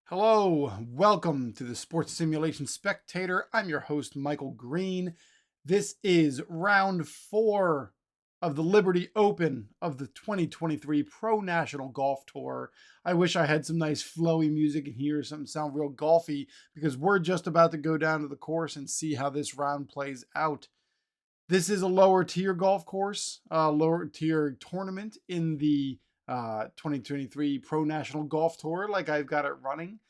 Hello, welcome to the Sports Simulation Spectator. I'm your host, Michael Green. This is round 4 of the Liberty Open of the 2023 Pro National Golf Tour. I wish I had some nice flowy music in here, something sound real golfy, because we're just about to go down to the course and see how this round plays out. This is a lower tier golf course, lower tier tournament in the 2023 Pro National Golf Tour, like I've got it running.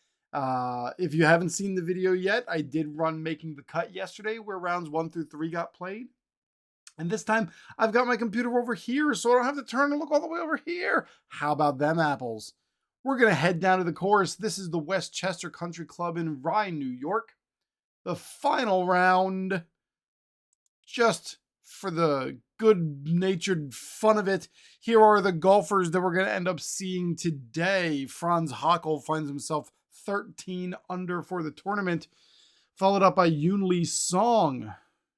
If you haven't seen the video yet, I did run Making the Cut yesterday where rounds 1 through 3 got played. And this time I've got my computer over here, so I don't have to turn and look all the way over here. How about them apples? We're going to head down to the course. This is the Westchester Country Club in Rye, New York. The final round, just for the good-natured fun of it, here are the golfers that we're going to end up seeing today. Franz Hackl finds himself 13 under for the tournament, followed up by Yoon-Lee Song,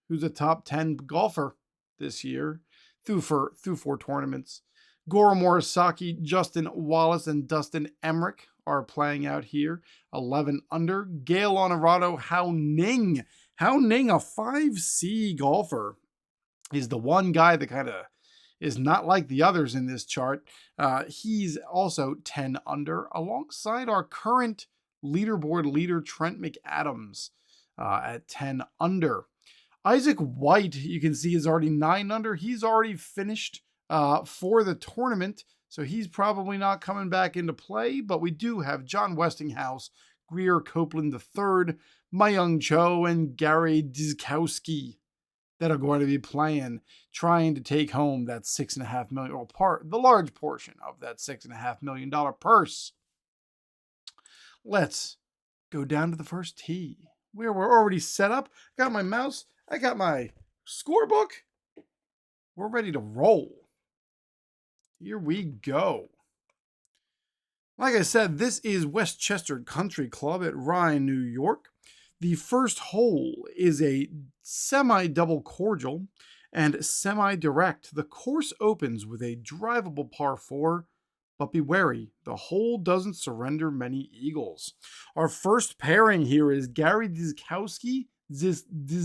who's a top 10 golfer this year through 4 tournaments. Goro Morisaki, Justin Wallace, and Dustin Emmerich are playing out here, 11 under. Gail Honorado, Hao Ning, a 5C golfer, is the one guy that kind of is not like the others in this chart. He's also 10 under, alongside our current leaderboard leader, Trent McAdams, at 10 under. Isaac White, you can see, is already 9 under. He's already finished for the tournament, so he's probably not coming back into play, but we do have John Westinghouse, Greer Copeland III, Myung Cho, and Gary Dzikowski that are going to be playing, trying to take home that $6.5 million, or the large portion of that $6.5 million purse. Let's go down to the first tee, where we're already set up. I got my mouse, I got my scorebook. We're ready to roll. Here we go. Like I said, this is Westchester Country Club at Rye, New York. The first hole is a semi-double cordial and semi-direct. The course opens with a drivable par 4, but be wary, the hole doesn't surrender many eagles. Our first pairing here is Gary Dzikowski, Dzikowski,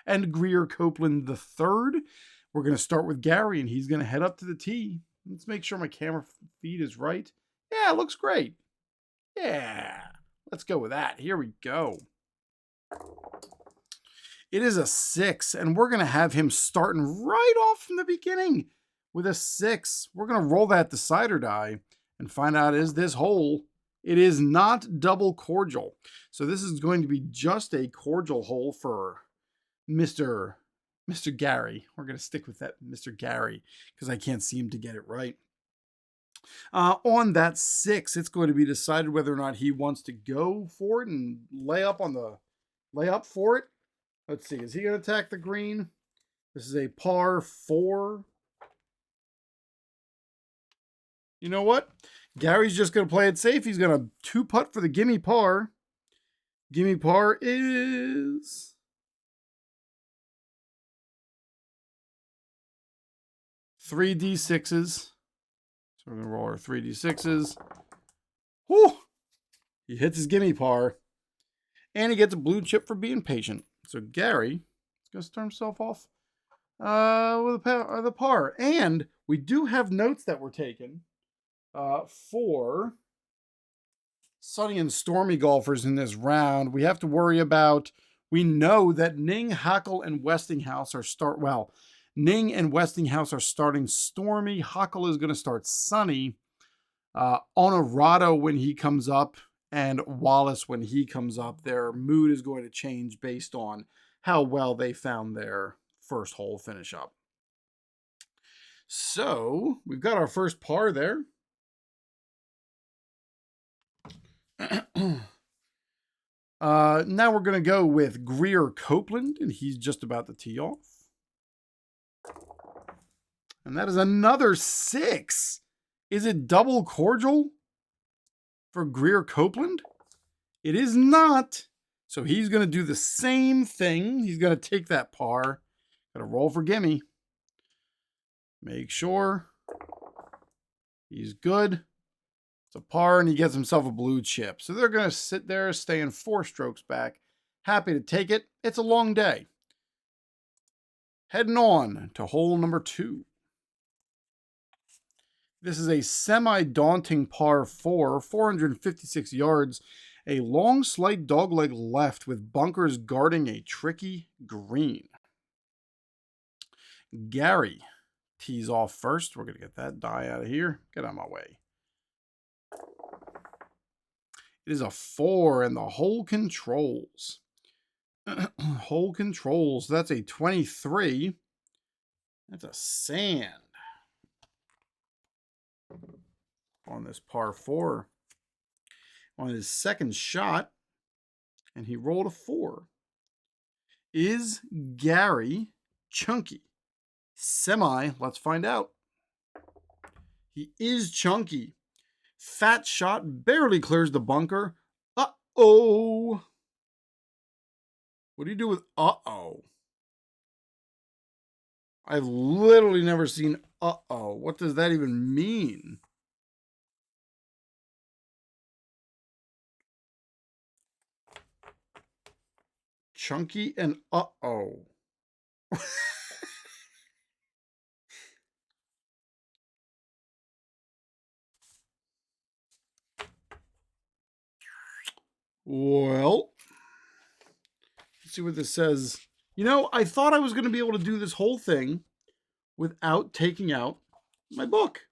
and Greer Copeland III. We're going to start with Gary, and he's going to head up to the tee. Let's make sure my camera feed is right. Yeah, it looks great. Yeah, let's go with that. Here we go. It is a 6, and we're going to have him starting right off from the beginning with a 6. We're going to roll that decider die and find out, is this hole? It is not double cordial. So this is going to be just a cordial hole for Mr. Gary. We're going to stick with that Mr. Gary because I can't seem to get it right. On that 6, it's going to be decided whether or not he wants to go for it and lay up for it. Let's see. Is he going to attack the green? This is a par 4. You know what? Gary's just going to play it safe. He's going to 2-putt for the gimme par. Gimme par is 3 D6s. So we're going to roll our 3d6s. Whew! He hits his gimme par. And he gets a blue chip for being patient. So Gary is going to start himself off with the par. And we do have notes that were taken for sunny and stormy golfers in this round. We have to worry about, we know that Ning, Hackl, and Westinghouse are Ning and Westinghouse are starting stormy. Hackl is going to start sunny. Honorado when he comes up, and Wallace when he comes up, their mood is going to change based on how well they found their first hole finish up. So we've got our first par there. Now we're going to go with Greer Copeland, and he's just about to tee off. And that is another 6. Is it double cordial for Greer Copeland? It is not. So he's going to do the same thing. He's going to take that par. Got to roll for gimme. Make sure He's good. It's a par, and he gets himself a blue chip. So they're going to sit there, staying 4 strokes back. Happy to take it. It's a long day. Heading on to hole number 2. This is a semi-daunting par 4, 456 yards. A long, slight dogleg left with bunkers guarding a tricky green. Gary tees off first. We're going to get that die out of here. Get out of my way. It is a 4, and the hole controls. Hole controls. That's a 23. That's a sand on this par 4. On his second shot, and he rolled a 4. Is Gary chunky? Semi, let's find out. He is chunky. Fat shot barely clears the bunker. Uh-oh. What do you do with uh-oh? I've literally never seen uh-oh. What does that even mean? Chunky and uh-oh. Well, let's see what this says. You know, I thought I was going to be able to do this whole thing without taking out my book.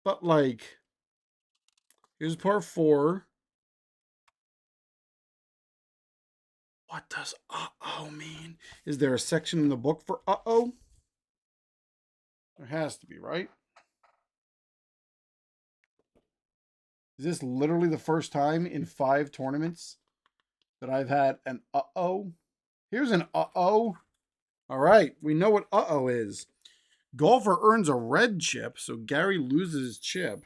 But, like, here's par 4. What does uh-oh mean? Is there a section in the book for uh-oh? There has to be, right? Is this literally the first time in 5 tournaments that I've had an uh-oh? Here's an uh-oh. All right, we know what uh-oh is. Golfer earns a red chip, so Gary loses his chip.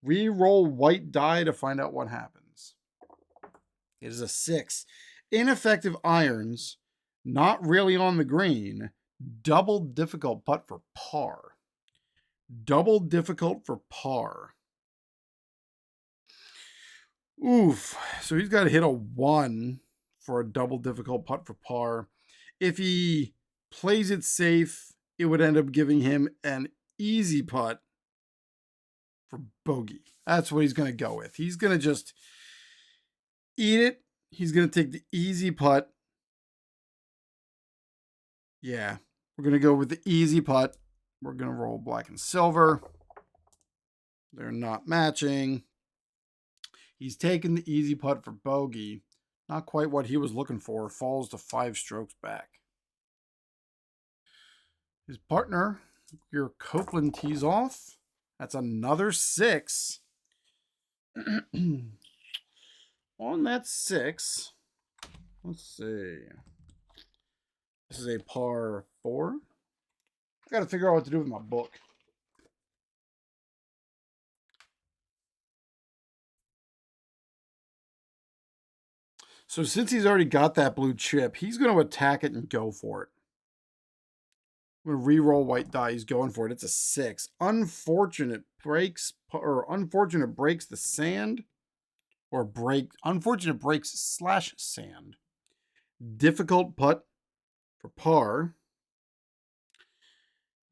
Re-roll white die to find out what happens. It is a 6. Ineffective irons, not really on the green. Double difficult putt for par. Double difficult for par. Oof. So he's got to hit a 1 for a double difficult putt for par. If he plays it safe, it would end up giving him an easy putt for bogey. That's what he's going to go with. He's going to just eat it. He's going to take the easy putt. Yeah, we're going to go with the easy putt. We're going to roll black and silver. They're not matching. He's taking the easy putt for bogey. Not quite what he was looking for. Falls to 5 strokes back. His partner, your Copeland, tees off. That's another 6. On that 6, let's see. This is a par 4. I got to figure out what to do with my book. So since he's already got that blue chip, he's going to attack it and go for it. I'm going to re-roll white die. He's going for it. It's a 6. Unfortunate breaks the sand. Unfortunate breaks / sand. Difficult putt for par.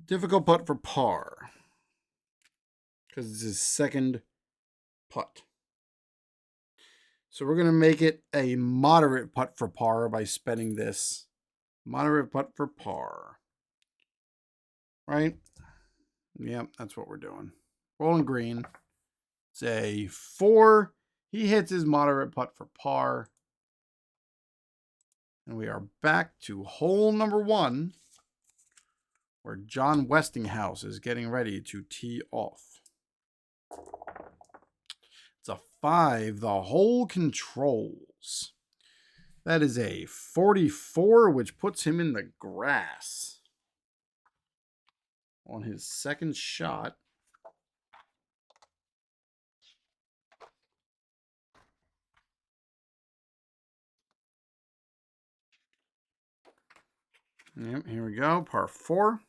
Difficult putt for par. Because it's his second putt. So we're going to make it a moderate putt for par by spending this. Moderate putt for par. Right? Yep, that's what we're doing. Rolling green. It's a 4. He hits his moderate putt for par. And we are back to hole number 1, where John Westinghouse is getting ready to tee off. It's a 5. The hole controls. That is a 44, which puts him in the grass on his second shot. Yep, here we go. Par 4.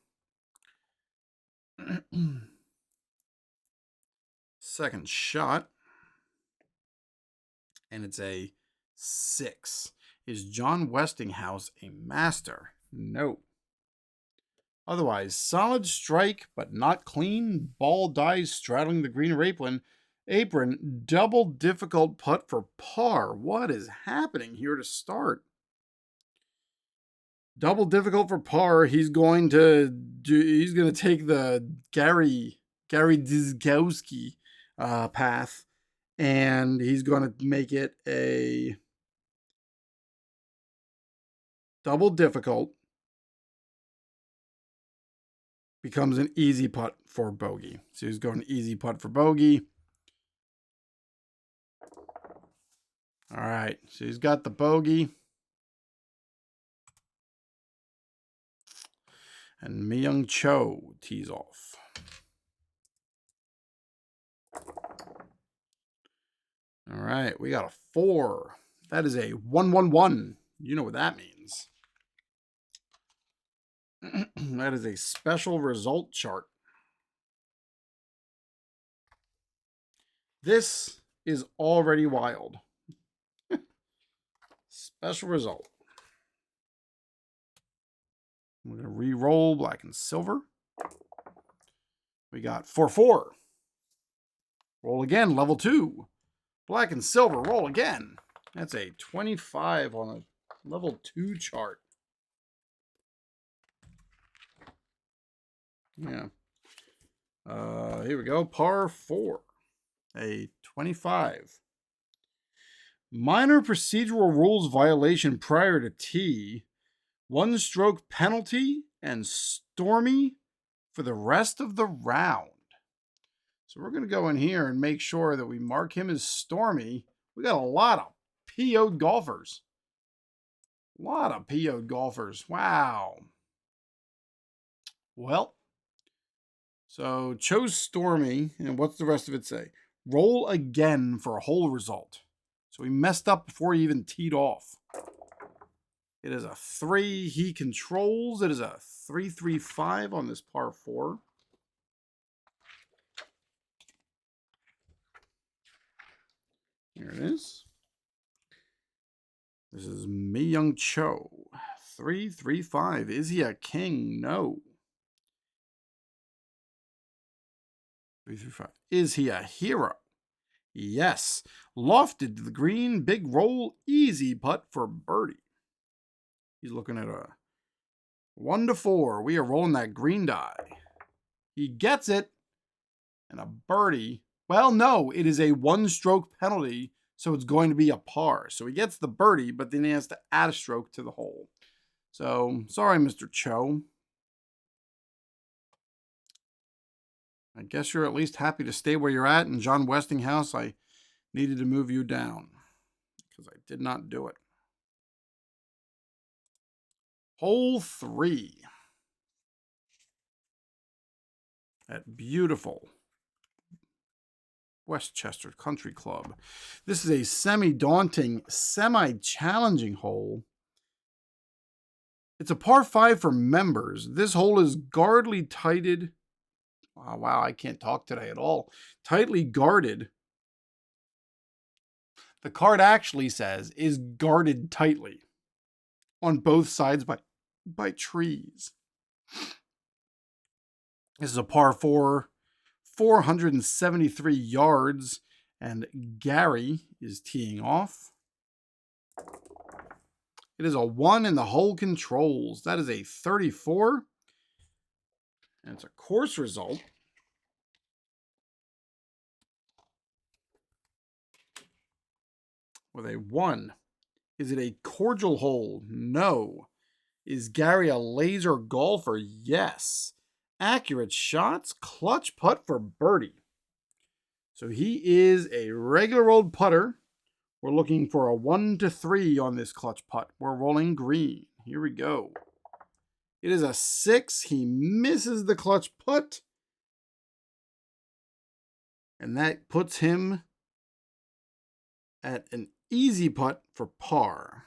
Second shot. And it's a 6. Is John Westinghouse a master? No. Otherwise, solid strike, but not clean. Ball dies straddling the green apron. Double difficult putt for par. What is happening here to start? Double difficult for par. He's going to take the Gary Dizgowski path, and he's going to make it a double difficult. Becomes an easy putt for bogey. So he's going easy putt for bogey. All right, so he's got the bogey. And Mi-Young Cho tees off. All right, we got a 4. That is a 1-1-1. You know what that means. That is a special result chart. This is already wild. Special result. We're going to re-roll black and silver. We got 4-4. Roll again, level 2. Black and silver, roll again. That's a 25 on a level 2 chart. Yeah. Here we go. Par 4. A 25. Minor procedural rules violation prior to tee. 1 stroke penalty and Stormy for the rest of the round. So we're going to go in here and make sure that we mark him as Stormy. We got a lot of PO'd golfers. A lot of PO'd golfers. Wow. Well, so chose Stormy, and what's the rest of it say? Roll again for a whole result. So he messed up before he even teed off. It is a 3 he controls. It is a 3-3-5 on this par 4. Here it is. This is Mi-Young Cho. 3-3-5. Is he a king? No. 3-3-5. Is he a hero? Yes. Lofted to the green. Big roll. Easy putt for birdie. He's looking at a 1-4. We are rolling that green die. He gets it. And a birdie. Well, no, it is a 1-stroke penalty, so it's going to be a par. So he gets the birdie, but then he has to add a stroke to the hole. So, sorry, Mr. Cho. I guess you're at least happy to stay where you're at. And John Westinghouse, I needed to move you down because I did not do it. Hole 3 at beautiful Westchester Country Club. This is a semi-daunting, semi-challenging hole. It's a par 5 for members. This hole is guardedly tighted. Oh, wow, I can't talk today at all. Tightly guarded. The card actually says is guarded tightly on both sides by trees. This is a par 4, 473 yards, and Gary is teeing off. It is a 1 in the hole controls. That is a 34. And it's a course result. With a 1. Is it a cordial hole? No. Is Gary a laser golfer? Yes. Accurate shots, clutch putt for birdie. So he is a regular old putter. We're looking for a 1-3 on this clutch putt. We're rolling green. Here we go. It is a 6. He misses the clutch putt. And that puts him at an easy putt for par.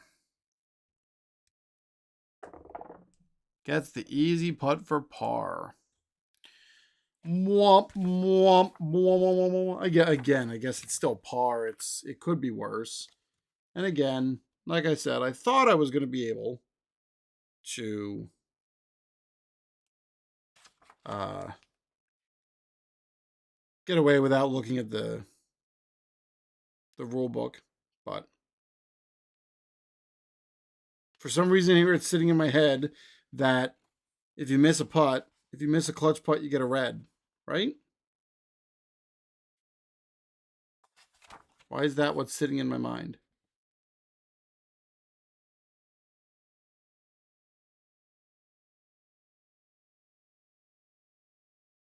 Gets the easy putt for par. Womp, womp, womp, womp, womp. Again, I guess it's still par. It could be worse. And again, like I said, I thought I was going to be able to get away without looking at the rule book, but for some reason here it's sitting in my head that if you miss a putt, if you miss a clutch putt, you get a red, right? Why is that what's sitting in my mind?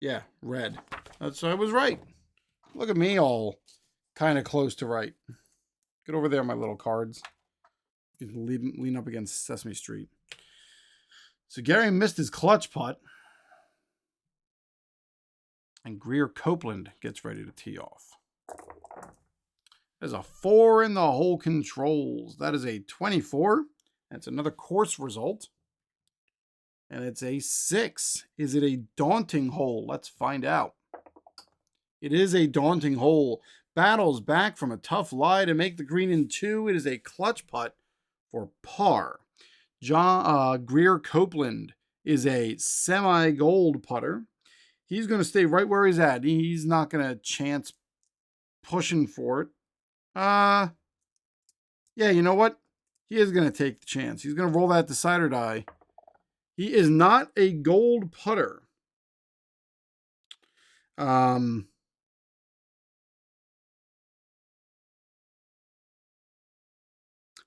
Yeah, red. That's I was right. Look at me all kind of close to right. Get over there, my little cards. You can lean up against Sesame Street. So Gary missed his clutch putt. And Greer Copeland gets ready to tee off. There's a 4 in the hole controls. That is a 24. That's another course result. And it's a 6. Is it a daunting hole? Let's find out. It is a daunting hole. Battles back from a tough lie to make the green in 2. It is a clutch putt for par. Greer Copeland is a semi-gold putter. He's going to stay right where he's at. He's not going to chance pushing for it. Yeah, you know what? He is going to take the chance. He's going to roll that decider die. He is not a gold putter.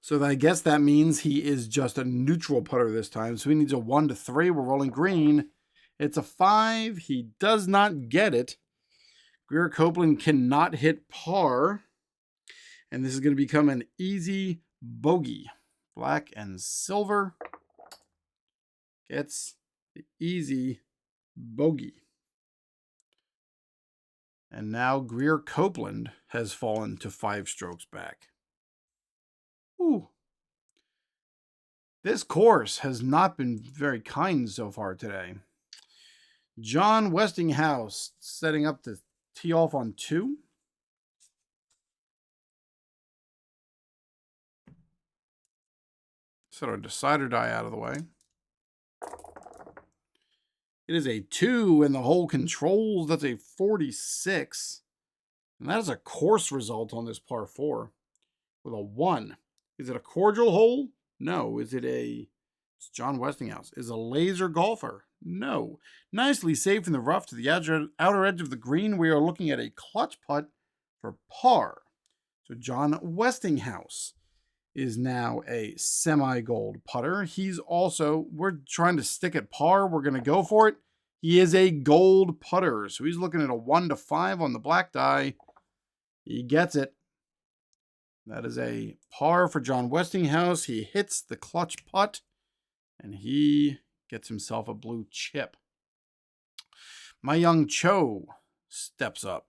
So I guess that means he is just a neutral putter this time. So he needs a 1 to 3. We're rolling green. It's a 5. He does not get it. Greer Copeland cannot hit par. And this is going to become an easy bogey. Black and silver gets the easy bogey. And now Greer Copeland has fallen to 5 strokes back. Ooh. This course has not been very kind so far today. John Westinghouse setting up to tee off on 2. Set our decider die out of the way. It is a 2 in the hole controls. That's a 46. And that is a course result on this par 4 with a 1. Is it a cordial hole? No. Is it it's John Westinghouse. Is a laser golfer? No. Nicely safe in the rough to the outer edge of the green. We are looking at a clutch putt for par. So John Westinghouse is now a semi-gold putter. We're trying to stick at par. We're going to go for it. He is a gold putter. So he's looking at a 1 to 5 on the black die. He gets it. That is a par for John Westinghouse. He hits the clutch putt, and he gets himself a blue chip. My Young Cho steps up.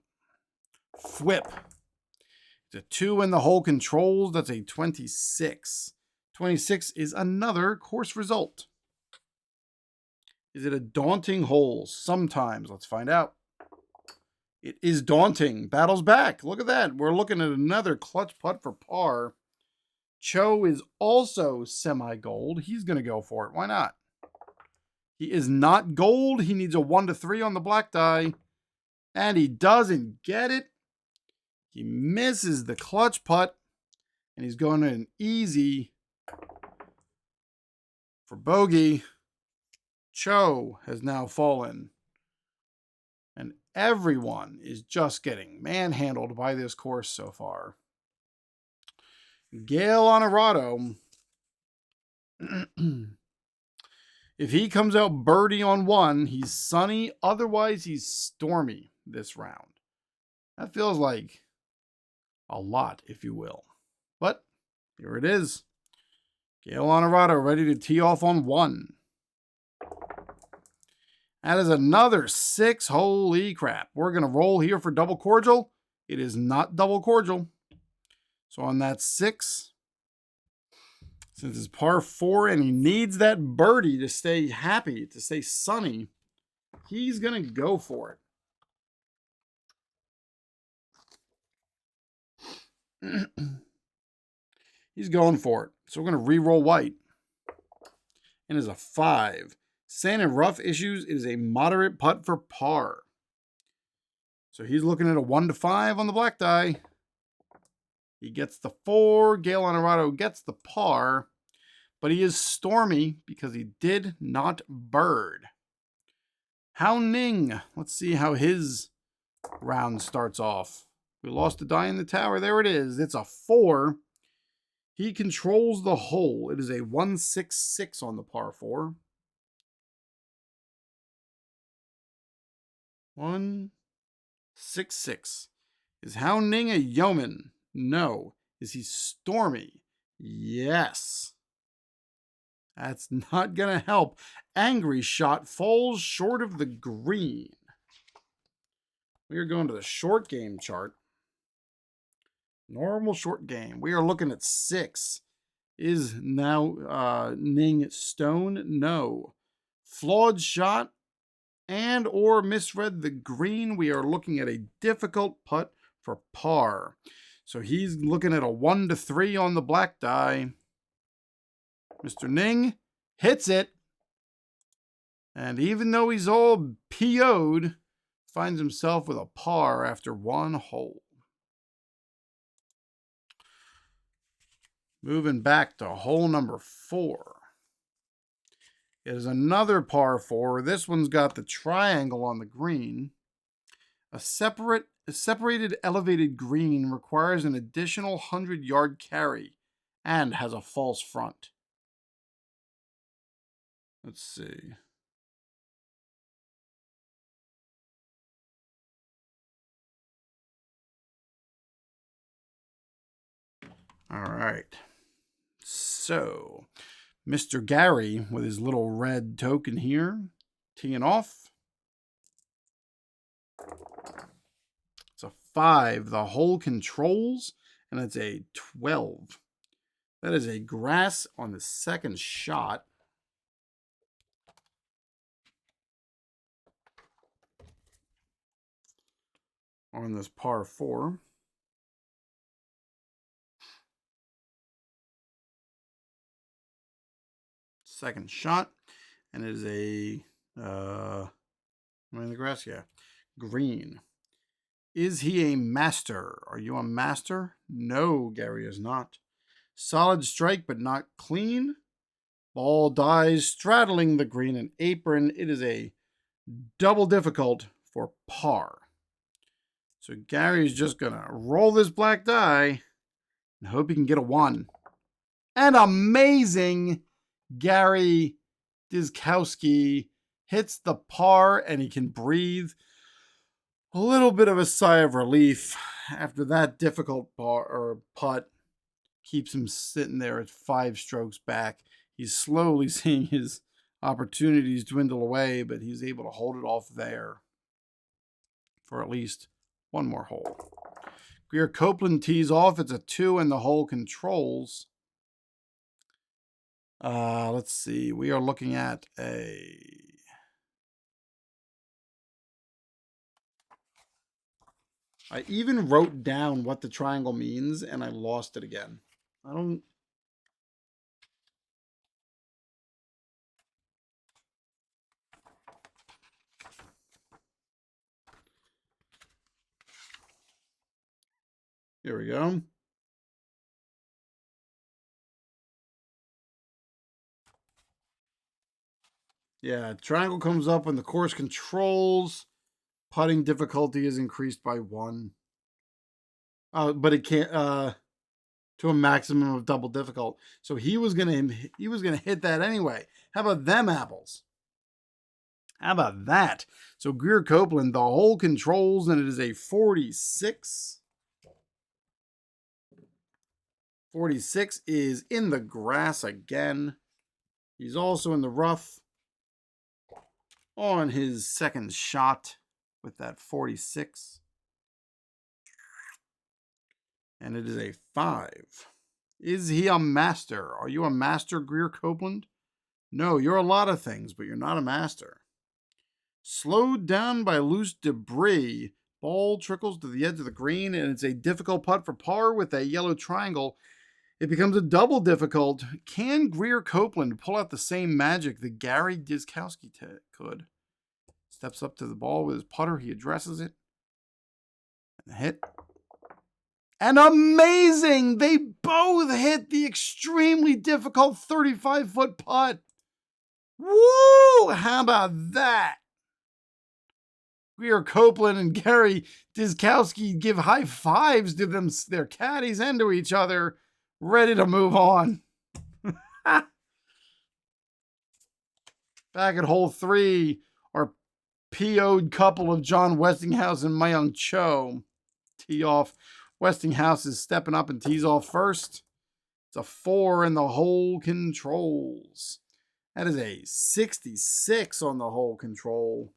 Whip. It's a 2 in the hole controls. That's a 26. 26 is another course result. Is it a daunting hole? Sometimes. Let's find out. It is daunting. Battles back. Look at that. We're looking at another clutch putt for par. Cho is also semi-gold. He's going to go for it. Why not? He is not gold. He needs a 1 to 3 on the black die. And he doesn't get it. He misses the clutch putt. And he's going to an easy for bogey. Cho has now fallen. And everyone is just getting manhandled by this course so far. Gail Honorado, if he comes out birdie on 1, he's sunny. Otherwise, he's stormy this round. That feels like a lot, if you will. But here it is. Gail Honorado ready to tee off on 1. That is another 6. Holy crap. We're going to roll here for double cordial. It is not double cordial. So on that 6, since it's par 4 and he needs that birdie to stay happy, to stay sunny, he's going to go for it. He's going for it. So we're going to re-roll white. And is a 5. Sand and rough issues. It is a moderate putt for par. So he's looking at a 1 to 5 on the black die. He gets the 4. Gale Honorado gets the par. But he is stormy because he did not bird. Hao Ning. Let's see how his round starts off. We lost a die in the tower. There it is. It's a 4. He controls the hole. It is a 166 on the par 4. 166. Is Hao Ning a yeoman? No. Is he stormy? Yes. That's not going to help. Angry shot falls short of the green. We are going to the short game chart. Normal short game. We are looking at 6. Is now Ning stone? No. Flawed shot and or misread the green. We are looking at a difficult putt for par. So he's looking at a 1 to 3 on the black die. Mr. Ning hits it. And even though he's all PO'd, finds himself with a par after 1 hole. Moving back to hole number 4. It is another par 4. This one's got the triangle on the green. A separated elevated green requires an additional 100-yard carry and has a false front. Let's see. All right. So, Mr. Gary with his little red token here, teeing off. It's a 5. The hole controls, and it's a 12. That is a grass on the second shot. On this par 4. Second shot, and it is a in the grass, yeah, green. Is he a master? Are you a master? No, Gary is not. Solid strike, but not clean. Ball dies straddling the green and apron. It is a double difficult for par. So Gary's just gonna roll this black die and hope he can get a 1. And amazing! Gary Diskowski hits the par and he can breathe. A little bit of a sigh of relief after that difficult putt. Keeps him sitting there at 5 strokes back. He's slowly seeing his opportunities dwindle away, but he's able to hold it off there for at least 1 more hole. Greer Copeland tees off. It's a 2 and the hole controls. Let's see. We are looking at a... I even wrote down what the triangle means, and I lost it again. I don't... Here we go. Yeah, triangle comes up when the course controls. Putting difficulty is increased by 1. But it can't to a maximum of double difficult. So he was gonna hit that anyway. How about them apples? How about that? So Greer Copeland, the hole controls, and it is a 46. 46 is in the grass again. He's also in the rough on his second shot with that 46. And it is a 5. Is he a master? Are you a master, Greer Copeland? No, you're a lot of things, but you're not a master. Slowed down by loose debris, Ball trickles to the edge of the green, and it's a difficult putt for par with a yellow triangle. It becomes a double difficult. Can Greer Copeland pull out the same magic that Gary Dizkowski could? Steps up to the ball with his putter. He addresses it. And hit. And amazing! They both hit the extremely difficult 35-foot putt. Woo! How about that? Greer Copeland and Gary Dizkowski give high fives to their caddies and to each other, ready to move on. Back at hole 3, our PO'd couple of John Westinghouse and Myung Cho tee off. Westinghouse is stepping up and tees off first. It's a 4 in the hole controls. That is a 66 on the hole control.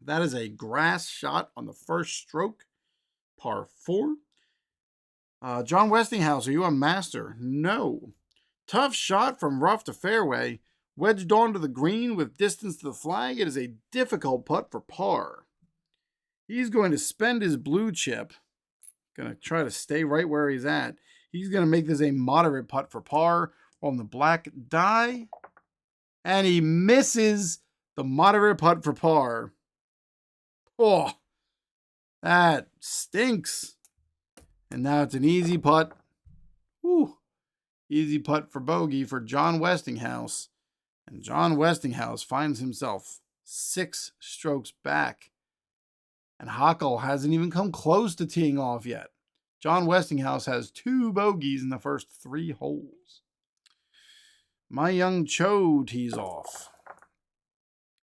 That is a grass shot on the first stroke, par 4. John Westinghouse, are you a master? No. Tough shot from rough to fairway. Wedged onto the green with distance to the flag. It is a difficult putt for par. He's going to spend his blue chip. Going to try to stay right where he's at. He's going to make this a moderate putt for par on the black die. And he misses the moderate putt for par. Oh, that stinks. And now it's an easy putt. Woo. Easy putt for bogey for John Westinghouse. And John Westinghouse finds himself 6 strokes back. And Hockle hasn't even come close to teeing off yet. John Westinghouse has 2 bogeys in the first 3 holes. Myung Cho tees off.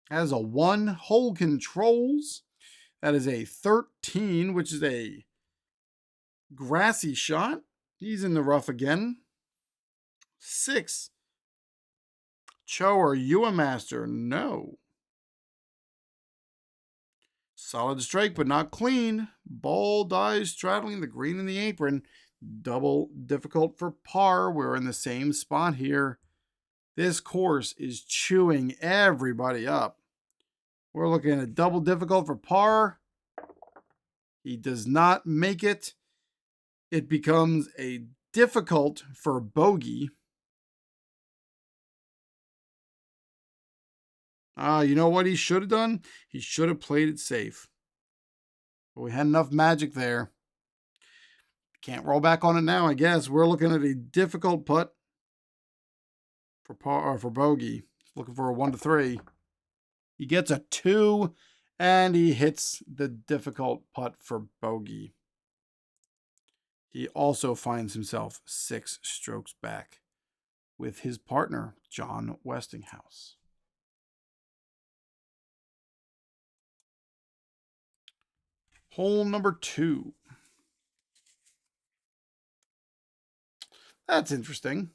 Has a 1 hole controls. That is a 13, which is a grassy shot. He's in the rough again. 6. Cho, are you a master? No. Solid strike, but not clean. Ball dies straddling the green in the apron. Double difficult for par. We're in the same spot here. This course is chewing everybody up. We're looking at double difficult for par. He does not make it. It becomes a difficult for bogey. You know what he should have done? He should have played it safe. But we had enough magic there. Can't roll back on it now, I guess. We're looking at a difficult putt for par or for bogey. Looking for a 1 to 3. He gets a 2, and he hits the difficult putt for bogey. He also finds himself 6 strokes back with his partner, John Westinghouse. Hole number 2. That's interesting.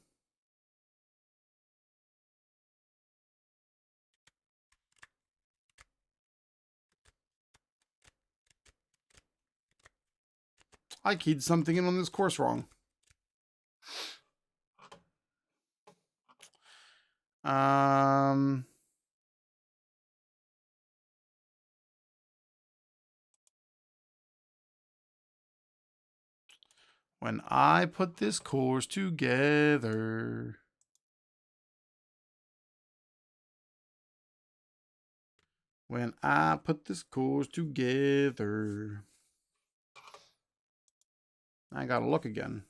I keyed something in on this course wrong. When I put this course together. When I put this course together. I gotta look again.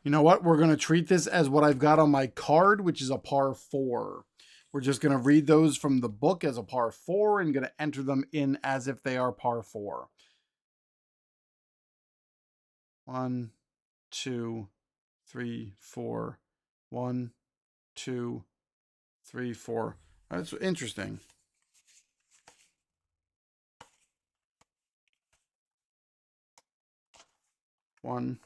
You know what? We're going to treat this as what I've got on my card, which is a par 4. We're just going to read those from the book as a par 4 and going to enter them in as if they are par 4. 1, 2, 3, 4. 1, 2, 3, 4. That's interesting. One,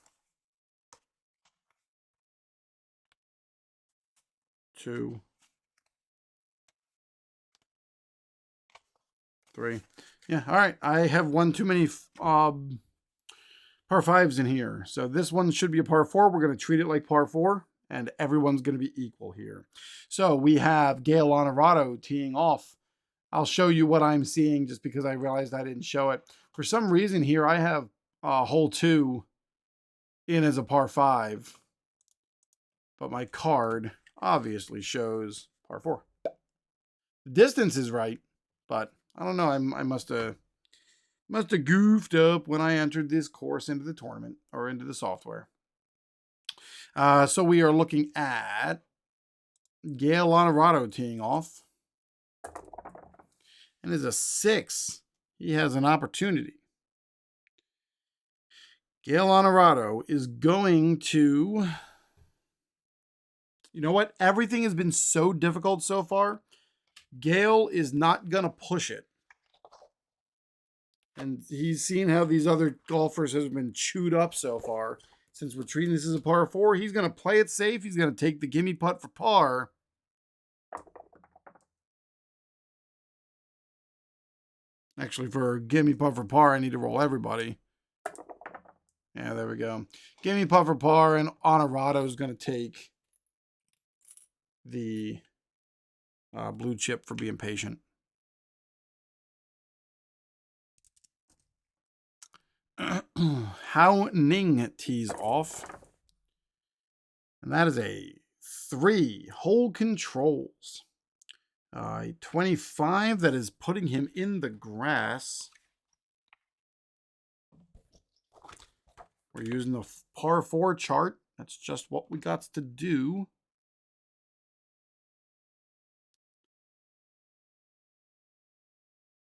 2, 3. Yeah, all right. I have one too many par 5s in here. So this one should be a par 4. We're going to treat it like par 4, and everyone's going to be equal here. So we have Gail Honorado teeing off. I'll show you what I'm seeing just because I realized I didn't show it. For some reason here, I have hole 2 in as a par 5, but my card obviously shows par 4. The distance is right, but I don't know. I must have goofed up when I entered this course into the tournament or into the software. So we are looking at Gail Honorado teeing off. And as a 6, he has an opportunity. Gail Honorado is going to... You know what? Everything has been so difficult so far. Gail is not going to push it. And he's seen how these other golfers have been chewed up so far. Since we're treating this as a par 4, he's going to play it safe. He's going to take the gimme putt for par. Actually, for a gimme putt for par, I need to roll everybody. Yeah, there we go. Gimme putt for par, and Honorado is going to take the blue chip for being patient. Hao Ning tees off. And that is a 3. Hole controls. 25, that is putting him in the grass. We're using the par 4 chart. That's just what we got to do.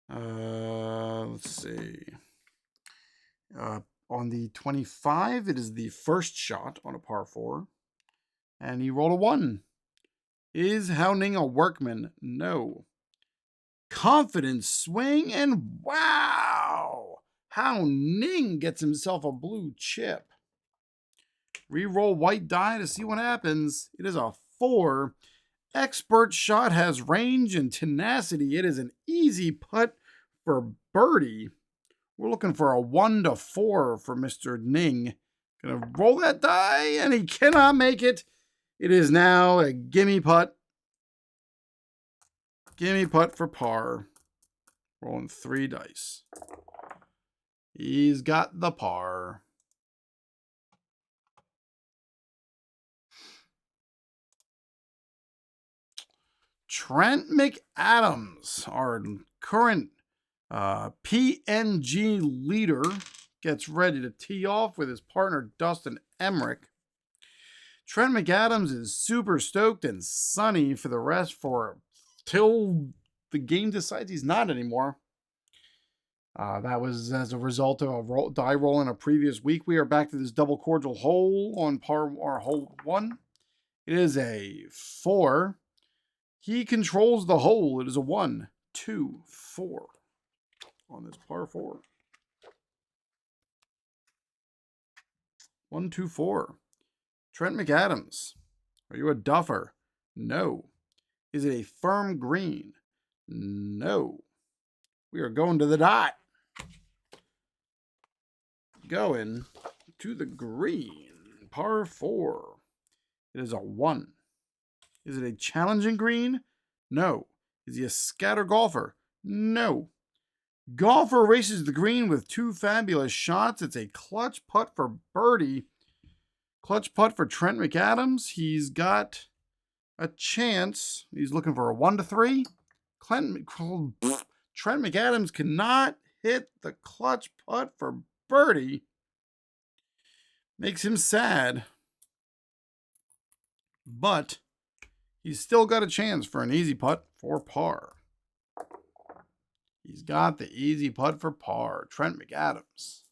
Let's see. On the 25, it is the first shot on a par 4. And he rolled a 1. Is Hao Ning a workman? No. Confident swing, and wow! Hao Ning gets himself a blue chip. Reroll white die to see what happens. It is a 4. Expert shot has range and tenacity. It is an easy putt for birdie. We're looking for a 1 to 4 for Mr. Ning. Gonna roll that die, and he cannot make it. It is now a gimme putt. Gimme putt for par. Rolling 3 dice. He's got the par. Trent McAdams, our current PNG leader, gets ready to tee off with his partner Dustin Emmerich. Trent McAdams is super stoked and sunny for the rest till the game decides he's not anymore. That was as a result of a die roll in a previous week. We are back to this double cordial hole on par or hole 1. It is a 4. He controls the hole. It is a 1, 2, 4 on this par 4. 1, 2, 4. Trent McAdams, are you a duffer? No. Is it a firm green? No. We are going to the dot. Going to the green. Par 4. It is a 1. Is it a challenging green? No. Is he a scatter golfer? No. Golfer races the green with 2 fabulous shots. It's a clutch putt for birdie. Clutch putt for Trent McAdams. He's got a chance. He's looking for a 1 to 3. Trent McAdams cannot hit the clutch putt for birdie. Makes him sad. But he's still got a chance for an easy putt for par. He's got the easy putt for par. Trent McAdams.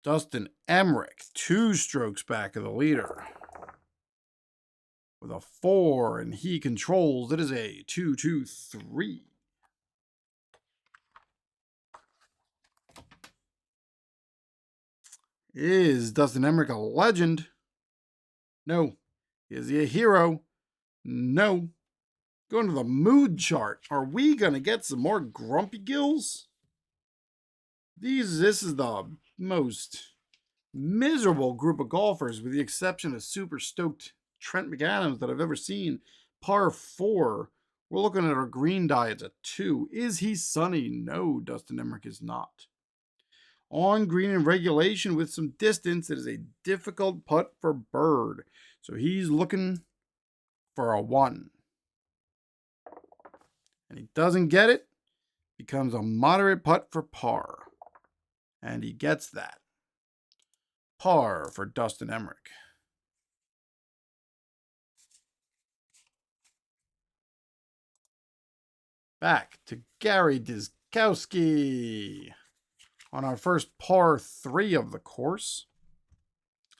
Dustin Emmerich, 2 strokes back of the leader. With a 4, and he controls. It is a 2, 2, 3. Is Dustin Emmerich a legend? No. Is he a hero? No. Going to the mood chart. Are we going to get some more grumpy gills? This is the most miserable group of golfers, with the exception of super stoked Trent McAdams, that I've ever seen. Par 4. We're looking at our green die. It's a 2. Is he sunny? No, Dustin Emmerich is not. On green in regulation with some distance, it is a difficult putt for Bird. So he's looking for a 1. And he doesn't get it. Becomes a moderate putt for par. And he gets that. Par for Dustin Emmerich. Back to Gary Dizkowski on our first par 3 of the course.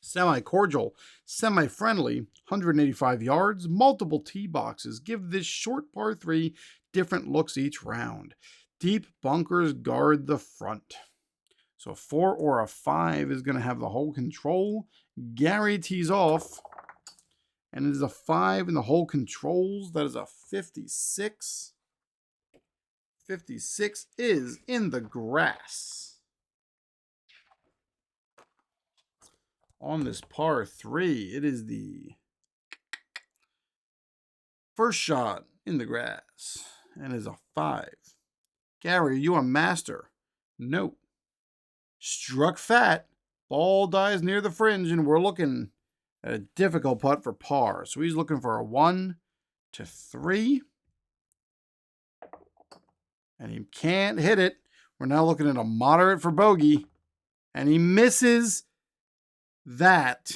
Semi-cordial, semi-friendly, 185 yards, multiple tee boxes. Give this short par 3 different looks each round. Deep bunkers guard the front. So a 4 or a 5 is going to have the hole control. Gary tees off. And it is a 5 in the hole controls. That is a 56. 56 is in the grass. On this par 3, it is the first shot in the grass. And it is a 5. Gary, are you a master? No. Struck fat. Ball dies near the fringe, and we're looking at a difficult putt for par. So he's looking for a 1 to 3. And he can't hit it. We're now looking at a moderate for bogey. And he misses that.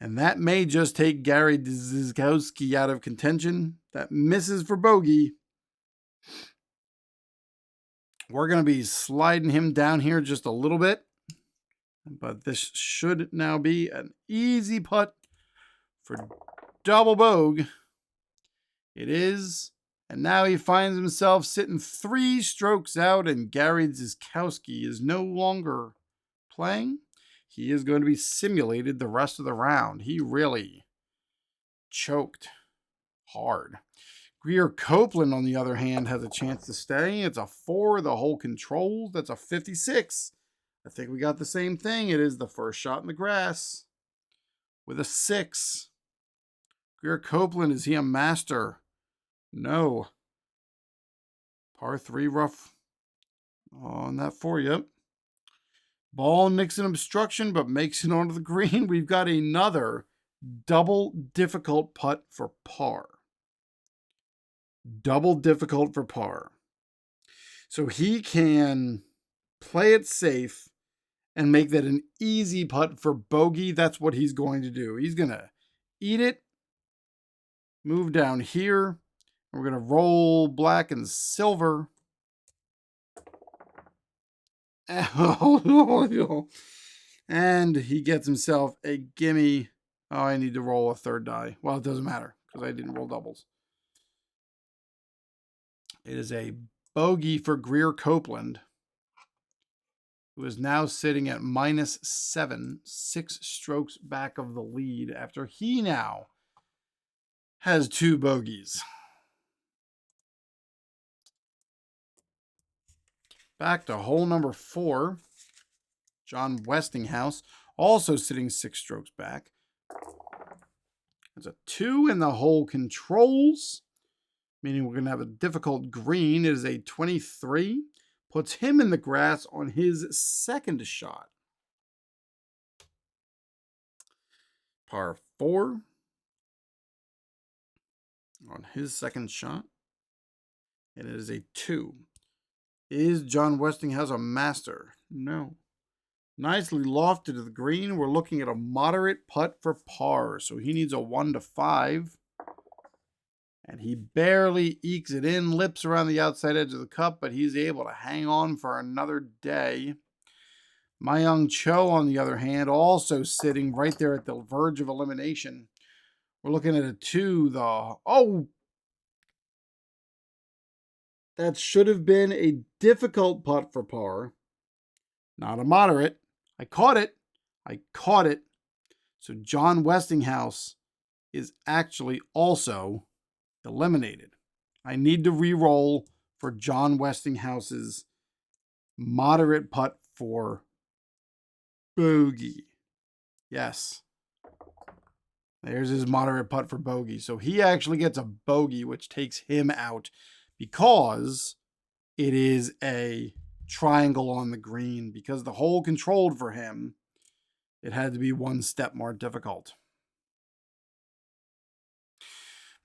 And that may just take Gary Dizkowski out of contention. That misses for bogey. We're going to be sliding him down here just a little bit. But this should now be an easy putt for double bogey. It is. And now he finds himself sitting 3 strokes out, and Gary Dizkowski is no longer playing. He is going to be simulated the rest of the round. He really choked hard. Greer Copeland, on the other hand, has a chance to stay. It's a 4, the hole controls. That's a 56. I think we got the same thing. It is the first shot in the grass with a 6. Greer Copeland, is he a master? No. Par 3 rough on that 4, yep. Ball nicks an obstruction, but makes it onto the green. We've got another double difficult putt for par. Double difficult for par. So he can play it safe and make that an easy putt for bogey. That's what he's going to do. He's going to eat it, move down here. We're going to roll black and silver. And he gets himself a gimme. Oh, I need to roll a 3rd die. Well, it doesn't matter because I didn't roll doubles. It is a bogey for Greer Copeland, who is now sitting at -7, 6 strokes back of the lead after he now has 2 bogeys. Back to hole number 4. John Westinghouse, also sitting 6 strokes back. There's a 2 in the hole controls, meaning we're going to have a difficult green. It is a 23. Puts him in the grass on his 2nd shot. Par 4 on his 2nd shot. And it is a 2. Is John Westinghouse a master? No. Nicely lofted to the green. We're looking at a moderate putt for par. So he needs a 1 to 5. And he barely ekes it in, lips around the outside edge of the cup, but he's able to hang on for another day. Myung Cho, on the other hand, also sitting right there at the verge of elimination. We're looking at a 2. That should have been a difficult putt for par. Not a moderate. I caught it. So John Westinghouse is actually also eliminated. I need to re-roll for John Westinghouse's moderate putt for bogey. Yes. There's his moderate putt for bogey. So he actually gets a bogey, which takes him out because it is a triangle on the green. Because the hole controlled for him, it had to be one step more difficult.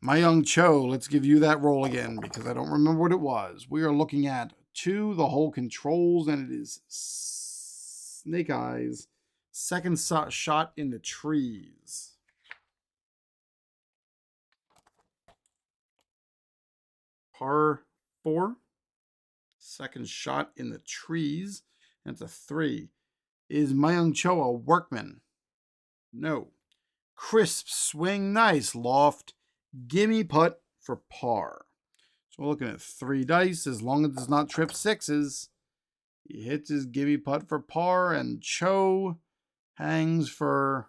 My young Cho, let's give you that roll again because I don't remember what it was. We are looking at 2, the hole controls, and it is Snake Eyes. Second shot in the trees. Par 4. Second shot in the trees. And it's a 3. Is Myung Cho a workman? No. Crisp swing, nice loft. Gimme putt for par. So we're looking at 3 dice. As long as it does not trip 6s, he hits his gimme putt for par, and Cho hangs for,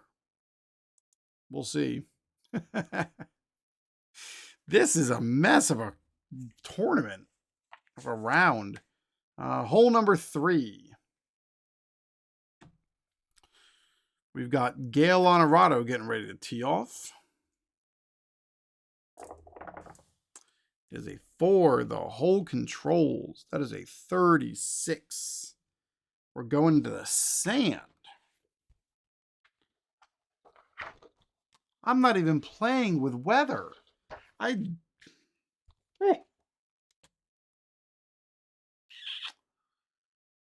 we'll see. This is a mess of a tournament, of a round. Hole number 3. We've got Gail Honorado getting ready to tee off. It is a 4, the hole controls. That is a 36. We're going to the sand. I'm not even playing with weather.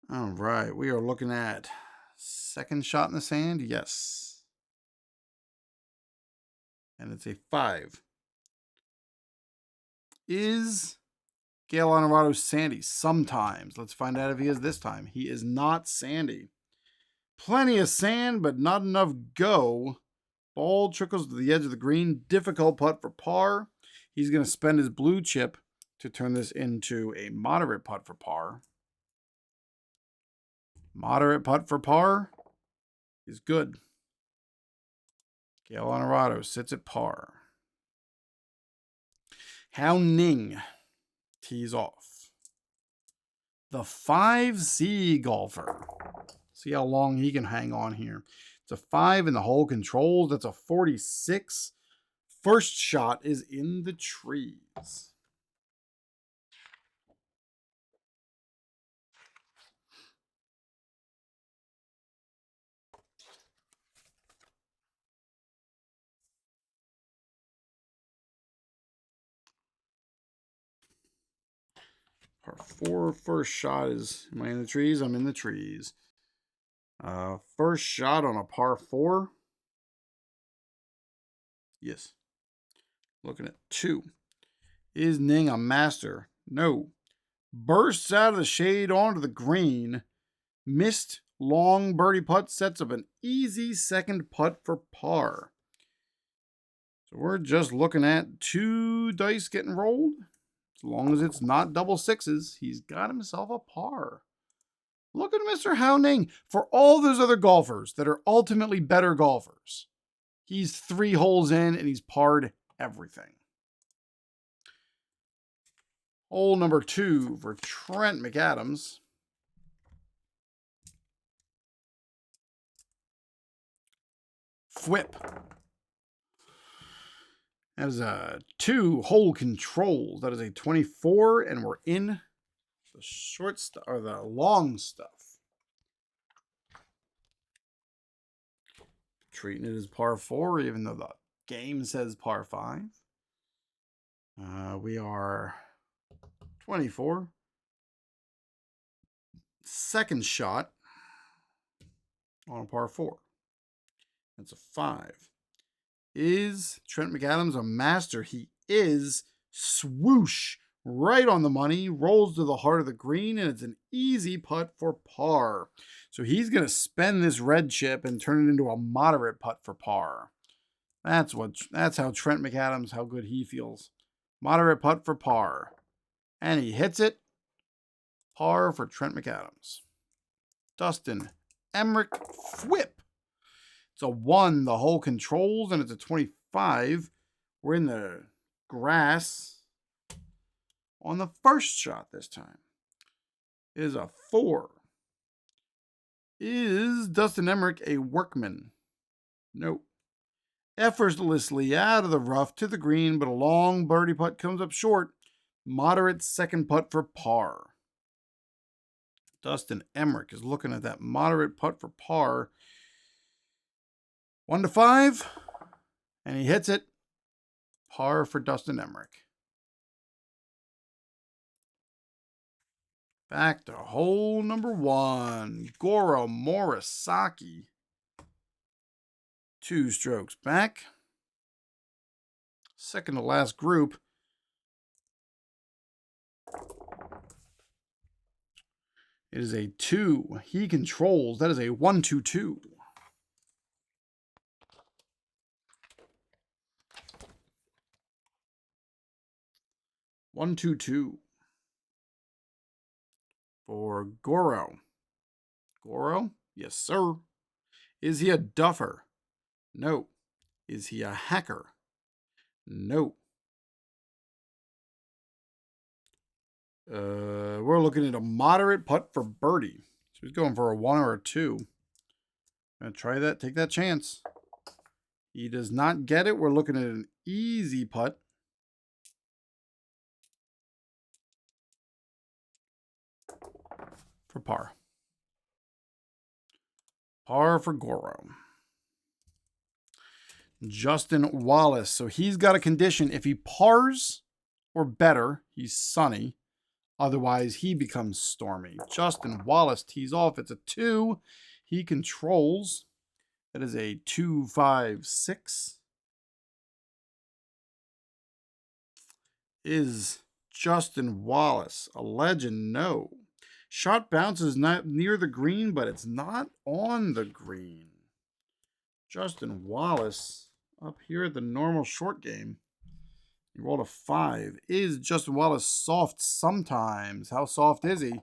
All right, we are looking at second shot in the sand. Yes. And it's a 5. Is Gail Honorado sandy? Sometimes. Let's find out if he is this time. He is not sandy. Plenty of sand, but not enough go. Ball trickles to the edge of the green. Difficult putt for par. He's going to spend his blue chip to turn this into a moderate putt for par. Moderate putt for par is good. Gail Honorado sits at par. Hao Ning tees off. The 5C golfer. See how long he can hang on here. It's a 5 in the hole controls. That's a 46. First shot is in the trees. Par 4, first shot is, am I in the trees? I'm in the trees. First shot on a par 4. Yes. Looking at 2. Is Ning a master? No. Bursts out of the shade onto the green. Missed long birdie putt sets up an easy second putt for par. So we're just looking at 2 dice getting rolled. As long as it's not double 6s, he's got himself a par. Look at Mr. Hao Ning. For all those other golfers that are ultimately better golfers, he's 3 holes in and he's parred everything. Hole number 2 for Trent McAdams. Whip. That is a 2 hole controls. That is a 24, and we're in the short stuff or the long stuff. Treating it as par 4, even though the game says par 5. We are 24. Second shot on a par 4. That's a 5. Is Trent McAdams a master? He is. Swoosh. Right on the money. Rolls to the heart of the green, and it's an easy putt for par. So he's going to spend this red chip and turn it into a moderate putt for par. That's how Trent McAdams, how good he feels. Moderate putt for par. And he hits it. Par for Trent McAdams. Dustin Emmerich Whip It's a 1. The hole controls, and it's a 25. We're in the grass on the first shot this time. It is a 4. Is Dustin Emmerich a workman? Nope. Effortlessly out of the rough to the green, but a long birdie putt comes up short. Moderate second putt for par. Dustin Emmerich is looking at that moderate putt for par. 1 to 5, and he hits it. Par for Dustin Emmerich. Back to hole number 1. Goro Morisaki. 2 strokes back. Second to last group. It is a 2. He controls. That is a 1-2-2. One, two, two. For Goro. Goro? Yes, sir. Is he a duffer? No. Is he a hacker? No. We're looking at a moderate putt for birdie. So he's going for a 1 or a 2. Gonna try that. Take that chance. He does not get it. We're looking at an easy putt. For par. Par for Goro. Justin Wallace. So he's got a condition. If he pars or better, he's sunny. Otherwise, he becomes stormy. Justin Wallace tees off. It's a 2. He controls. That is a 2-5-6. Is Justin Wallace a legend? No. Shot bounces not near the green, but it's not on the green. Justin Wallace up here at the normal short game. He rolled a 5. Is Justin Wallace soft sometimes? How soft is he?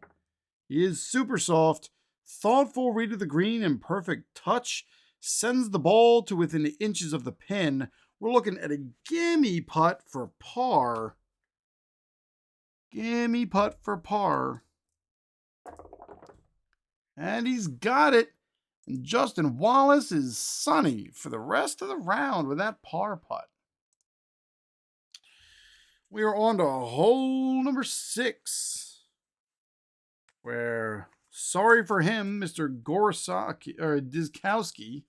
He is super soft. Thoughtful read of the green and perfect touch. Sends the ball to within inches of the pin. We're looking at a gimme putt for par. Gimme putt for par. And he's got it. And Justin Wallace is sunny for the rest of the round with that par putt. We are on to hole number 6. Where, sorry for him, Mr. Gorosaki or Dizkowski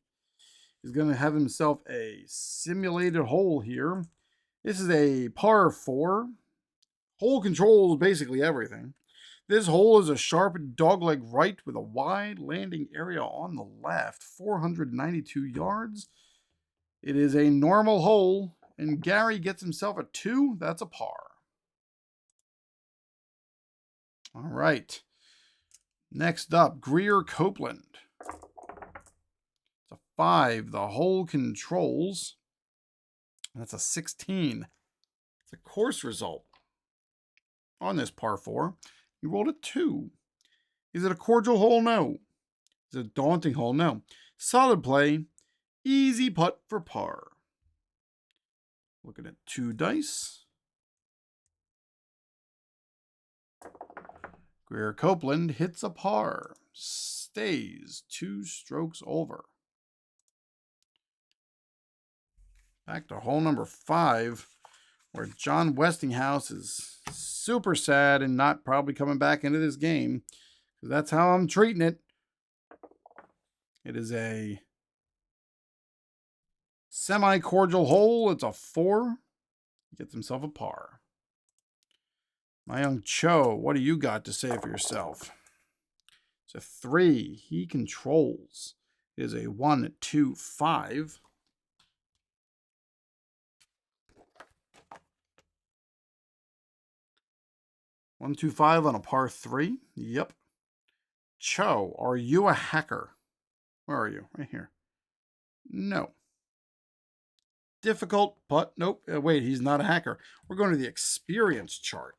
is going to have himself a simulated hole here. This is a par 4. Hole controls basically everything. This hole is a sharp dogleg right with a wide landing area on the left. 492 yards. It is a normal hole, and Gary gets himself a 2. That's a par. All right. Next up, Greer Copeland. It's a 5. The hole controls. That's a 16. It's a course result on this par 4. You rolled a 2. Is it a cordial hole? No. Is it a daunting hole? No. Solid play. Easy putt for par. Looking at 2 dice. Greer Copeland hits a par. Stays 2 strokes over. Back to hole number 5, where John Westinghouse is super sad and not probably coming back into this game. That's how I'm treating it. It is a semi-cordial hole. It's a 4. He gets himself a par. My young Cho, what do you got to say for yourself? It's a 3. He controls. It is a 1-2-5. One, 2, 5 on a par 3. Yep. Cho, are you a hacker? Where are you? Right here. No. Difficult putt. Nope. Wait, he's not a hacker. We're going to the experience chart.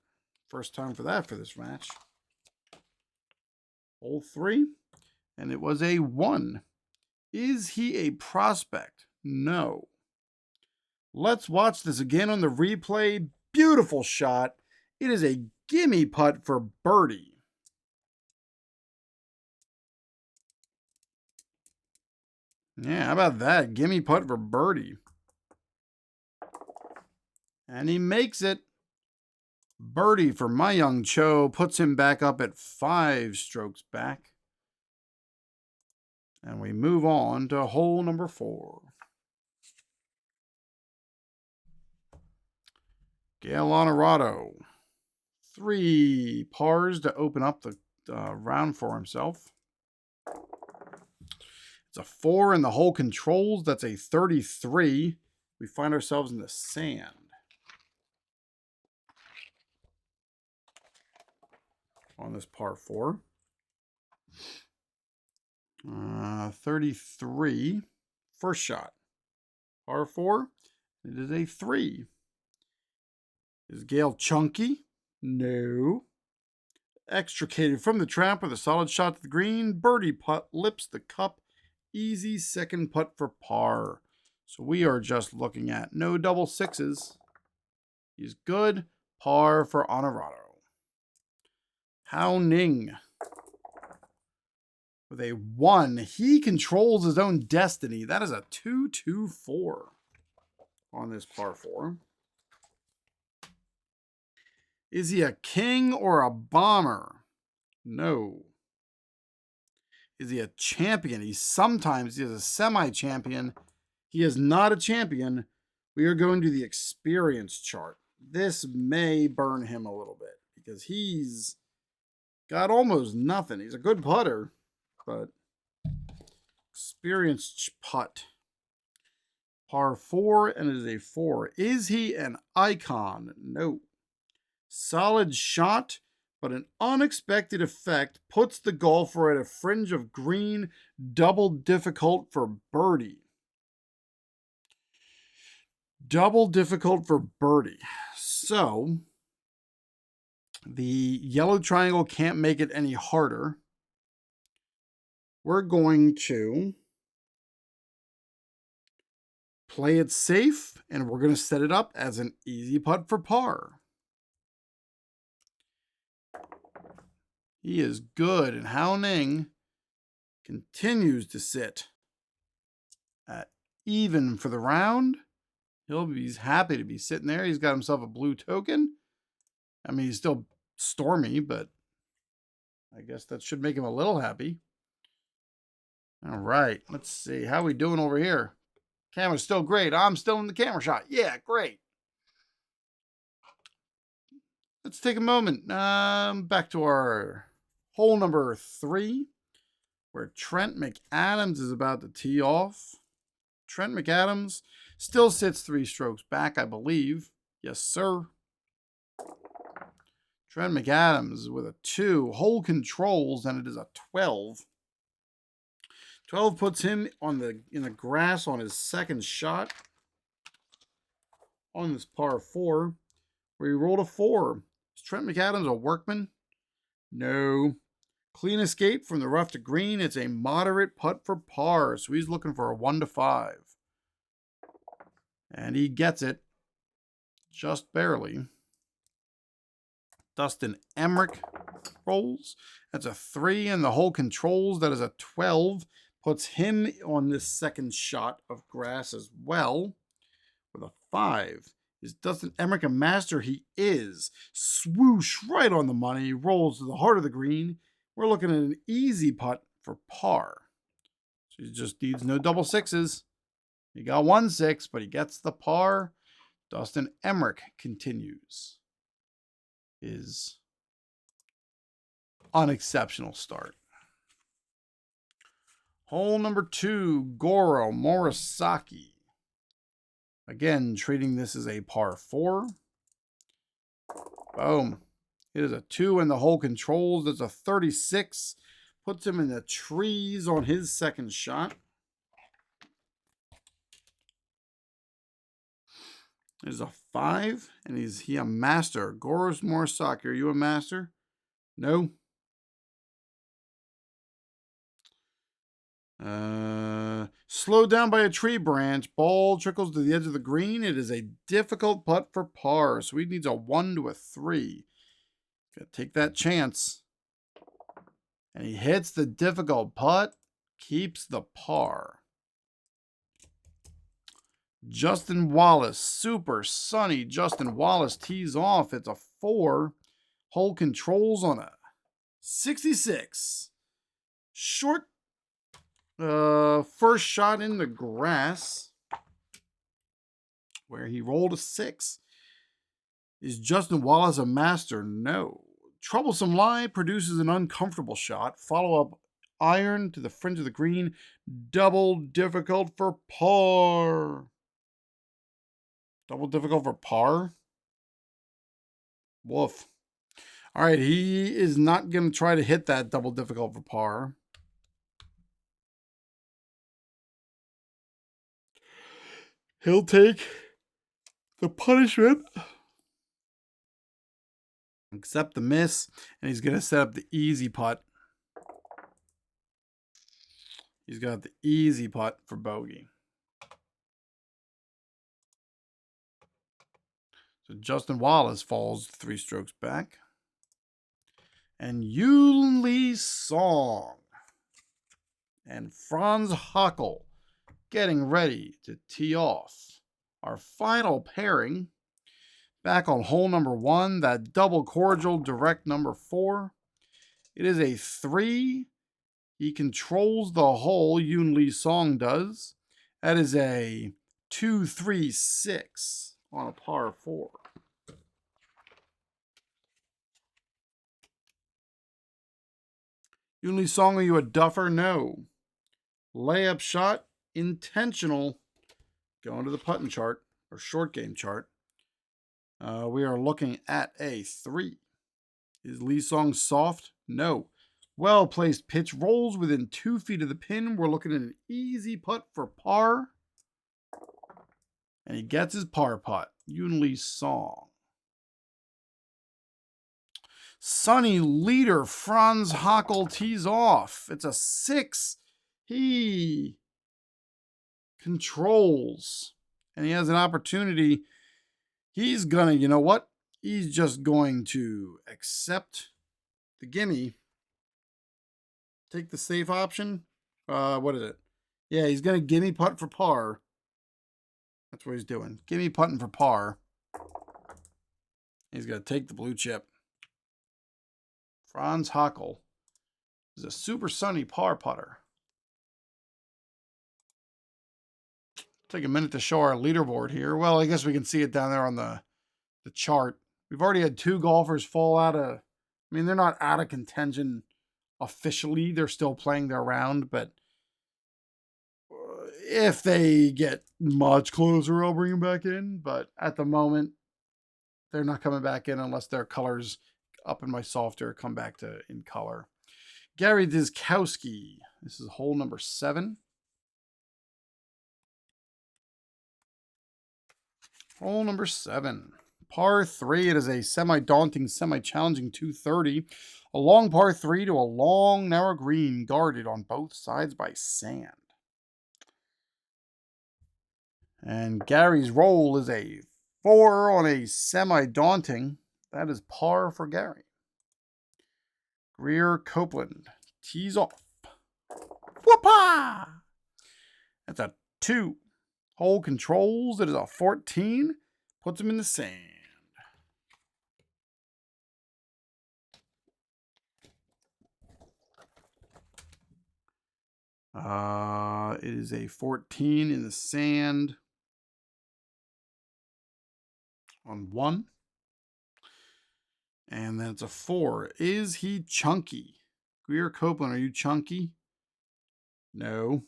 First time for that for this match. Hole 3. And it was a 1. Is he a prospect? No. Let's watch this again on the replay. Beautiful shot. It is a gimme putt for birdie. Yeah, how about that? Gimme putt for birdie. And he makes it. Birdie for my young Cho puts him back up at 5 strokes back. And we move on to hole number 4. Gail Honorado. 3 pars to open up the round for himself. It's a 4 in the hole controls. That's a 33. We find ourselves in the sand. On this par 4. 33. First shot. Par 4. It is a 3. Is Gale chunky? No. Extricated from the trap with a solid shot to the green. Birdie putt lips the cup. Easy second putt for par. So we are just looking at no double sixes. He's good. Par for Honorado. Hao Ning with a 1. He controls his own destiny. That is a 2-2-4 on this par 4. Is he a king or a bomber? No. Is he a champion? He is a semi-champion. He is not a champion. We are going to the experience chart. This may burn him a little bit because he's got almost nothing. He's a good putter, but experienced putt. Par 4, and it is a 4. Is he an icon? No. Solid shot, but an unexpected effect puts the golfer at a fringe of green, double difficult for birdie. Double difficult for birdie. So the yellow triangle can't make it any harder. We're going to play it safe, and we're going to set it up as an easy putt for par. He is good, and Hao Ning continues to sit at even for the round. He's happy to be sitting there. He's got himself a blue token. I mean, he's still stormy, but I guess that should make him a little happy. All right, let's see. How we doing over here? Camera's still great. I'm still in the camera shot. Yeah, great. Let's take a moment. Back to our hole number 3, where Trent McAdams is about to tee off. Trent McAdams still sits 3 strokes back, I believe. Yes, sir. Trent McAdams with a 2. Hole controls, and it is a 12. 12 puts him in the grass on his second shot on this par 4, where he rolled a 4. Is Trent McAdams a workman? No. Clean escape from the rough to green. It's a moderate putt for par, so he's looking for a 1-5. And he gets it just barely. Dustin Emmerich rolls. That's a 3 in the hole controls. That is a 12. Puts him on this second shot of grass as well with a 5. Is Dustin Emmerich a master? He is. Swoosh right on the money. Rolls to the heart of the green. We're looking at an easy putt for par. So he just needs no double sixes. He got 1-6, but he gets the par. Dustin Emmerich continues his unexceptional start. Hole number 2, Goro Morisaki. Again, treating this as a par 4. Boom. It is a 2 in the hole controls. That's a 36. Puts him in the trees on his second shot. It is a 5. And is he a master? Goro Morisaki, are you a master? No. Slowed down by a tree branch. Ball trickles to the edge of the green. It is a difficult putt for par. So he needs a 1 to a 3. Gotta take that chance. And he hits the difficult putt. Keeps the par. Justin Wallace. Super sunny. Justin Wallace tees off. It's a 4. Hole controls on a 66. Short. First shot in the grass, where he rolled a 6. Is Justin Wallace a master? No. Troublesome lie produces an uncomfortable shot. Follow up iron to the fringe of the green. Double difficult for par. Double difficult for par? Woof. All right, he is not going to try to hit that double difficult for par. He'll take the punishment, accept the miss, and he's going to set up the easy putt. He's got the easy putt for bogey. So Justin Wallace falls 3 strokes back. And Yoon Lee Song and Franz Hockel getting ready to tee off. Our final pairing, back on hole number 1, that double cordial direct number 4. It is a 3. He controls the hole, Yoon Lee Song does. That is a 2-3-6 on a par 4. Yoon Lee Song, are you a duffer? No. Layup shot. Intentional. Going to the putting chart or short game chart. We are looking at a 3. Is Lee Song soft? No. Well placed pitch rolls within 2 feet of the pin. We're looking at an easy putt for par. And he gets his par putt. Yoon Lee Song. Sunny leader Franz Hockel tees off. It's a 6. He controls. And he has an opportunity. He's gonna, you know what? He's just going to accept the gimme. Take the safe option. What is it? Yeah, he's gonna gimme putt for par. That's what he's doing. Gimme putting for par. He's gonna take the blue chip. Franz Hockel is a super sunny par putter. Take a minute to show our leaderboard here. Well, I guess we can see it down there on the chart. We've already had 2 golfers fall out of, I mean, they're not out of contention officially. They're still playing their round, but if they get much closer, I'll bring them back in. But at the moment, they're not coming back in unless their colors up in my software come back to in color. Gary Diskowski. This is hole number 7. Hole number 7. Par 3. It is a semi-daunting, semi-challenging 230. A long par 3 to a long, narrow green guarded on both sides by sand. And Gary's roll is a 4 on a semi-daunting. That is par for Gary. Greer Copeland tees off. Whoopah! That's a 2. Hole controls. It is a 14. Puts him in the sand. It is a 14 in the sand on 1. And then it's a 4. Is he chunky? Greer Copeland, are you chunky? No.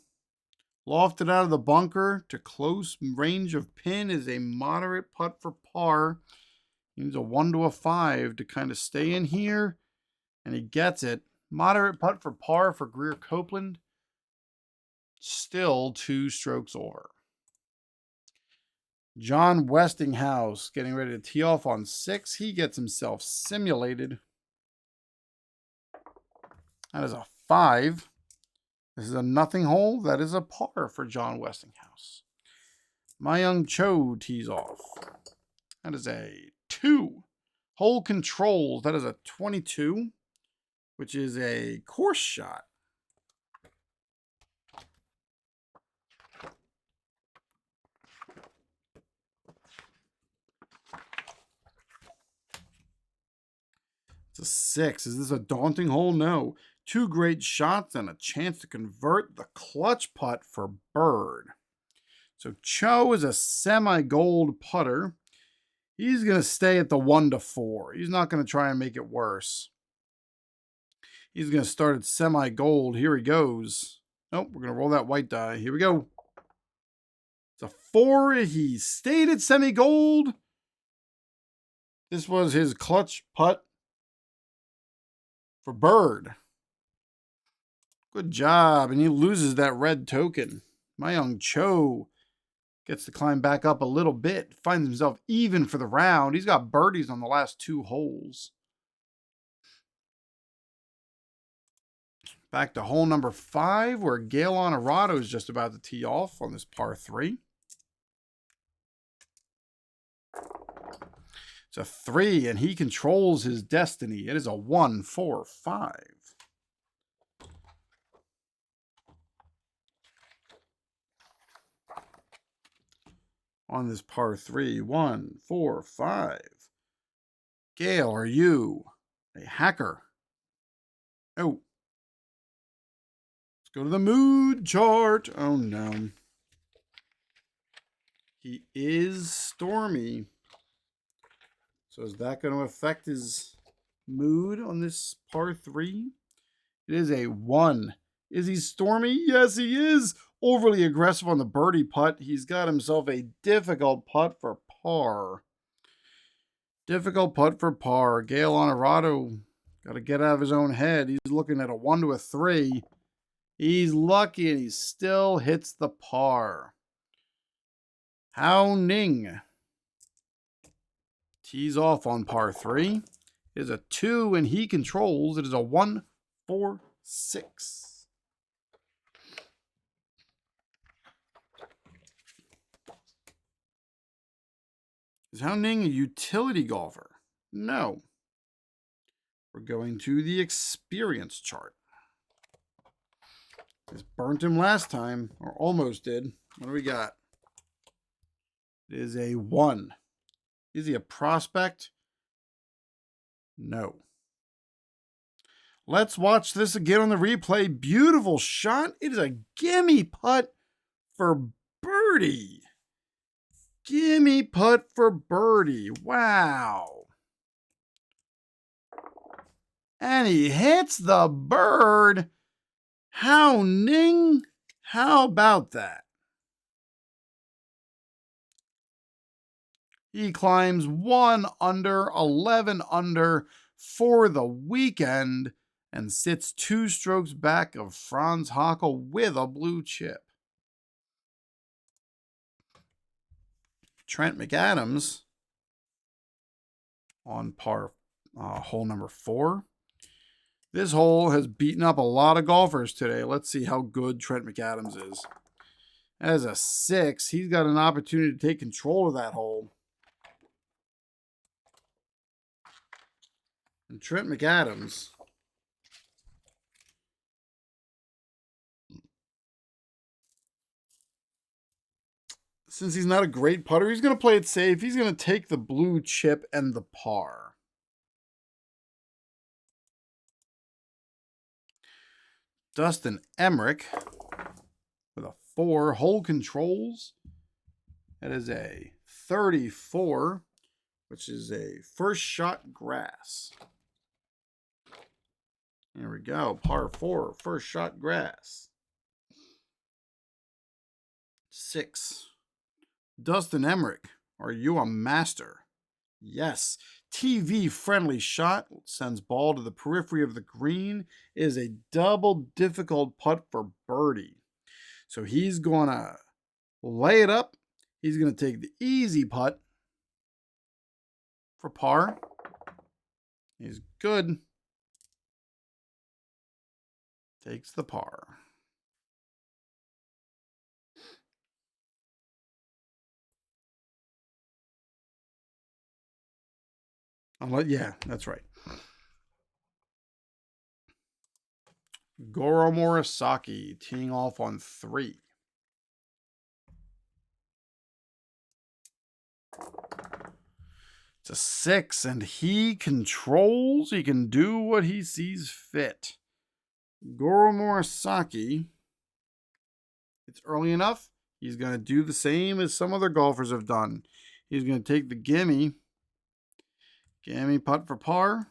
Lofted out of the bunker to close range of pin is a moderate putt for par. He needs a 1 to a 5 to kind of stay in here. And he gets it. Moderate putt for par for Greer Copeland. Still 2 strokes over. John Westinghouse getting ready to tee off on 6. He gets himself simulated. That is a 5. This is a nothing hole. That is a par for John Westinghouse. My Young Cho tees off. That is a 2. Hole controls. That is a 22, which is a course shot. It's a 6. Is this a daunting hole? No. 2 great shots and a chance to convert the clutch putt for bird. So Cho is a semi-gold putter. He's going to stay at the 1 to 4. He's not going to try and make it worse. He's going to start at semi-gold. Here he goes. Nope, we're going to roll that white die. Here we go. It's a 4. He stayed at semi-gold. This was his clutch putt for bird. Good job. And he loses that red token. My Young Cho gets to climb back up a little bit. Finds himself even for the round. He's got birdies on the last 2 holes. Back to hole number 5, where Gail Honorado is just about to tee off on this par 3. It's a 3, and he controls his destiny. It is a 1, 4, 5. On this par 3, 1, 4, 5. Gail, are you a hacker? Oh. Let's go to the mood chart. Oh, no. He is stormy. So is that going to affect his mood on this par 3? It is a 1. Is he stormy? Yes, he is. Overly aggressive on the birdie putt. He's got himself a difficult putt for par. Difficult putt for par. Gail Honorado got to get out of his own head. He's looking at a 1 to a 3. He's lucky and he still hits the par. Hao Ning tees off on par 3. It is a 2 and he controls. It is a 1, 4, 6. Is Hao Ning a utility golfer? No. We're going to the experience chart. This burnt him last time, or almost did. What do we got? It is a 1. Is he a prospect? No. Let's watch this again on the replay. Beautiful shot. It is a gimme putt for birdie. Gimme putt for birdie. Wow. And he hits the bird. Hao Ning? How about that? He climbs 1 under, 11 under for the weekend and sits 2 strokes back of Franz Hackl with a blue chip. Trent McAdams on hole number 4. This hole has beaten up a lot of golfers today. Let's see how good Trent McAdams is. As a 6, he's got an opportunity to take control of that hole. And Trent McAdams, since he's not a great putter, he's going to play it safe. He's going to take the blue chip and the par. Dustin Emmerich with a 4. Hole controls. That is a 34, which is a first shot grass. There we go. Par 4, first shot grass. 6. Dustin Emmerich, are you a master? Yes. TV friendly shot. Sends ball to the periphery of the green. Is a double difficult putt for birdie. So he's going to lay it up. He's going to take the easy putt for par. He's good. Takes the par. Yeah, that's right. Goro Morisaki teeing off on 3. It's a 6, and he controls. He can do what he sees fit. Goro Morisaki. It's early enough. He's going to do the same as some other golfers have done. He's going to take the gimme. Gimme putt for par.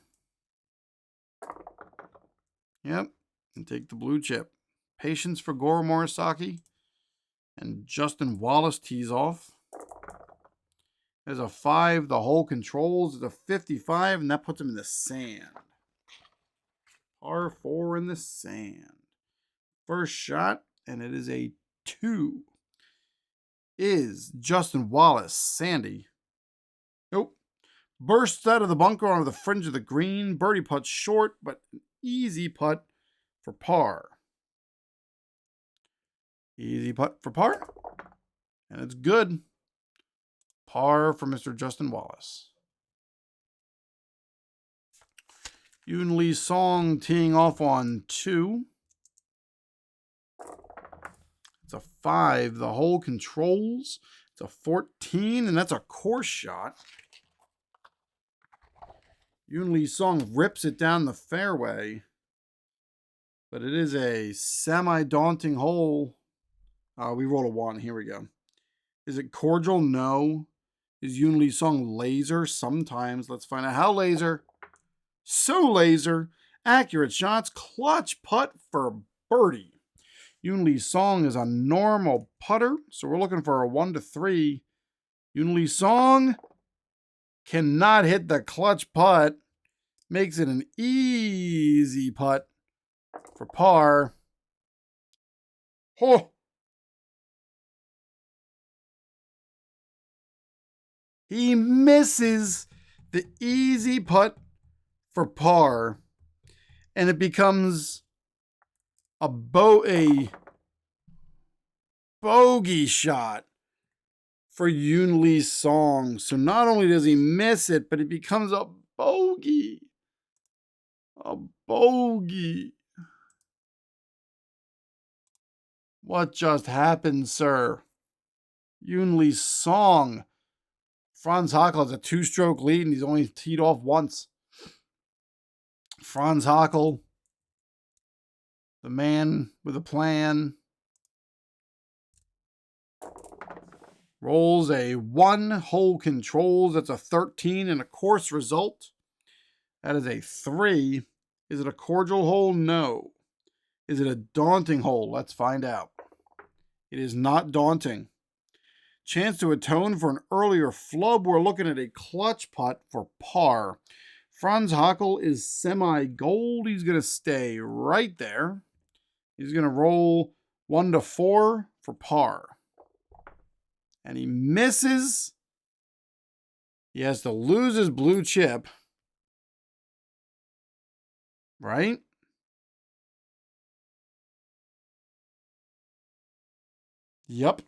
Yep. And take the blue chip. Patience for Goro Morisaki. And Justin Wallace tees off. There's a 5. The hole controls is a 55, and that puts him in the sand. Par 4 in the sand. First shot, and it is a 2. Is Justin Wallace. Sandy. Nope. Bursts out of the bunker onto the fringe of the green. Birdie putt short, but an easy putt for par. Easy putt for par. And it's good. Par for Mr. Justin Wallace. Yoon Lee Song teeing off on 2. It's a 5. The hole controls. It's a 14, and that's a course shot. Yoon Lee Song rips it down the fairway. But it is a semi-daunting hole. We rolled a 1. Here we go. Is it cordial? No. Is Yoon Lee Song laser? Sometimes. Let's find out how laser. So laser. Accurate shots. Clutch putt for birdie. Yoon Lee Song is a normal putter. So we're looking for a 1 to 3. Yoon Lee Song cannot hit the clutch putt. Makes it an easy putt for par. Oh. He misses the easy putt for par, and it becomes a bogey shot for Yoon Lee Song. So not only does he miss it, but it becomes a bogey. A bogey. What just happened, sir? Yoon Lee Song. Franz Hackl has a 2-stroke lead, and he's only teed off once. Franz Hackl, the man with a plan, rolls a 1. Hole controls. That's a 13 and a course result. That is a 3. Is it a cordial hole? No. Is it a daunting hole? Let's find out. It is not daunting. Chance to atone for an earlier flub. We're looking at a clutch putt for par. Franz Hackl is semi-gold. He's going to stay right there. He's going to roll 1 to 4 for par. And he misses. He has to lose his blue chip. Right? Yep.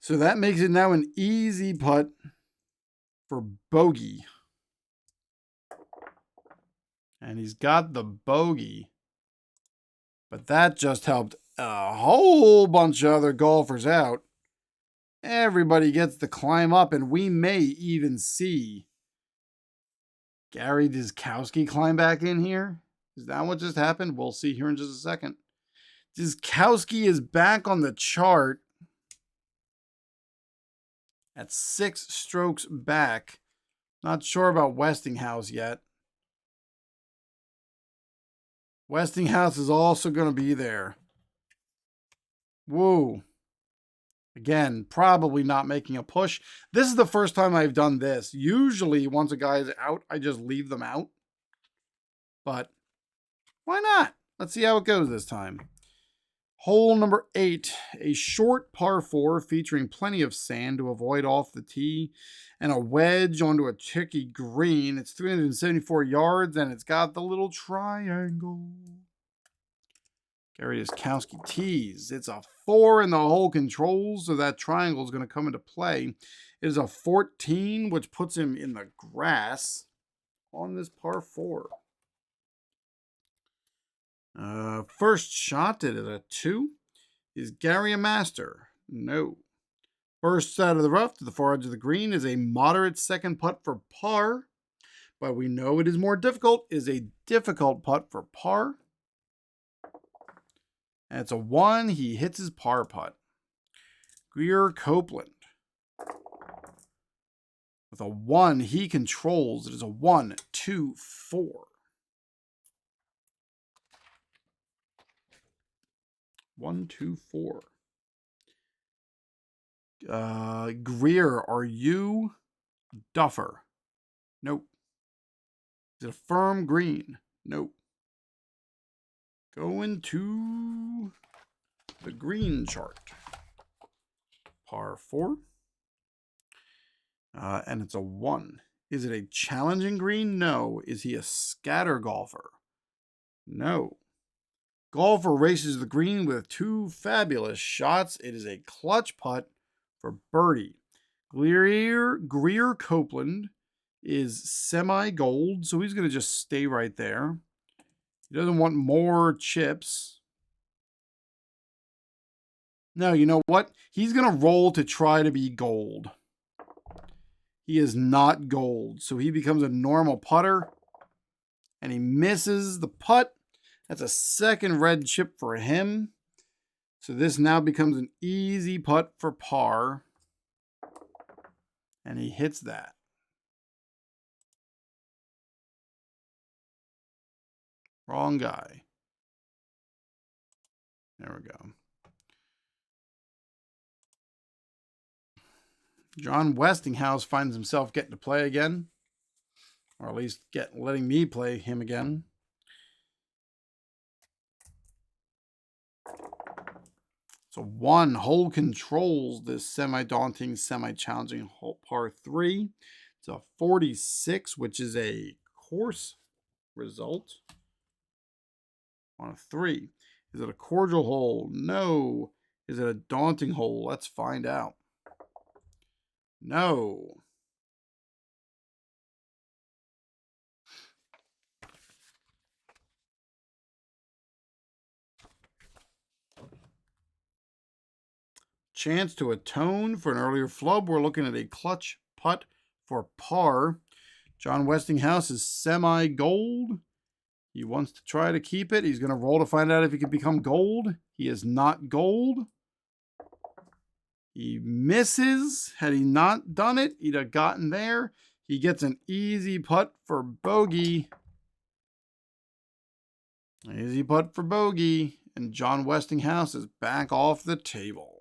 So that makes it now an easy putt for bogey. And he's got the bogey. But that just helped a whole bunch of other golfers out. Everybody gets to climb up, and we may even see Gary Dziskowski climb back in here. Is that what just happened? We'll see here in just a second. Dziskowski is back on the chart at 6 strokes back. Not sure about Westinghouse yet. Westinghouse is also going to be there. Whoa. Again, probably not making a push. This is the first time I've done this. Usually, once a guy is out, I just leave them out. But why not? Let's see how it goes this time. Hole number 8, a short par 4 featuring plenty of sand to avoid off the tee and a wedge onto a tricky green. It's 374 yards and it's got the little triangle. Gary Iskowski tees. It's a 4 in the hole controls, so that triangle is going to come into play. It is a 14, which puts him in the grass on this par 4. First shot, it is a 2. Is Gary a master? No. First out of the rough to the far edge of the green is a moderate second putt for par, but we know it is more difficult. It is a difficult putt for par. And it's a 1. He hits his par putt. Greer Copeland. With a 1, he controls. It is a 1, 2, 4. 1, 2, 4. Greer, are you Duffer? Nope. Is it a firm green? Nope. Going to the green chart. Par 4. And it's a 1. Is it a challenging green? No. Is he a scatter golfer? No. Golfer races the green with 2 fabulous shots. It is a clutch putt for birdie. Greer Copeland is semi-gold, so he's going to just stay right there. He doesn't want more chips. No, you know what? He's going to roll to try to be gold. He is not gold, so he becomes a normal putter, and he misses the putt. That's a second red chip for him. So this now becomes an easy putt for par, and he hits that. Wrong guy. There we go. John Westinghouse finds himself getting to play again, or at least letting me play him again. So 1 hole controls this semi-daunting, semi-challenging par 3. It's a 46, which is a course result on a 3. Is it a cordial hole? No. Is it a daunting hole? Let's find out. No. Chance to atone for an earlier flub. We're looking at a clutch putt for par. John Westinghouse is semi-gold. He wants to try to keep it. He's going to roll to find out if he can become gold. He is not gold. He misses. Had he not done it, he'd have gotten there. He gets an easy putt for bogey. Easy putt for bogey. And John Westinghouse is back off the table.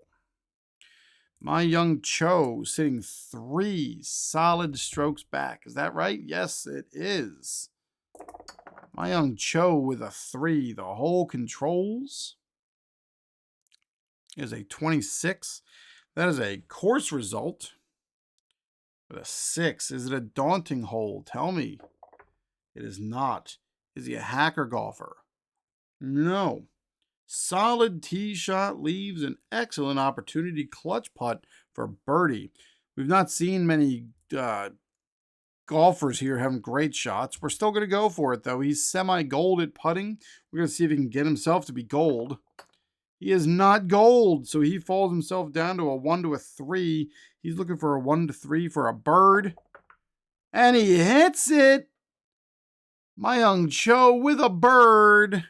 My Young Cho sitting 3 solid strokes back. Is that right? Yes, it is. My Young Cho with a 3. The hole controls is a 26. That is a course result with a 6. Is it a daunting hole? Tell me. It is not. Is he a hacker golfer? No. Solid tee shot leaves an excellent opportunity clutch putt for birdie. We've not seen many golfers here having great shots. We're still going to go for it, though. He's semi-gold at putting. We're going to see if he can get himself to be gold. He is not gold, so he falls himself down to a 1 to a 3. He's looking for a 1 to 3 for a bird. And he hits it. My Young Cho with a bird.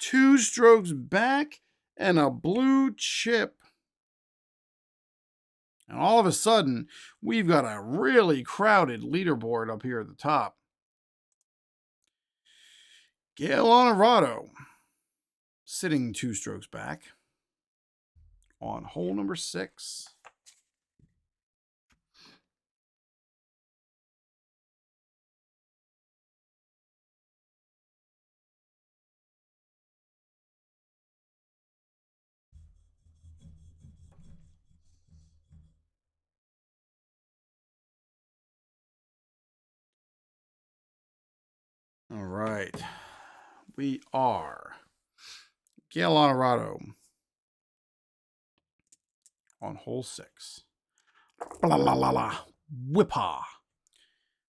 2 strokes back and a blue chip. And all of a sudden, we've got a really crowded leaderboard up here at the top. Gail Honorado sitting 2 strokes back on hole number 6. All right. We are Gail Honorado on hole 6. Blah, la, la, la. Whippa.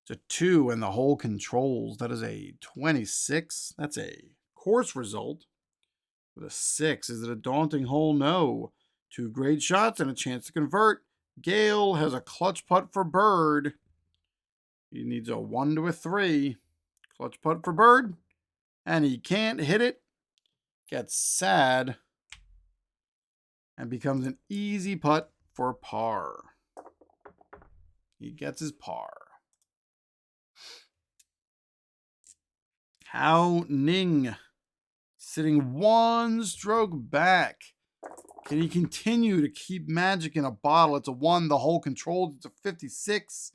It's a 2 and the hole controls. That is a 26. That's a course result. With a 6. Is it a daunting hole? No. 2 great shots and a chance to convert. Gale has a clutch putt for bird. He needs a 1 to a 3. Clutch putt for bird. And he can't hit it. Gets sad. And becomes an easy putt for par. He gets his par. Hao Ning sitting 1 stroke back. Can he continue to keep magic in a bottle? It's a 1. The hole controlled. It's a 56.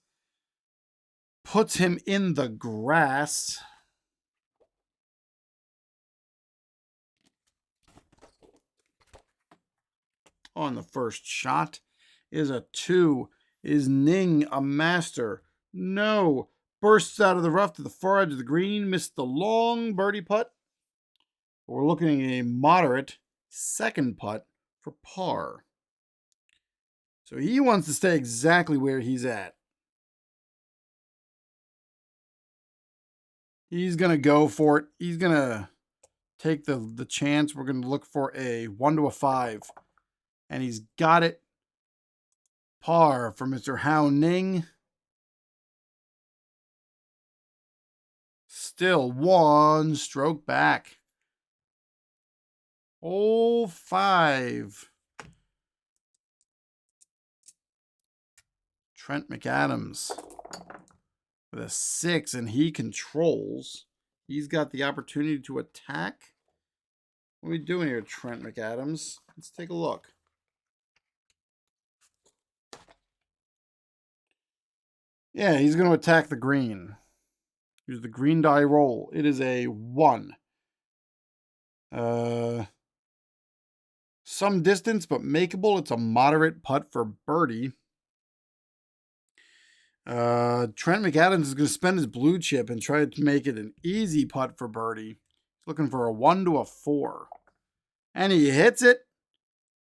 Puts him in the grass. On the first shot is a 2. Is Ning a master? No. Bursts out of the rough to the far edge of the green. Missed the long birdie putt. We're looking at a moderate second putt for par. So he wants to stay exactly where he's at. He's going to go for it. He's going to take the chance. We're going to look for a 1 to a 5. And he's got it. Par for Mr. Hao Ning. Still 1 stroke back. Hole 5. Trent McAdams with a 6, and he controls. He's got the opportunity to attack. What are we doing here, Trent McAdams? Let's take a look. Yeah, he's going to attack the green. Here's the green die roll. It is a 1. Some distance, but makeable. It's a moderate putt for birdie. Trent McAdams is going to spend his blue chip and try to make it an easy putt for birdie. He's looking for a 1 to a 4. And he hits it.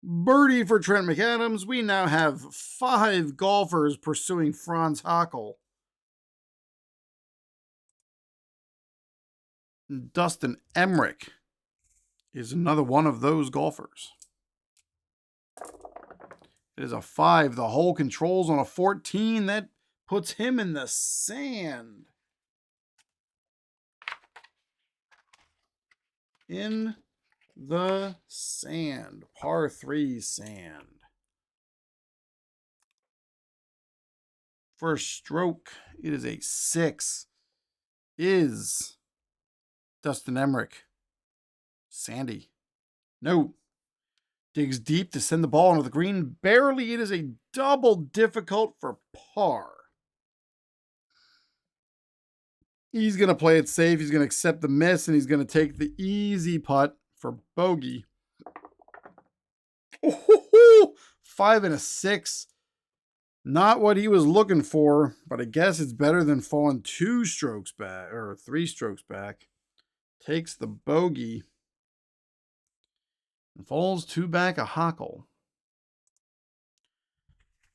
Birdie for Trent McAdams. We now have 5 golfers pursuing Franz Hackl. Dustin Emmerich is another one of those golfers. It is a 5. The hole controls on a 14. That puts him in the sand. In the sand. Par 3 sand. First stroke. It is a 6. Is Dustin Emmerich sandy? No. Digs deep to send the ball onto the green. Barely. It is a double difficult for par. He's going to play it safe. He's going to accept the miss, and he's going to take the easy putt for bogey. Oh, 5 and a 6. Not what he was looking for, but I guess it's better than falling 2 strokes back, or 3 strokes back. Takes the bogey. And falls 2 back a Hackl.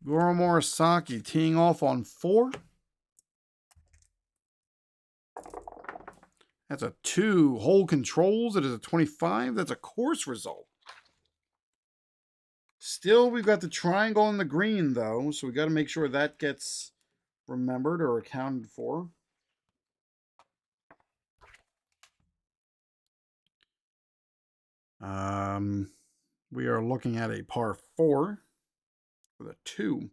Goro Morisaki teeing off on 4. That's a 2. Hole controls. It is a 25. That's a course result. Still, we've got the triangle on the green, though, so we got to make sure that gets remembered or accounted for. We are looking at a par 4 with a 2.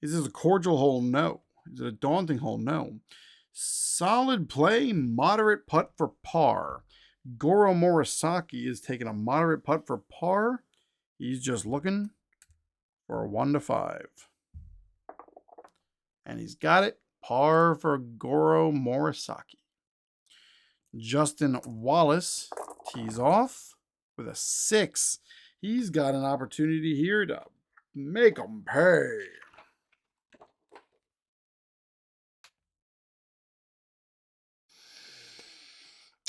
Is this a cordial hole? No. Is it a daunting hole? No. Solid play, moderate putt for par. Goro Morisaki is taking a moderate putt for par. He's just looking for a 1 to 5. And he's got it. Par for Goro Morisaki. Justin Wallace tees off with a 6. He's got an opportunity here to make them pay.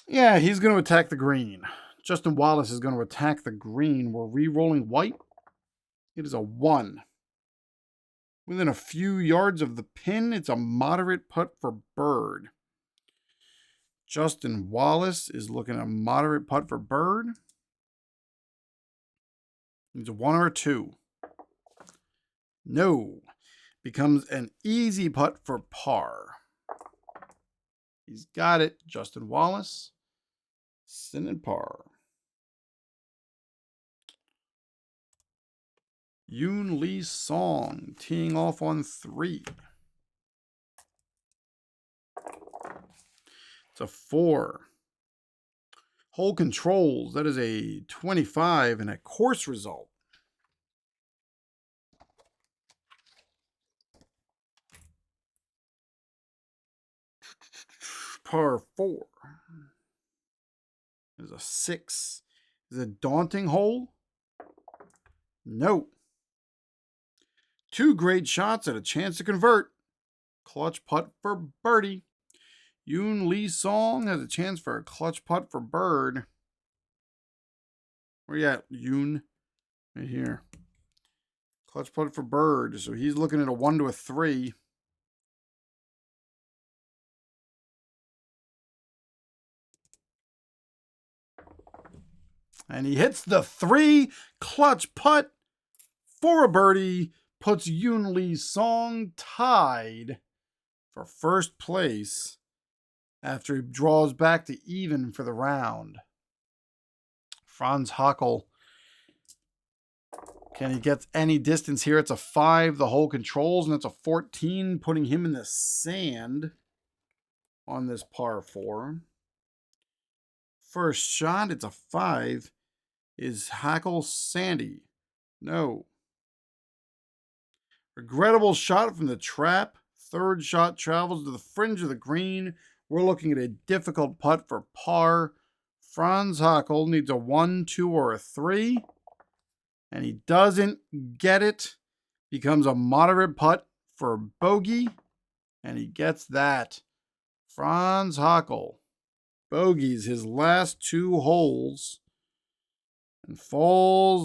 Yeah, he's going to attack the green. Justin Wallace is going to attack the green. We're re-rolling white. It is a 1. Within a few yards of the pin, it's a moderate putt for bird. Justin Wallace is looking at a moderate putt for bird. It's a 1 or a 2. No. Becomes an easy putt for par. He's got it. Justin Wallace. Sin and par. Yoon Lee Song teeing off on 3. It's a 4. Hole controls. That is a 25 and a course result. Par 4. There's a 6. Is it a daunting hole? No. 2 great shots and a chance to convert. Clutch putt for birdie. Yoon Lee Song has a chance for a clutch putt for bird. Where you at, Yoon? Right here. Clutch putt for bird. So he's looking at a 1 to a 3. And he hits the 3 clutch putt for a birdie. Puts Yoon Lee Song tied for first place after he draws back to even for the round. Franz Hockel, can he get any distance here? It's a 5, the hole controls, and it's a 14, putting him in the sand on this par 4. First shot, it's a 5. Is Hockel sandy? No. Regrettable shot from the trap. Third shot travels to the fringe of the green. We're looking at a difficult putt for par. Franz Hockel needs a 1, 2, or a 3. And he doesn't get it. Becomes a moderate putt for bogey. And he gets that. Franz Hockel bogeys his last 2 holes. And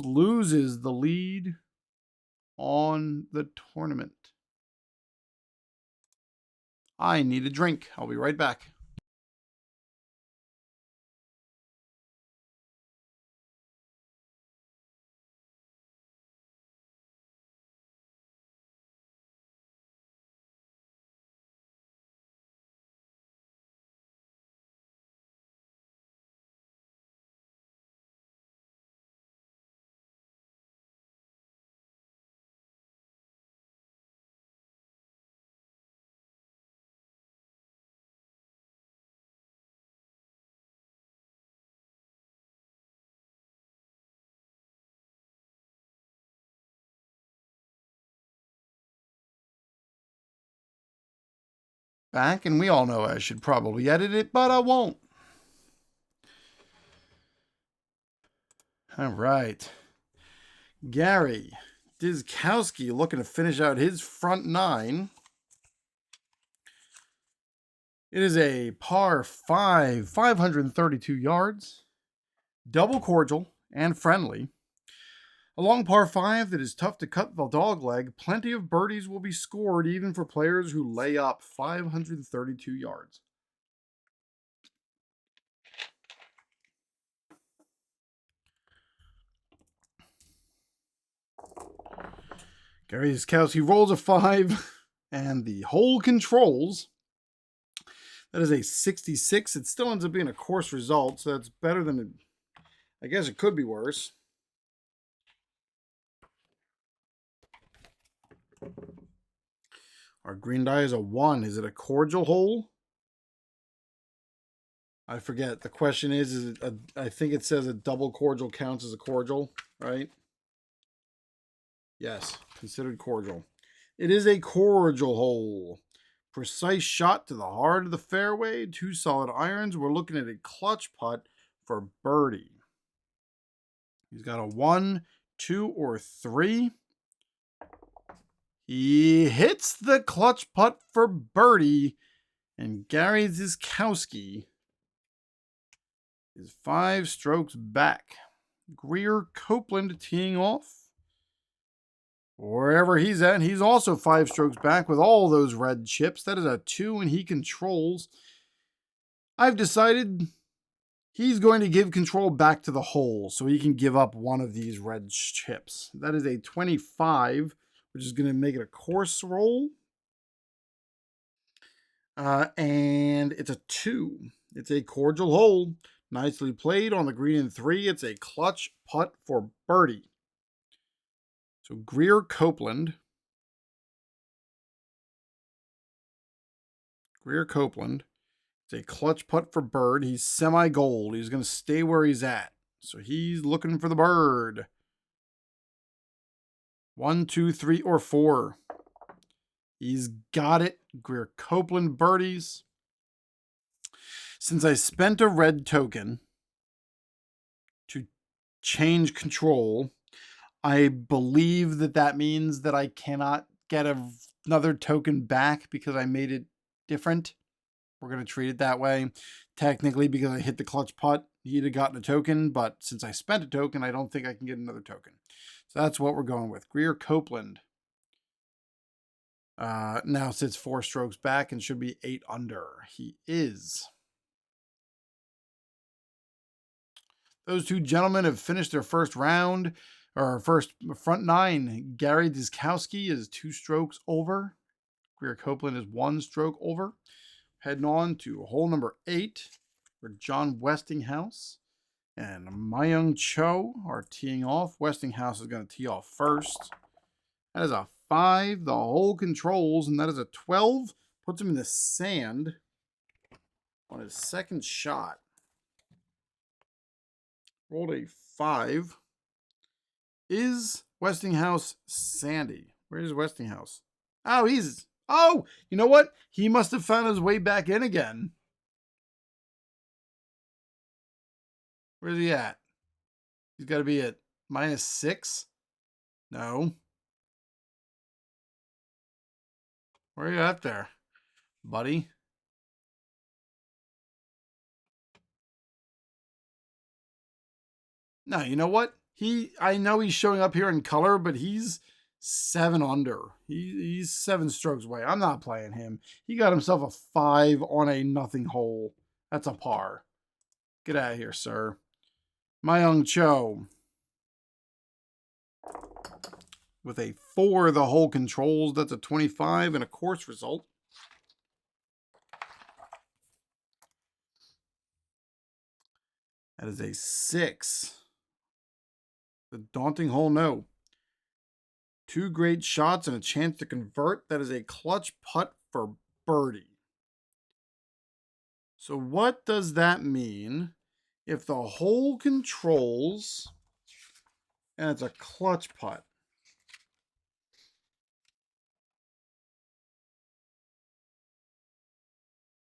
loses the lead on the tournament. I need a drink. I'll be right back. Back, and we all know I should probably edit it, but I won't. All right. Gary Dizkowski looking to finish out his front 9. It is a par 5, 532 yards, double cordial and friendly. A long par 5 that is tough to cut the dog leg. Plenty of birdies will be scored even for players who lay up 532 yards. Gary Dizkowski rolls a 5 and the hole controls. That is a 66. It still ends up being a course result, so that's better than it. I guess it could be worse. Our green die is a 1. Is it a cordial hole? I forget. The question is it I think it says a double cordial counts as a cordial, right? Yes, considered cordial. It is a cordial hole. Precise shot to the heart of the fairway. 2 solid irons. We're looking at a clutch putt for birdie. He's got a 1, 2, or 3. He hits the clutch putt for birdie. And Gary Dizkowski is 5 strokes back. Greer Copeland teeing off. Wherever he's at, he's also 5 strokes back with all those red chips. That is a 2, and he controls. I've decided he's going to give control back to the hole so he can give up one of these red chips. That is a 25, which is going to make it a course roll. And it's a 2. It's a cordial hole. Nicely played on the green in 3. It's a clutch putt for birdie. So Greer Copeland. It's a clutch putt for bird. He's semi-gold. He's going to stay where he's at. So he's looking for the bird. 1, 2, 3, or 4. He's got it. Greer Copeland birdies. Since I spent a red token to change control, I believe that means that I cannot get another token back because I made it different. We're going to treat it that way. Technically, because I hit the clutch putt, he'd have gotten a token, but since I spent a token, I don't think I can get another token. So that's what we're going with. Greer Copeland now sits 4 strokes back and should be 8 under. He is. Those two gentlemen have finished their first round, or first front 9. Gary Diskowski is 2 strokes over. Greer Copeland is 1 stroke over. Heading on to hole number 8 for John Westinghouse and Myung Cho are teeing off. Westinghouse is going to tee off first. That is a 5. The hole controls, and that is a 12. Puts him in the sand on his second shot. Rolled a 5. Is Westinghouse sandy? Where is Westinghouse? Oh, you know what? He must have found his way back in again. Where's he at? He's got to be at -6. No. Where are you at there, buddy? No, you know what? I know he's showing up here in color, but he's 7 under. He's 7 strokes away. I'm not playing him. He got himself a 5 on a nothing hole. That's a par. Get out of here, sir. Myung Cho. With a 4, the hole controls. That's a 25 and a course result. That is a 6. The daunting hole, no. 2 great shots and a chance to convert. That is a clutch putt for birdie. So what does that mean? If the hole controls and it's a clutch putt.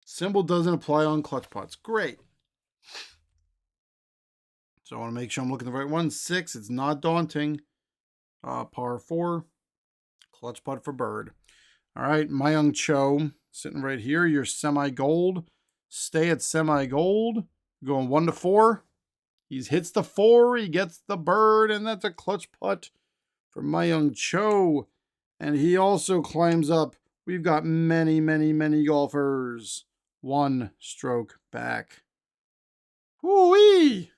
Symbol doesn't apply on clutch putts. Great. So I want to make sure I'm looking at the right one. 6, it's not daunting. Par 4. Clutch putt for bird. All right, Myung Cho sitting right here. You're semi-gold. Stay at semi-gold. Going 1 to 4. He hits the 4. He gets the bird, and that's a clutch putt for Myung Cho. And he also climbs up. We've got many, many, many golfers. 1 stroke back. Whoo-wee!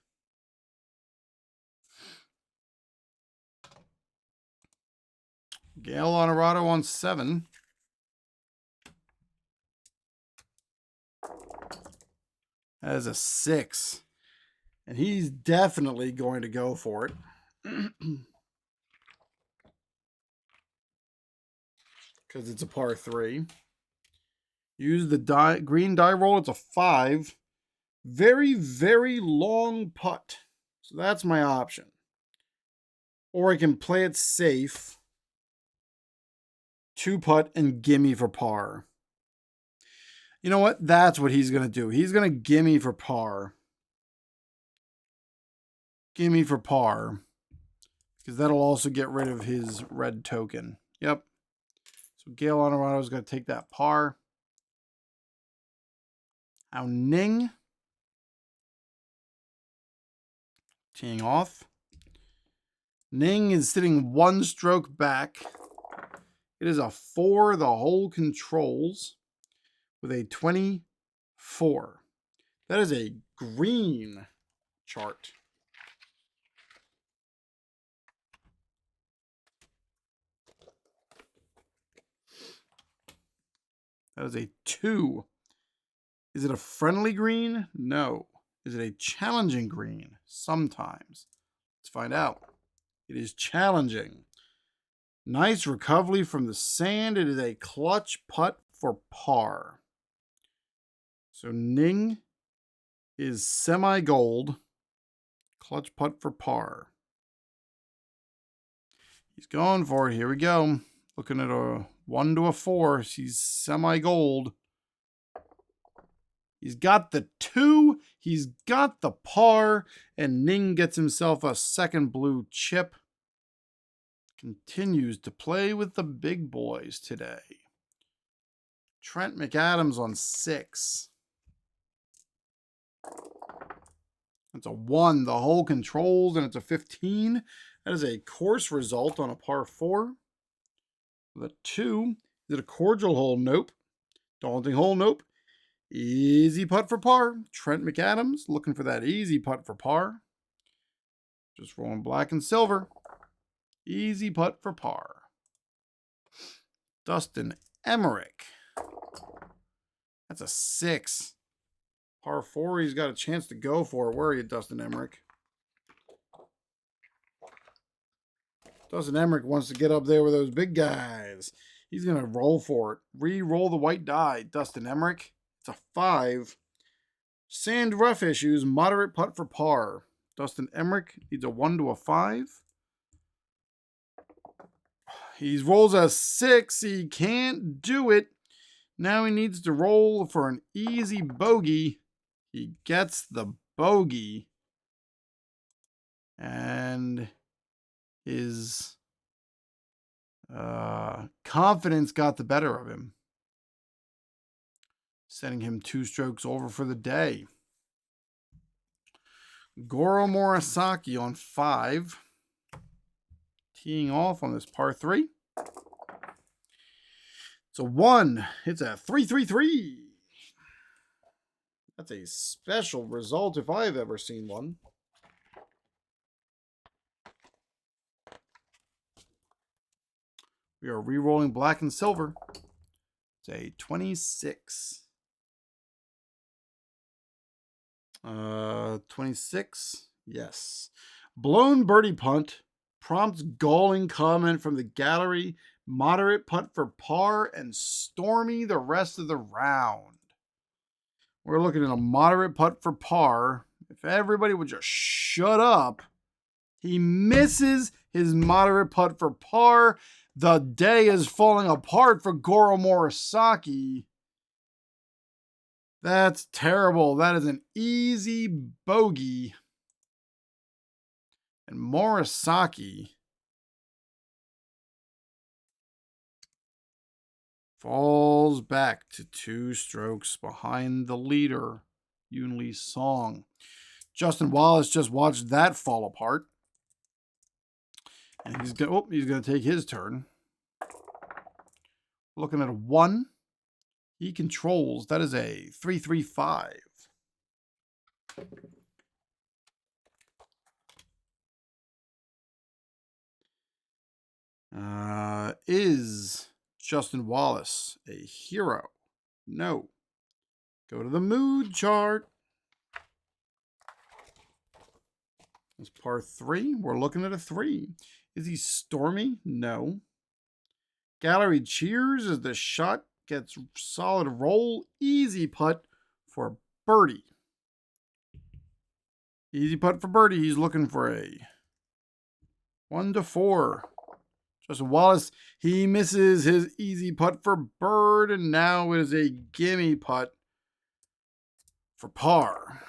Gail Honorado on 7. That is a 6. And he's definitely going to go for it. Because it's a par 3. Use the green die roll. It's a 5. Very, very long putt. So that's my option. Or I can play it safe. 2 putt and gimme for par. You know what? That's what he's going to do. He's going to gimme for par. Gimme for par. Because that'll also get rid of his red token. Yep. So Gail Honorado is going to take that par. Now Ning Teeing off. Ning is sitting 1 stroke back. It is a 4, the hole controls, with a 24. That is a green chart. That is a 2. Is it a friendly green? No. Is it a challenging green? Sometimes. Let's find out. It is challenging. Nice recovery from the sand. It is a clutch putt for par. So Ning is semi-gold. Clutch putt for par. He's going for it. Here we go. Looking at a 1 to a 4. He's semi-gold. He's got the 2. He's got the par. And Ning gets himself a second blue chip. Continues to play with the big boys today. Trent McAdams on 6. That's a 1. The hole controls, and it's a 15. That is a course result on a par 4. The 2. Is it a cordial hole? Nope. Daunting hole? Nope. Easy putt for par. Trent McAdams looking for that easy putt for par. Just rolling black and silver. Easy putt for par. Dustin Emmerich. That's a 6. Par 4, he's got a chance to go for it. Where are you, Dustin Emmerich? Dustin Emmerich wants to get up there with those big guys. He's going to roll for it. Re-roll the white die. Dustin Emmerich. It's a 5. Sand rough issues. Moderate putt for par. Dustin Emmerich needs a 1 to a 5. He rolls a 6. He can't do it. Now he needs to roll for an easy bogey. He gets the bogey. And his confidence got the better of him, sending him 2 strokes over for the day. Goro Morisaki on 5. Teeing off on this par 3. It's a 1. It's a 3-3-3. That's a special result if I've ever seen one. We are re-rolling black and silver. It's a 26. 26. Yes. Blown birdie punt. Prompts galling comment from the gallery. Moderate putt for par and stormy the rest of the round. We're looking at a moderate putt for par. If everybody would just shut up. He misses his moderate putt for par. The day is falling apart for Goro Morisaki. That's terrible. That is an easy bogey. And Morisaki falls back to 2 strokes behind the leader, Yoon Lee Song. Justin Wallace just watched that fall apart. And he's going to take his turn. Looking at a 1. He controls. That is a 3-3-5. Is Justin Wallace a hero? No. Go to the mood chart. It's par 3. We're looking at a 3. Is he stormy? No. Gallery cheers as the shot gets solid roll. Easy putt for birdie. Easy putt for birdie. He's looking for a 1 to 4. Justin Wallace, he misses his easy putt for bird, and now it is a gimme putt for par.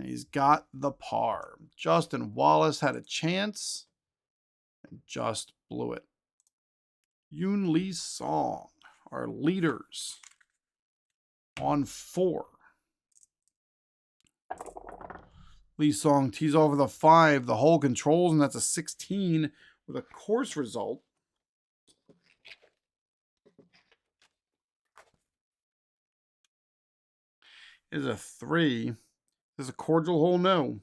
He's got the par. Justin Wallace had a chance and just blew it. Yoon Lee Song, our leaders, on 4. Lee Song tees over the 5. The hole controls, and that's a 16 with a course result. Is a 3. This is a cordial hole, no.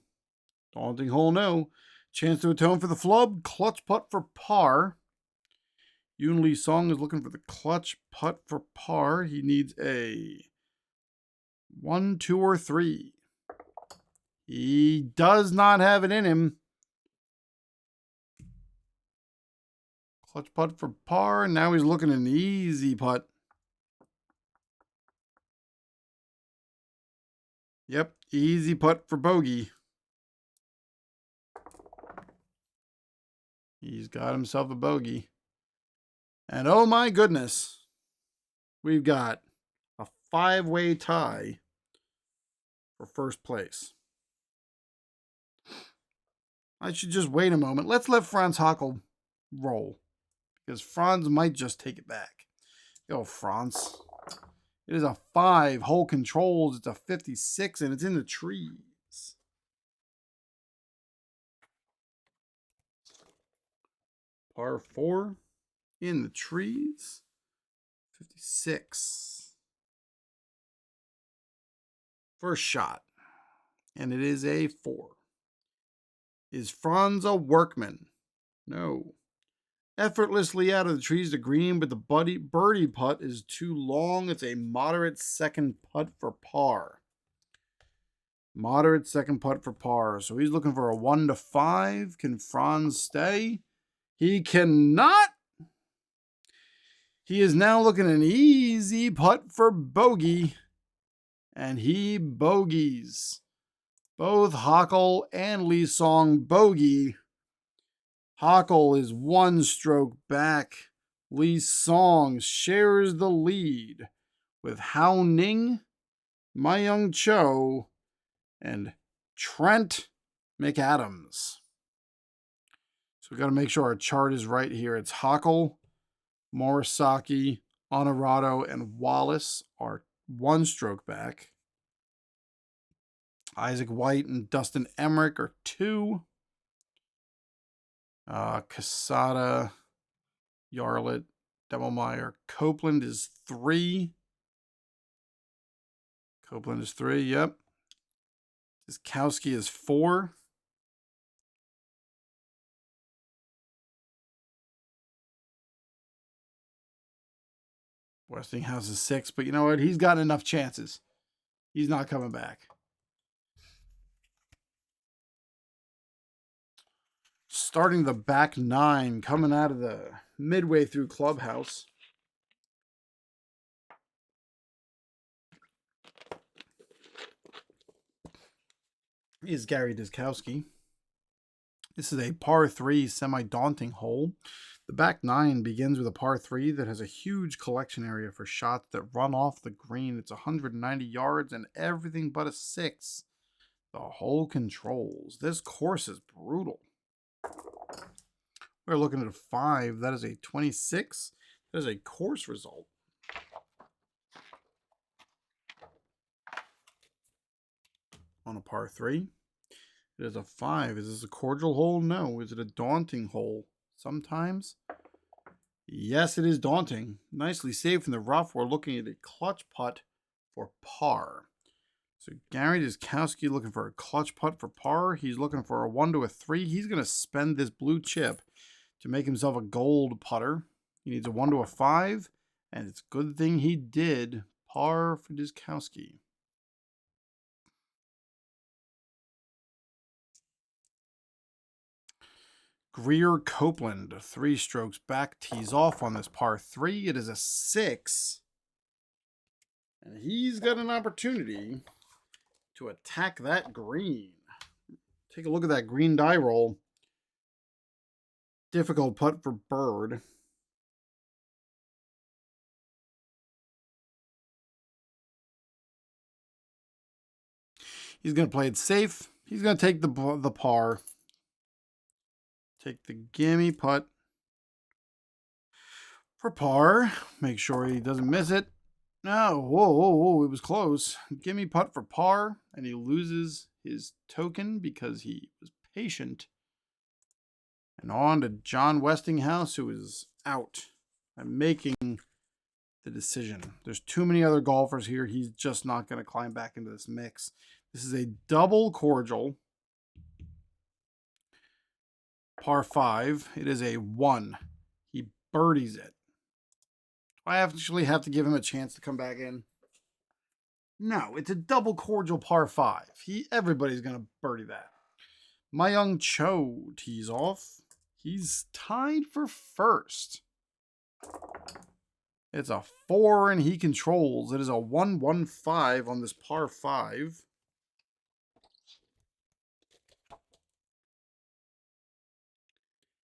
Daunting hole, no. Chance to atone for the flub. Clutch putt for par. Yoon Lee Song is looking for the clutch putt for par. He needs a 1, 2, or 3. He does not have it in him. Clutch putt for par. Now he's looking an easy putt. Yep, easy putt for bogey. He's got himself a bogey. And oh my goodness, we've got a 5-way tie for first place. I should just wait a moment. Let's let Franz Hackl roll, because Franz might just take it back. Go, Franz. It is a 5. Hole controls. It's a 56, and it's in the trees. Par 4 in the trees. 56. First shot, and it is a 4. Is Franz a workman? No. Effortlessly out of the trees to green, but the birdie putt is too long. It's a moderate second putt for par. Moderate second putt for par. So he's looking for a 1 to 5. Can Franz stay? He cannot. He is now looking an easy putt for bogey. And he bogeys. Both Hackl and Lee Song bogey. Hackl is 1 stroke back. Lee Song shares the lead with Hao Ning, Myung Cho, and Trent McAdams. So we got to make sure our chart is right here. It's Hackl, Morisaki, Honorado, and Wallace are 1 stroke back. Isaac White and Dustin Emmerich are 2. Casada, Yarlett, Demelmeyer, Copeland is 3. Copeland is 3, yep. Ziskowski is 4. Westinghouse is 6, but you know what? He's got enough chances. He's not coming back. Starting the back 9, coming out of the midway through clubhouse. Is Gary Ziskowski. This is a par 3 semi-daunting hole. The back 9 begins with a par 3 that has a huge collection area for shots that run off the green. It's 190 yards and everything but a 6. The hole controls. This course is brutal. We're looking at a 5. That is a 26. That is a course result. On a par 3. It is a 5. Is this a cordial hole? No. Is it a daunting hole? Sometimes. Yes, it is daunting. Nicely saved from the rough. We're looking at a clutch putt for par. So Gary Ziskowski looking for a clutch putt for par. He's looking for a 1 to a 3. He's going to spend this blue chip to make himself a gold putter. He needs a 1 to a 5. And it's a good thing he did. Par for Ziskowski. Greer Copeland, 3 strokes back, tees off on this par 3. It is a 6. And he's got an opportunity to attack that green. Take a look at that green die roll. Difficult putt for Bird. He's going to play it safe. He's going to take the par. Take the gimme putt for par. Make sure he doesn't miss it. No, whoa, it was close. Gimme putt for par, and he loses his token because he was patient. And on to John Westinghouse, who is out. I'm making the decision. There's too many other golfers here. He's just not going to climb back into this mix. This is a double cordial. Par 5. It is a 1. He birdies it. I actually have to give him a chance to come back in. No, it's a double cordial par 5. Everybody's going to birdie that. My Young Cho tees off. He's tied for first. It's a 4 and he controls. It is a 1-1-5 on this par 5.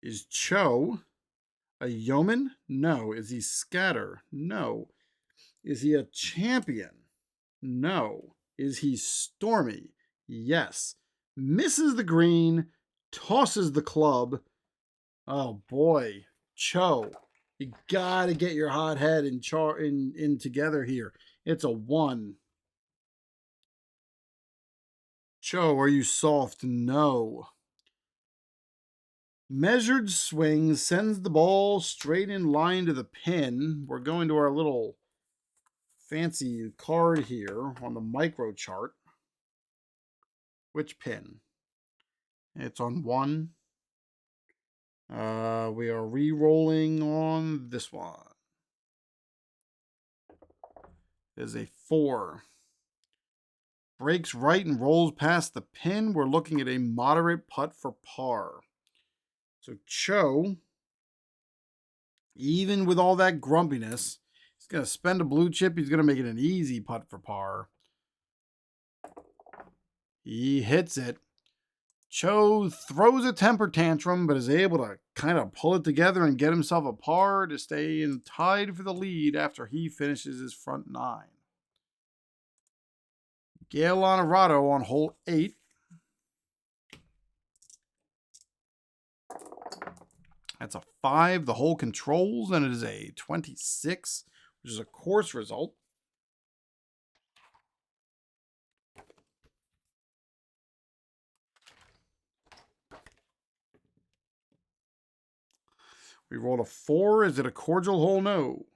Is Cho a yeoman? No. Is he scatter? No. Is he a champion? No. Is he stormy? Yes. Misses the green, tosses the club. Oh boy, Cho, you gotta get your hot head in together here. It's a 1. Cho, are you soft? No. Measured swing sends the ball straight in line to the pin. We're going to our little fancy card here on the micro chart. Which pin? It's on 1. We are re-rolling on this one. There's a 4. Breaks right and rolls past the pin. We're looking at a moderate putt for par. So Cho, even with all that grumpiness, he's going to spend a blue chip. He's going to make it an easy putt for par. He hits it. Cho throws a temper tantrum, but is able to kind of pull it together and get himself a par to stay tied for the lead after he finishes his front 9. Gail Honorado on hole 8. That's a 5. The hole controls, and it is a 26, which is a course result. We rolled a 4. Is it a cordial hole? No.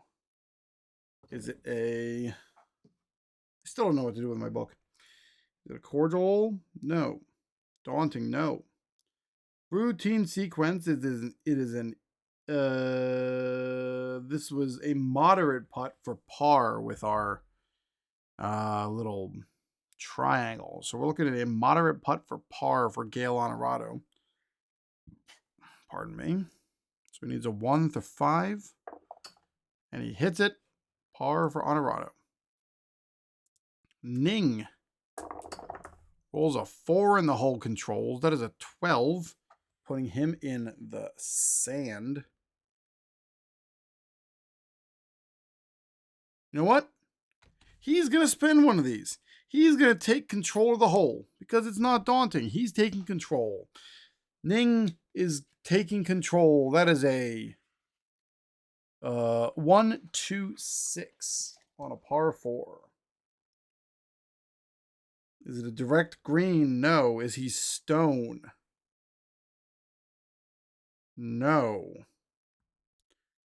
Is it a... I still don't know what to do with my book. Is it a cordial hole? No. Daunting? No. Routine sequence. It is an... this was a moderate putt for par with our little triangle. So we're looking at a moderate putt for par for Gail Honorado. Pardon me. So he needs a 1 to 5. And he hits it. Par for Honorado. Ning rolls a 4 in the hole controls. That is a 12, putting him in the sand. You know what? He's going to spin one of these. He's going to take control of the hole because it's not daunting. He's taking control. Ning is taking control. That is a 1-2-6 on a par 4. Is it a direct green? No. Is he stone? No.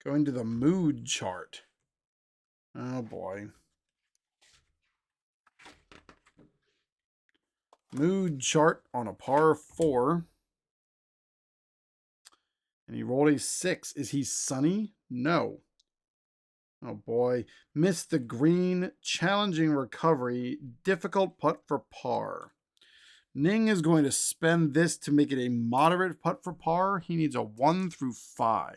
Going to the mood chart. Oh boy. Mood chart on a par 4. And he rolled a 6. Is he sunny? No. Oh boy. Missed the green. Challenging recovery. Difficult putt for par. Ning is going to spend this to make it a moderate putt for par. He needs a 1 through 5.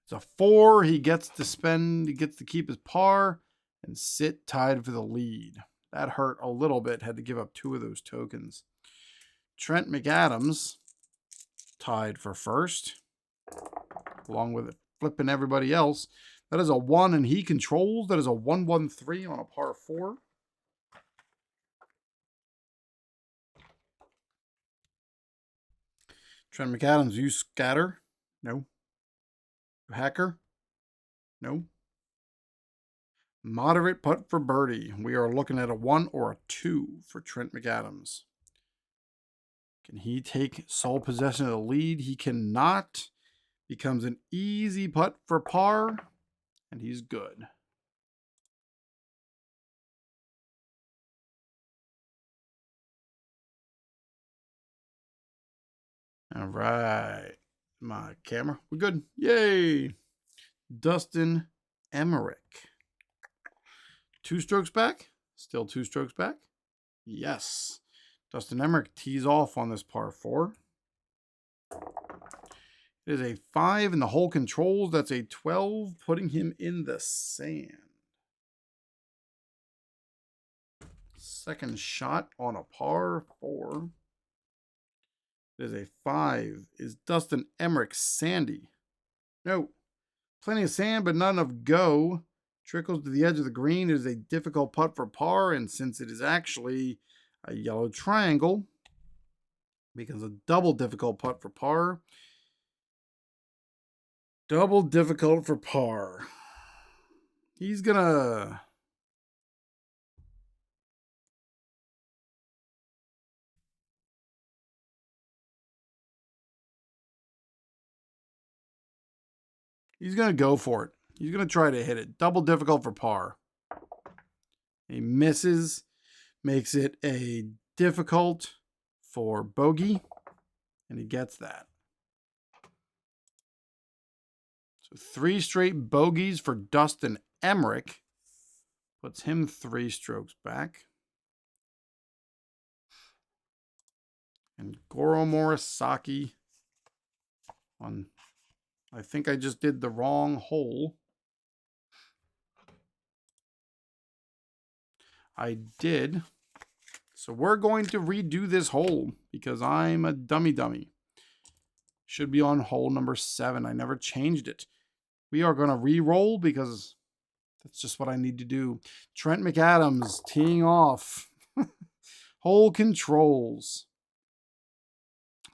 It's a 4. He gets to keep his par and sit tied for the lead. That hurt a little bit. Had to give up 2 of those tokens. Trent McAdams tied for first, along with flipping everybody else. That is a 1, and he controls. That is a 1-1-3 on a par 4. Trent McAdams, you scatter? No. Hacker? No. Moderate putt for birdie. We are looking at a 1 or a 2 for Trent McAdams. Can he take sole possession of the lead? He cannot. Becomes an easy putt for par, and he's good. All right. My camera. We're good. Yay. Dustin Emmerich. 2 strokes back. Still 2 strokes back. Yes. Dustin Emmerich tees off on this par 4. It is a 5 in the hole controls. That's a 12, putting him in the sand. Second shot on a par 4. It is a 5. Is Dustin Emmerich sandy? No. Plenty of sand, but not enough go. Trickles to the edge of the green. It is a difficult putt for par, and since it is actually a yellow triangle, becomes a double difficult putt for par. Double difficult for par. He's gonna... He's going to go for it. He's going to try to hit it. Double difficult for par. He misses. Makes it a difficult for bogey. And he gets that. So 3 straight bogeys for Dustin Emmerich. Puts him 3 strokes back. And Goro Morisaki on... I think I just did the wrong hole. I did. So we're going to redo this hole because I'm a dummy. Should be on hole number 7. I never changed it. We are going to re-roll because that's just what I need to do. Trent McAdams teeing off. Hole controls.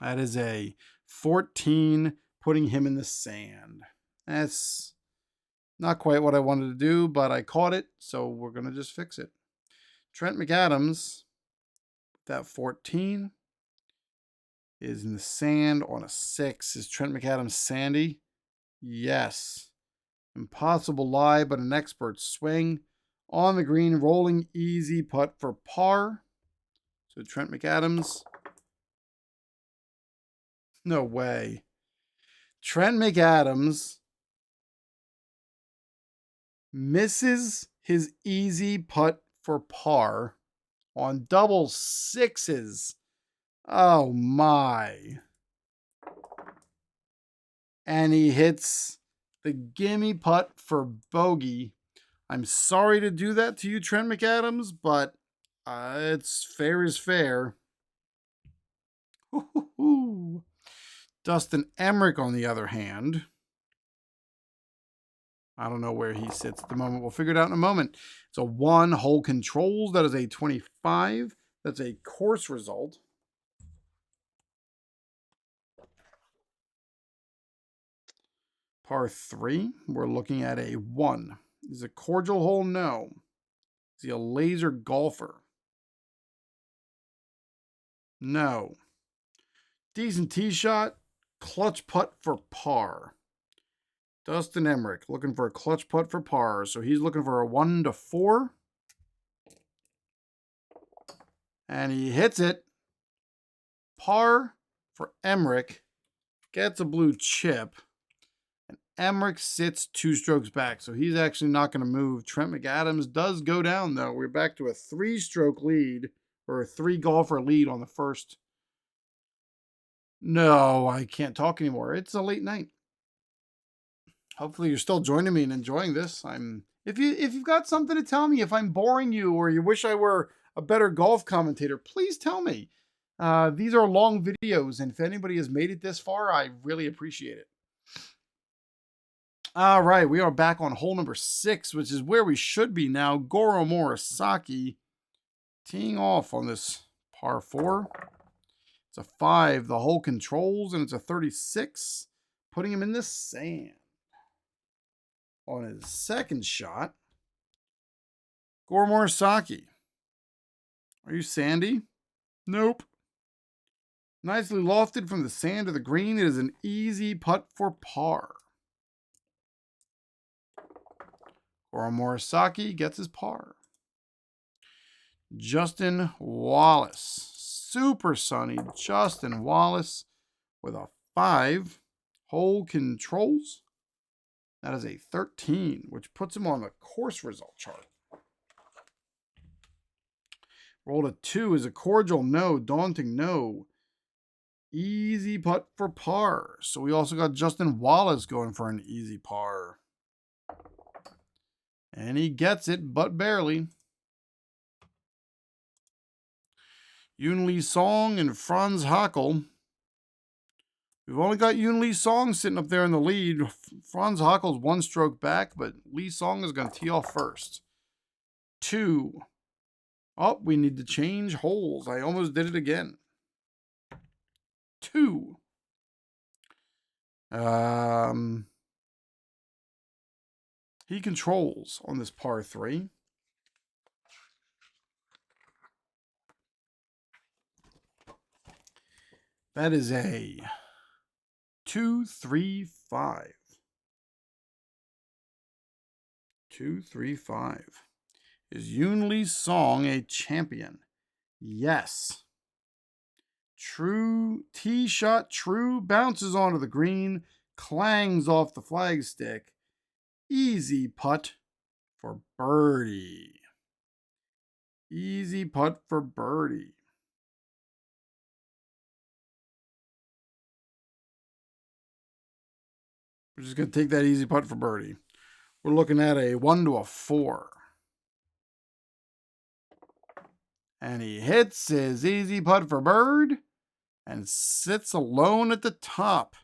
That is a 14, putting him in the sand. That's not quite what I wanted to do, but I caught it, so we're going to just fix it. Trent McAdams, that 14, is in the sand on a 6. Is Trent McAdams sandy? Yes. Impossible lie, but an expert swing. On the green, rolling easy putt for par. So Trent McAdams. No way. Trent McAdams misses his easy putt for par on double 6s. Oh my. And he hits the gimme putt for bogey. I'm sorry to do that to you, Trent McAdams, but it's fair is fair. Ooh. Dustin Emmerich, on the other hand, I don't know where he sits at the moment. We'll figure it out in a moment. It's a 1 hole controls. That is a 25. That's a course result. Par 3, we're looking at a 1. Is it a cordial hole? No. Is he a laser golfer? No. Decent tee shot. Clutch putt for par. Dustin Emmerich looking for a clutch putt for par. So he's looking for a 1 to 4. And he hits it. Par for Emmerich. Gets a blue chip. And Emmerich sits 2 strokes back. So he's actually not going to move. Trent McAdams does go down, though. We're back to a 3-stroke lead. Or a 3-golfer lead on the first. No, I can't talk anymore. It's a late night. Hopefully you're still joining me and enjoying this. If you've got something to tell me, if I'm boring you or you wish I were a better golf commentator, please tell me. These are long videos, and if anybody has made it this far, I really appreciate it. All right, we are back on hole number 6, which is where we should be now. Goro Morisaki teeing off on this par 4. It's a 5. The hole controls, and it's a 36, putting him in the sand. On his second shot, Morisaki. Are you sandy? Nope. Nicely lofted from the sand to the green. It is an easy putt for par. Morisaki gets his par. Justin Wallace. Super sunny Justin Wallace with a 5. Hole controls. That is a 13, which puts him on the course result chart. Rolled a 2 is a cordial no, daunting no. Easy putt for par. So we also got Justin Wallace going for an easy par. And he gets it, but barely. Yoon Lee Song and Franz Hackl. We've only got Yoon Lee Song sitting up there in the lead. Franz Hackel's 1 stroke back, but Lee Song is going to tee off first. 2. Oh, we need to change holes. I almost did it again. 2. He controls on this par 3. That is a 2-3-5. 2-3-5. Is Yoon Lee Song a champion? Yes. True tee shot, true bounces onto the green, clangs off the flagstick. Easy putt for birdie. Easy putt for birdie. We're just going to take that easy putt for birdie. We're looking at a 1 to a 4. And he hits his easy putt for bird and sits alone at the top.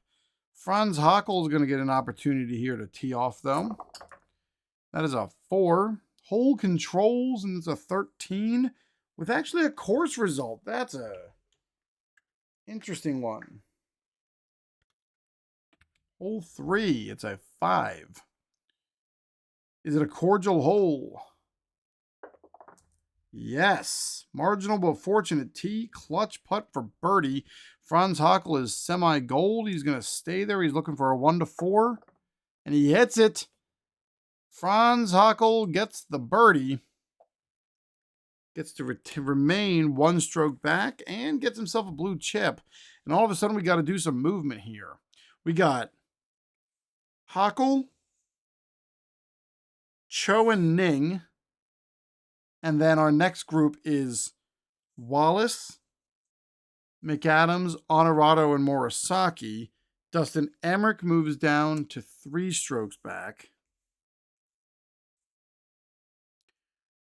Franz Hackl is going to get an opportunity here to tee off, though. That is a 4. Hole controls, and it's a 13 with actually a course result. That's a interesting one. Hole 3, it's a 5. Is it a cordial hole? Yes. Marginal but fortunate tee. Clutch putt for birdie. Franz Hackl is semi-gold. He's going to stay there. He's looking for a 1 to 4. And he hits it. Franz Hackl gets the birdie. Gets to remain 1 stroke back and gets himself a blue chip. And all of a sudden we got to do some movement here. We got Hackl, Cho and Ning. And then our next group is Wallace, McAdams, Honorado, and Morisaki. Dustin Emmerich moves down to 3 strokes back.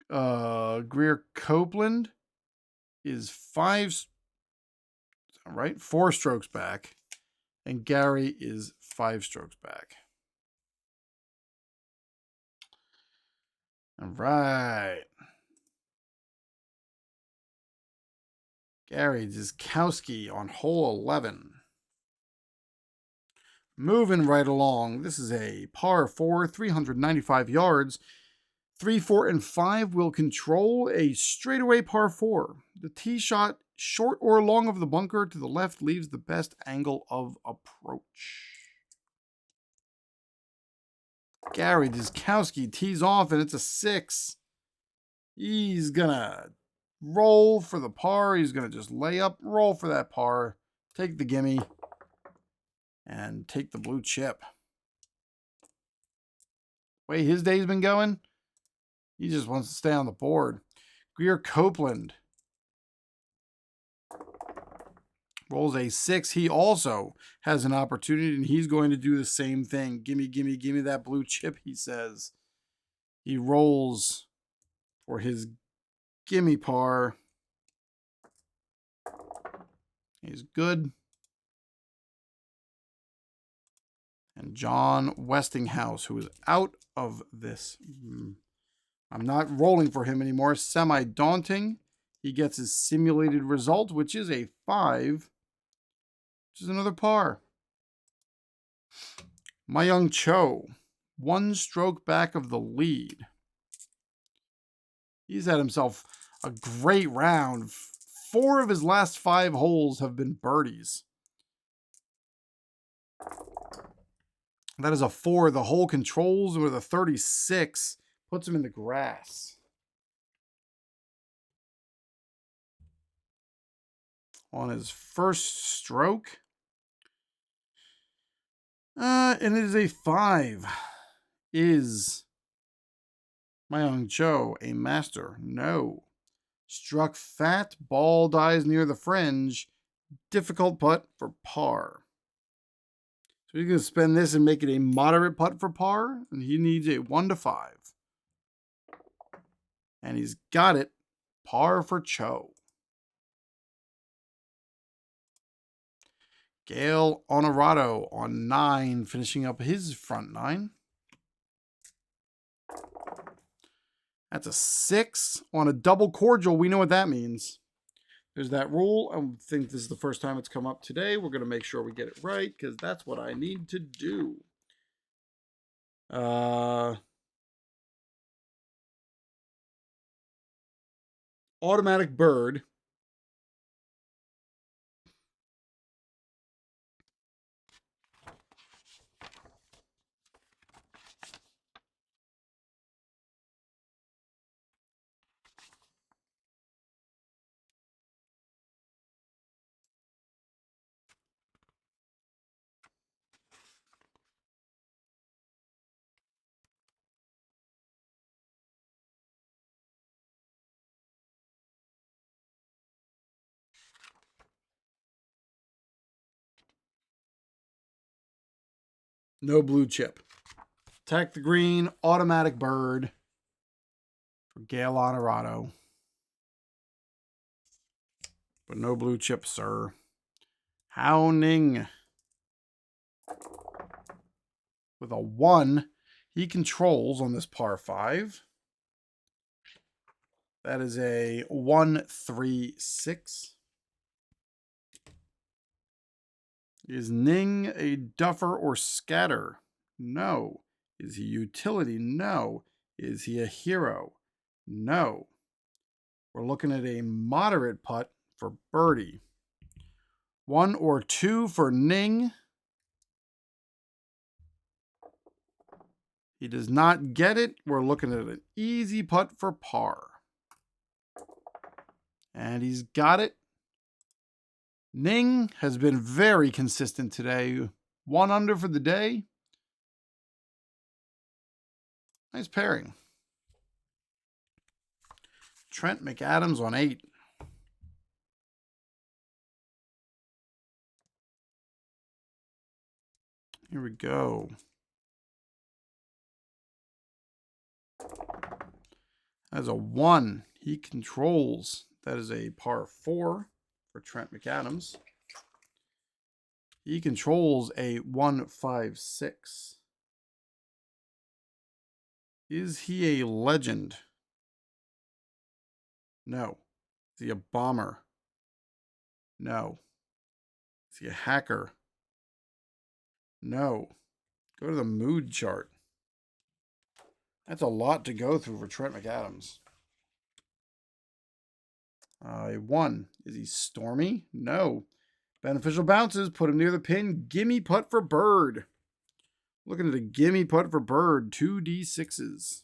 Greer Copeland is 4 strokes back. And Gary is 5 strokes back. All right. Gary Dziskowski on hole 11. Moving right along. This is a par 4, 395 yards. 3, 4, and 5 will control a straightaway par 4. The tee shot, short or long of the bunker to the left, leaves the best angle of approach. Gary Dziskowski tees off, and it's a 6. He's going to roll for the par. He's going to just lay up, roll for that par, take the gimme, and take the blue chip. The way his day's been going, he just wants to stay on the board. Greer Copeland rolls a 6. He also has an opportunity, and he's going to do the same thing. Gimme, gimme, gimme that blue chip, he says. He rolls for his gimme par. He's good. And John Westinghouse, who is out of this. I'm not rolling for him anymore. Semi-daunting. He gets his simulated result, which is a 5. Which is another par. Myung Cho, 1 stroke back of the lead. He's had himself a great round. 4 of his last 5 holes have been birdies. That is a 4. The hole controls with a 36. Puts him in the grass. On his first stroke. And it is a 5. Is Myung Cho a master? No. Struck fat. Ball dies near the fringe. Difficult putt for par. So he's going to spend this and make it a moderate putt for par. And he needs a 1 to 5. And he's got it. Par for Cho. Gale Honorado on 9, finishing up his front 9. That's a 6 on a double cordial. We know what that means. There's that rule. I think this is the first time it's come up today. We're going to make sure we get it right because that's what I need to do. Automatic bird. No blue chip. Attack the green. Automatic bird for Gale Honorado. But no blue chip, sir. Howning. With a 1, he controls on this par 5. That is a 1-3-6. Is Ning a duffer or scatter? No. Is he utility? No. Is he a hero? No. We're looking at a moderate putt for birdie. 1 or 2 for Ning. He does not get it. We're looking at an easy putt for par. And he's got it. Ning has been very consistent today. 1 under for the day. Nice pairing. Trent McAdams on 8. Here we go. That's a 1. He controls. That is a par 4 for Trent McAdams. He controls a 1-5-6. Is he a legend? No. Is he a bomber? No. Is he a hacker? No. Go to the mood chart. That's a lot to go through for Trent McAdams. 1. Is he stormy? No. Beneficial bounces. Put him near the pin. Gimme putt for bird. Looking at a gimme putt for bird. 2d6s.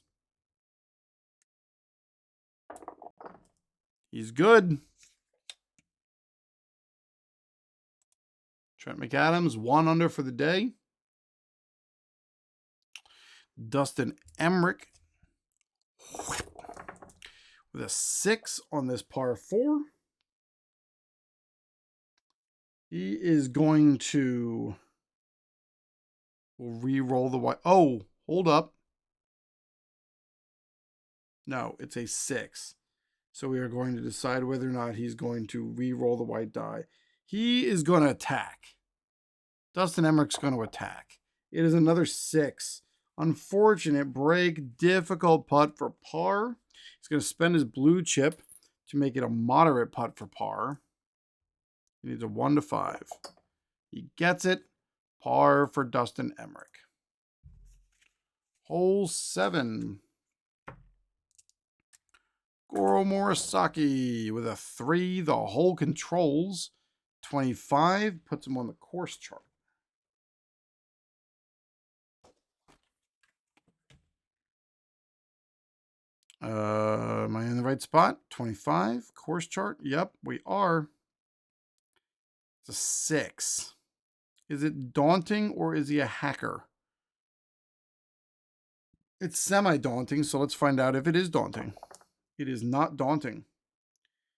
He's good. Trent McAdams, 1 under for the day. Dustin Emmerich with a 6 on this par 4. He is going to re-roll the white. Oh, hold up. No, it's a 6. So we are going to decide whether or not he's going to re-roll the white die. He is going to attack. Dustin Emmerich's going to attack. It is another 6. Unfortunate break. Difficult putt for par. He's going to spend his blue chip to make it a moderate putt for par. He needs a 1 to 5. He gets it. Par for Dustin Emmerich. Hole 7. Goro Morisaki with a 3. The hole controls. 25 puts him on the course chart. Am I in the right spot? 25 course chart. Yep, we are. It's a 6. Is it daunting or is he a hacker? It's semi-daunting, so let's find out if it is daunting. It is not daunting.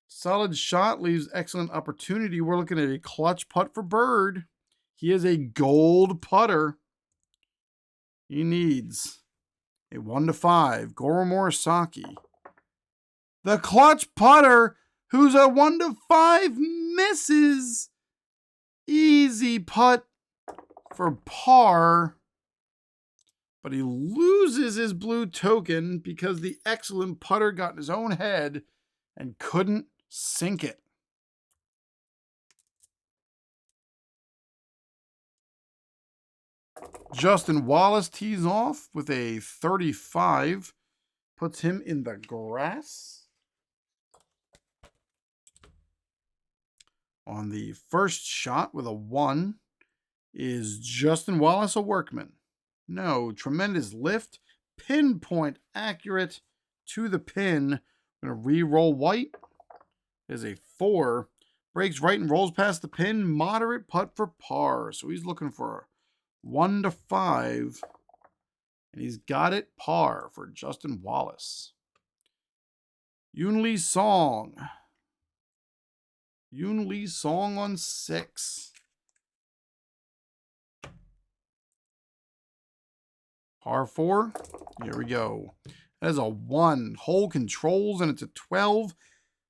Solid shot leaves excellent opportunity. We're looking at a clutch putt for Bird. He is a gold putter. He needs a 1-5. Goro Morisaki. The clutch putter who's a 1-5 misses. Easy putt for par. But he loses his blue token because the excellent putter got in his own head and couldn't sink it. Justin Wallace tees off with a 35. Puts him in the grass. On the first shot with a 1. Is Justin Wallace a workman? No. Tremendous lift. Pinpoint accurate to the pin. I'm going to re-roll white. Is a 4. Breaks right and rolls past the pin. Moderate putt for par. So he's looking for a 1-5. And he's got it par for Justin Wallace. Yoon Lee Song. Yoon Lee Song on 6. Par 4. Here we go. That is a 1. Hole controls, and it's a 12.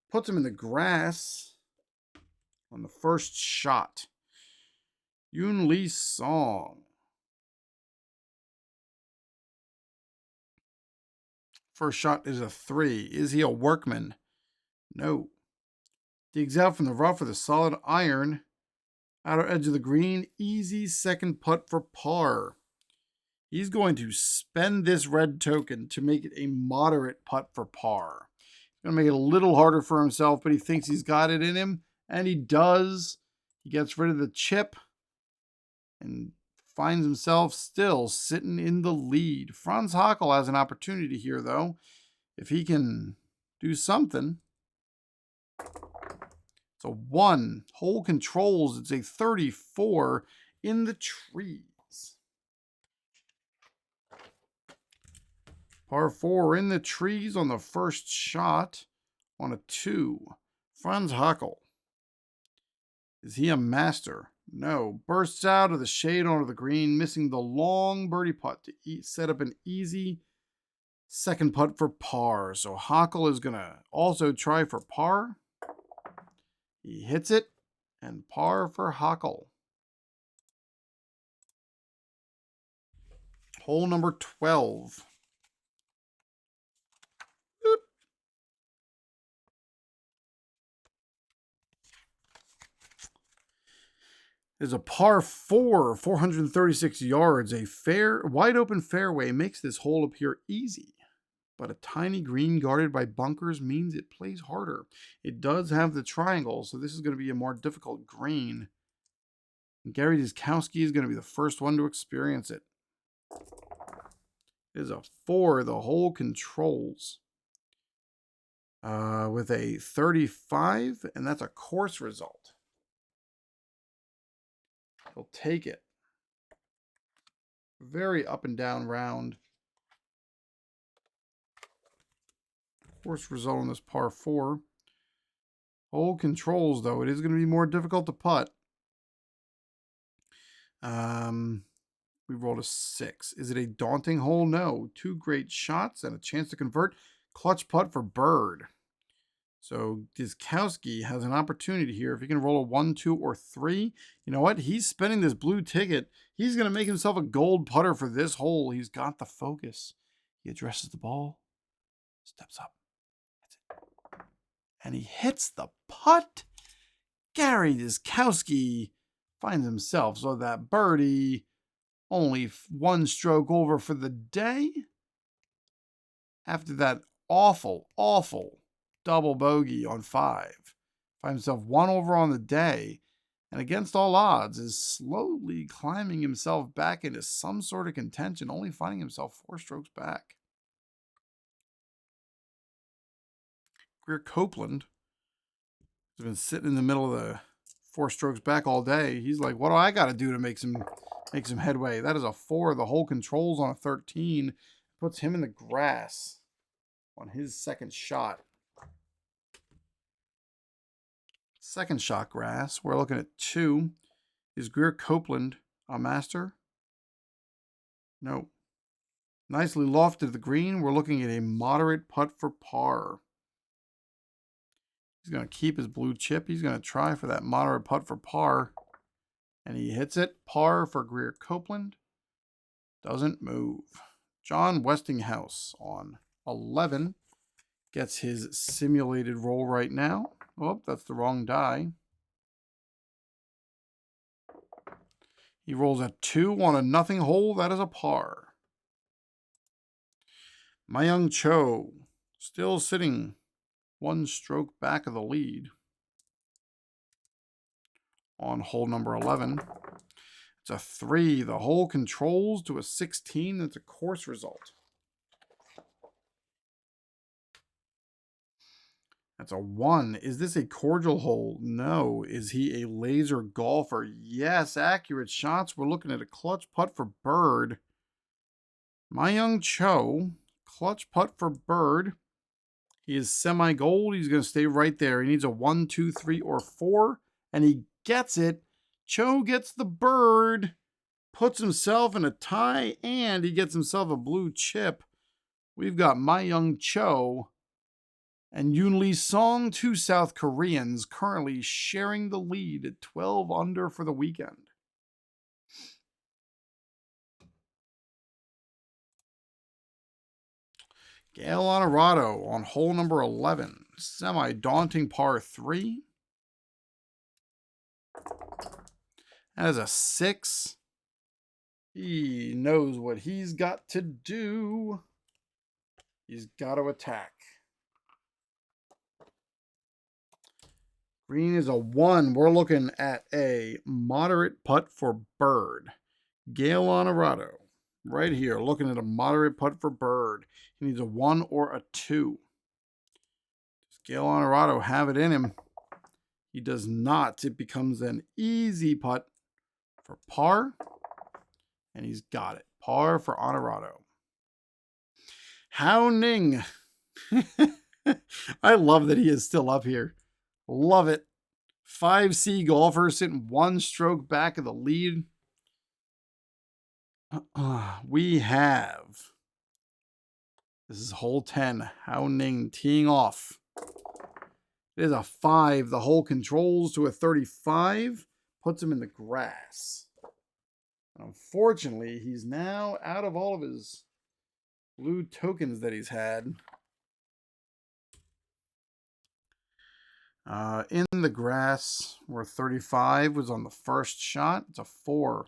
Puts him in the grass on the first shot. Yoon Lee Song. First shot is a 3. Is he a workman? No. Digs out from the rough with a solid iron. Outer edge of the green. Easy second putt for par. He's going to spend this red token to make it a moderate putt for par. He's going to make it a little harder for himself, but he thinks he's got it in him, and he does. He gets rid of the chip and finds himself still sitting in the lead. Franz Hackl has an opportunity here, though. If he can do something. It's a 1. Hole controls. It's a 34 in the trees. Par 4 in the trees on the first shot on a 2. Franz Hackl. Is he a master? No. Bursts out of the shade onto the green, missing the long birdie putt to set up an easy second putt for par. So Hackl is going to also try for par. He hits it, and par for Hackl. Hole number 12. Is a par 4, 436 yards. A wide open fairway makes this hole appear easy, but a tiny green guarded by bunkers means it plays harder. It does have the triangle, so this is going to be a more difficult green. And Gary Diskowski is going to be the first one to experience it. It is a 4. The hole controls. With a 35, and that's a course result. He'll take it. Very up and down round. Course result on this par 4. Hole controls, though. It is going to be more difficult to putt. We rolled a 6. Is it a daunting hole? No. 2 great shots and a chance to convert. Clutch putt for Bird. So Diskowski has an opportunity here. If he can roll a 1, 2, or 3, you know what? He's spending this blue ticket. He's going to make himself a gold putter for this hole. He's got the focus. He addresses the ball. Steps up. Hits it. And he hits the putt. Gary Diskowski finds himself so that birdie only 1 stroke over for the day. After that awful double bogey on 5. Finds himself 1 over on the day, and against all odds is slowly climbing himself back into some sort of contention, only finding himself 4 strokes back. Greer Copeland has been sitting in the middle of the 4 strokes back all day. He's like, what do I got to do to make some headway? That is a 4. The hole controls on a 13. Puts him in the grass on his second shot. Second shot grass. We're looking at 2. Is Greer Copeland a master? No. Nicely lofted to the green. We're looking at a moderate putt for par. He's going to keep his blue chip. He's going to try for that moderate putt for par. And he hits it. Par for Greer Copeland. Doesn't move. John Westinghouse on 11 gets his simulated roll right now. Oh, that's the wrong die. He rolls a 2 on a nothing hole. That is a par. Myung Cho still sitting 1 stroke back of the lead on hole number 11. It's a 3. The hole controls to a 16. That's a course result. That's a 1. Is this a cordial hole? No. Is he a laser golfer? Yes. Accurate shots. We're looking at a clutch putt for bird. Myung Cho, clutch putt for bird. He is semi-gold. He's going to stay right there. He needs a 1, 2, 3, or 4. And he gets it. Cho gets the bird. Puts himself in a tie. And he gets himself a blue chip. We've got Myung Cho and Yoon Lee Song, 2 South Koreans, currently sharing the lead at 12 under for the weekend. Gail Honorado on hole number 11. Semi-daunting par 3. That is a 6. He knows what he's got to do. He's got to attack. Green is a 1. We're looking at a moderate putt for bird. Gail Honorado. Right here, looking at a moderate putt for bird. He needs a 1 or a 2. Does Gail Honorado have it in him? He does not. It becomes an easy putt for par. And he's got it. Par for Honorado. Hao Ning. I love that he is still up here. Love it. 5C golfer sitting 1 stroke back of the lead. We have, this is hole 10, Hao Ning teeing off. It is a 5. The hole controls to a 35, puts him in the grass. Unfortunately, he's now out of all of his blue tokens that he's had. In the grass, where 35 was on the first shot. It's a 4.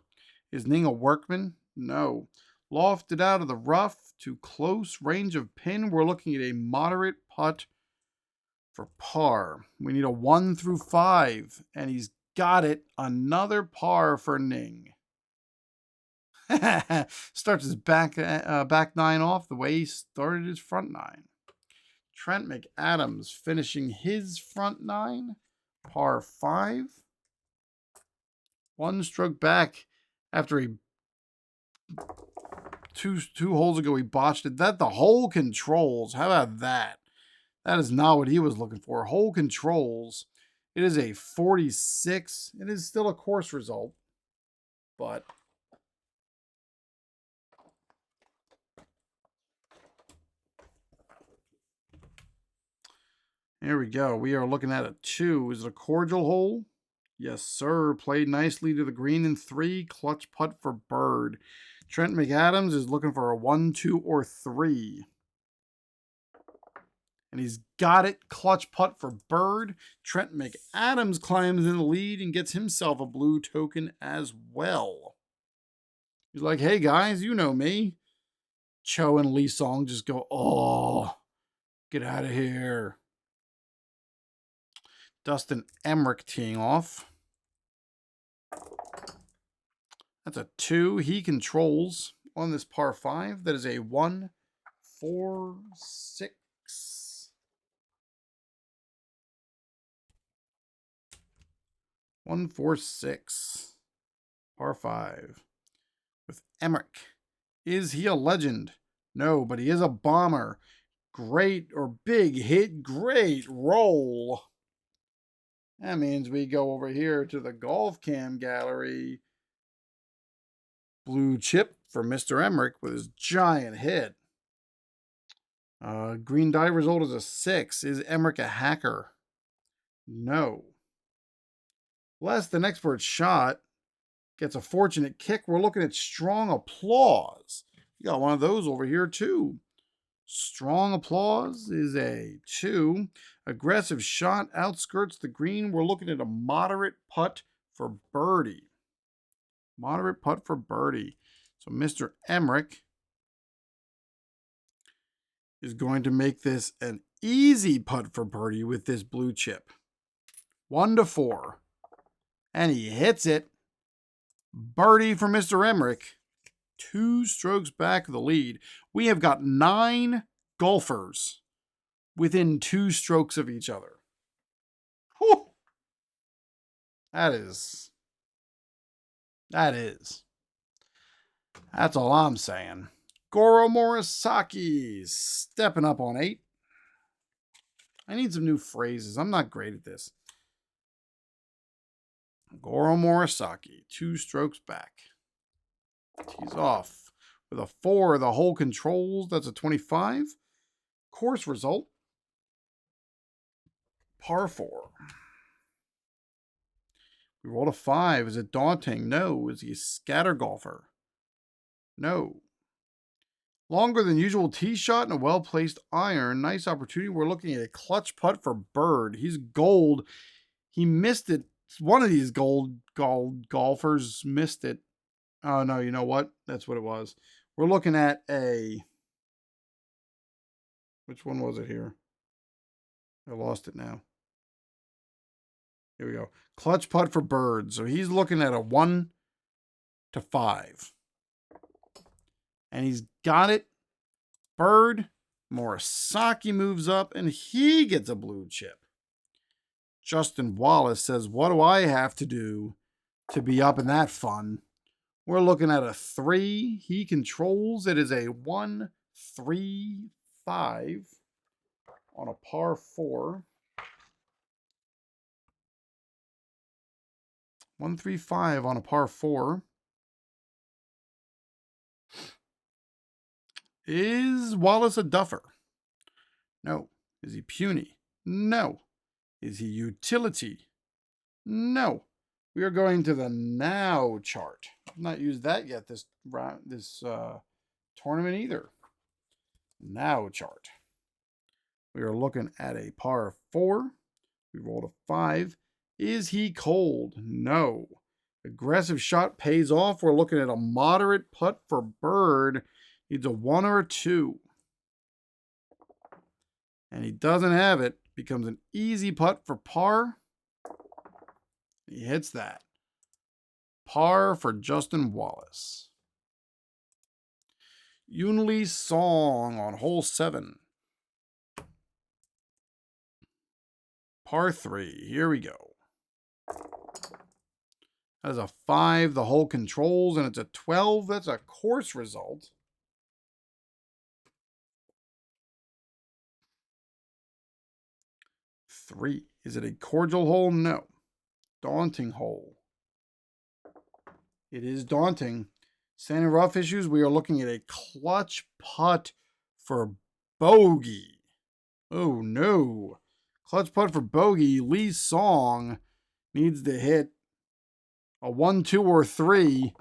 Is Ning a workman? No. Lofted out of the rough to close range of pin. We're looking at a moderate putt for par. We need a 1 through 5, and he's got it. Another par for Ning. Starts his back 9 off the way he started his front 9. Trent McAdams finishing his front 9, par 5. 1 stroke back after he two holes ago he botched it. That the hole controls. How about that? That is not what he was looking for. Hole controls. It is a 46. It is still a course result, but there we go. We are looking at a 2. Is it a cordial hole? Yes, sir. Played nicely to the green in 3. Clutch putt for bird. Trent McAdams is looking for a 1, 2, or 3. And he's got it. Clutch putt for bird. Trent McAdams climbs in the lead and gets himself a blue token as well. He's like, hey, guys, you know me. Cho and Lee Song just go, oh, get out of here. Dustin Emmerich teeing off. That's a 2. He controls on this par 5. That is a 1, 4, 6. 1, 4, 6. Par 5. With Emmerich. Is he a legend? No, but he is a bomber. Great or big hit. Great roll. That means we go over here to the Golf Cam Gallery. Blue chip for Mr. Emmerich with his giant hit. Green die result is a 6. Is Emmerich a hacker? No. Less than expert shot. Gets a fortunate kick. We're looking at strong applause. You got one of those over here too. Strong applause is a 2. Aggressive shot outskirts the green. We're looking at a moderate putt for birdie. Moderate putt for birdie. So Mr. Emmerich is going to make this an easy putt for birdie with this blue chip. 1 to 4. And he hits it. Birdie for Mr. Emmerich. 2 strokes back of the lead. We have got 9 golfers within 2 strokes of each other. Whew. That's all I'm saying. Goro Morisaki stepping up on 8. I need some new phrases. I'm not great at this. Goro Morisaki, 2 strokes back. Tees off with a 4. The hole controls. That's a 25. Course result. Par 4. We rolled a 5. Is it daunting? No. Is he a scatter golfer? No. Longer than usual tee shot and a well-placed iron. Nice opportunity. We're looking at a clutch putt for Bird. He's gold. He missed it. One of these gold golfers missed it. Oh, no, you know what? That's what it was. We're looking at a... Which one was it here? I lost it now. Here we go. Clutch putt for Bird. So he's looking at a 1 to 5. And he's got it. Bird. Morisaki moves up and he gets a blue chip. Justin Wallace says, what do I have to do to be up in that fun? We're looking at a 3. He controls. It is a 1, 3, 5 on a par 4. 1, 3, 5 on a par 4. Is Wallace a duffer? No. Is he puny? No. Is he utility? No. We are going to the now chart. I've not used that yet this tournament either. Now chart. We are looking at a par 4. We rolled a 5. Is he cold? No. Aggressive shot pays off. We're looking at a moderate putt for Bird. Needs a 1 or a 2. And he doesn't have it. Becomes an easy putt for par. He hits that. Par for Justin Wallace. Yunli Song on hole 7. Par 3. Here we go. That is a 5. The hole controls, and it's a 12. That's a course result. Three. Is it a cordial hole? No. Daunting hole. It is daunting. Sand and rough issues. We are looking at a clutch putt for bogey. Oh no. Clutch putt for bogey. Lee Song needs to hit a 1, 2, or 3.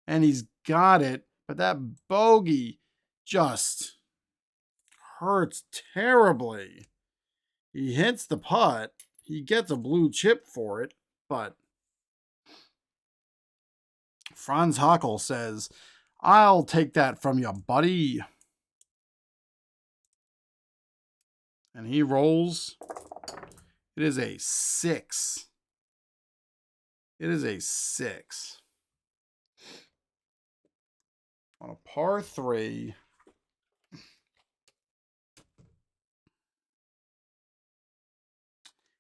And he's got it. But that bogey just hurts terribly. He hits the putt. He gets a blue chip for it. But Franz Hockel says, I'll take that from you, buddy. And he rolls It is a 6. It is a 6. On a par 3.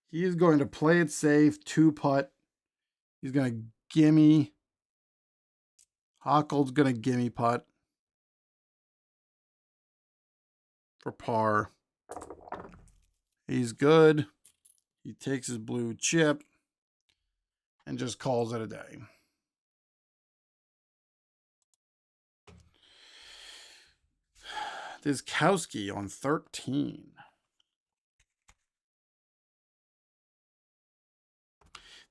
He is going to play it safe, 2-putt. He's going to gimme. Hochhold's going to gimme putt for par. He's good. He takes his blue chip and just calls it a day. Kowski on 13.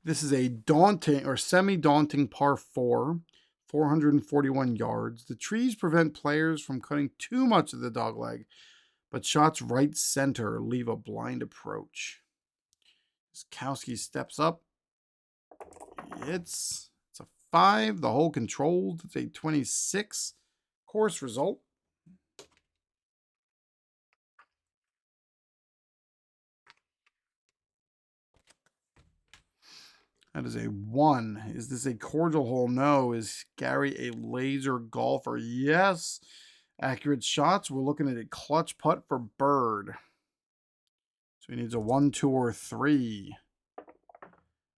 This is a daunting or semi-daunting par 4, 441 yards. The trees prevent players from cutting too much of the dogleg, but shots right center leave a blind approach. Kowski steps up. It's a 5. The hole controlled. It's a 26 course result. That is a 1. Is this a cordial hole? No. Is Gary a laser golfer? Yes. Accurate shots. We're looking at a clutch putt for Bird. So he needs a 1, 2, or 3.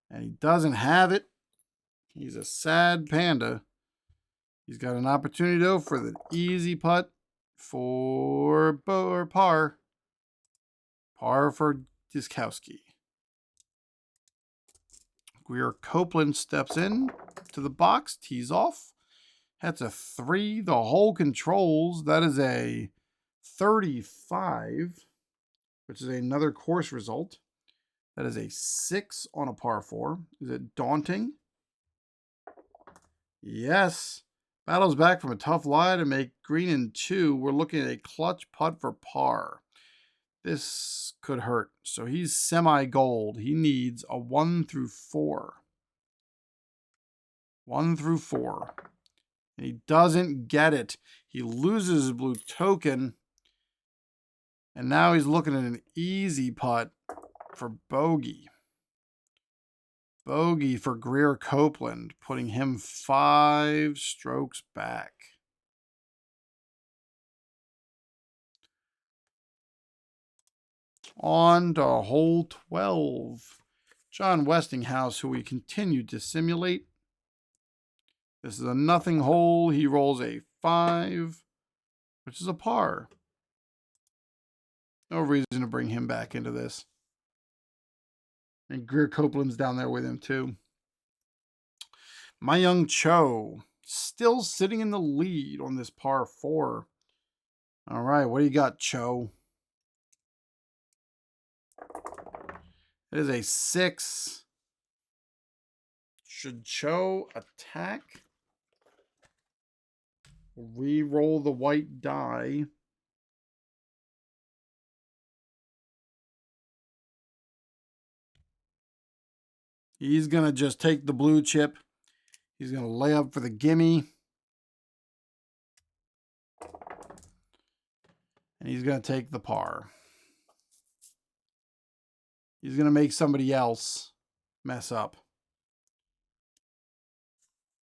And he doesn't have it. He's a sad panda. He's got an opportunity, though, for the easy putt for par. Par for Kowski. Greer Copeland steps in to the box, tees off. That's a 3. The hole controls. That is a 35, which is another course result. That is a 6 on a par 4. Is it daunting? Yes. Battles back from a tough lie to make green in 2. We're looking at a clutch putt for par. This could hurt. So he's semi-gold. He needs a 1 through 4. 1 through 4. And he doesn't get it. He loses his blue token. And now he's looking at an easy putt for bogey. Bogey for Greer Copeland, putting him 5 strokes back. On to hole 12. John Westinghouse, who we continue to simulate. This is a nothing hole. He rolls a 5, which is a par. No reason to bring him back into this. And Greer Copeland's down there with him too. My Young Cho, still sitting in the lead on this par 4. All right, what do you got, Cho? It is a 6. Should Cho attack? Re-roll the white die. He's going to just take the blue chip. He's going to lay up for the gimme. And he's going to take the par. He's going to make somebody else mess up.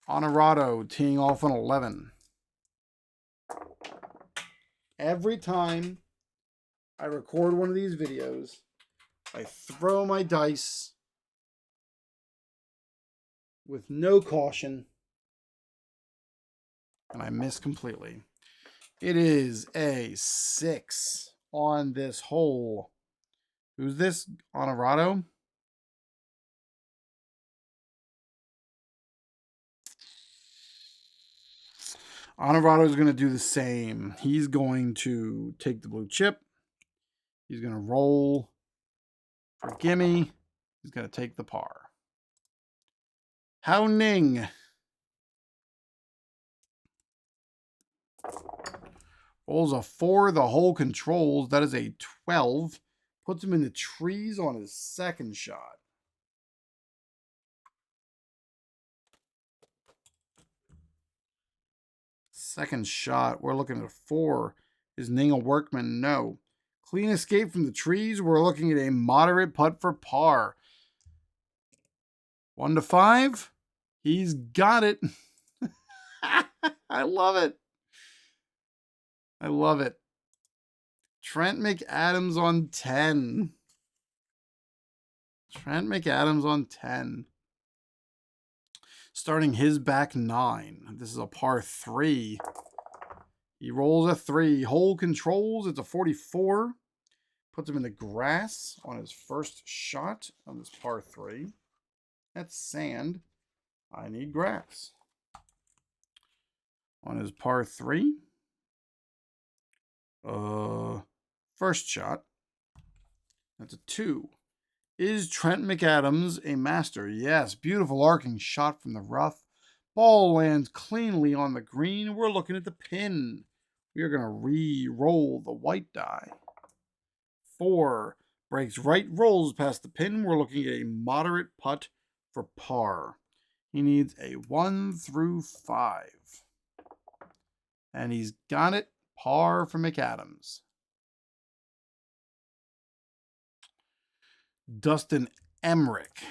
Honorado teeing off on 11. Every time I record one of these videos, I throw my dice with no caution, and I miss completely. It is a 6 on this hole. Who's this? Honorado? Honorado is going to do the same. He's going to take the blue chip. He's going to roll for gimme. He's going to take the par. Hao Ning. Rolls a 4. The hole controls. That is a 12. Puts him in the trees on his second shot. Second shot. We're looking at a 4. Is Ning a workman? No. Clean escape from the trees. We're looking at a moderate putt for par. 1 to 5. He's got it. I love it. I love it. Trent McAdams on 10. Trent McAdams on 10. Starting his back 9. This is a par 3. He rolls a 3. Hole controls. It's a 44. Puts him in the grass on his first shot on this par 3. That's sand. I need grass. On his par 3. First shot. That's a 2. Is Trent McAdams a master? Yes. Beautiful arcing shot from the rough. Ball lands cleanly on the green. We're looking at the pin. We are going to re-roll the white die. 4. Breaks right, rolls past the pin. We're looking at a moderate putt for par. He needs a 1 through 5. And he's got it. Par for McAdams. Dustin Emmerich.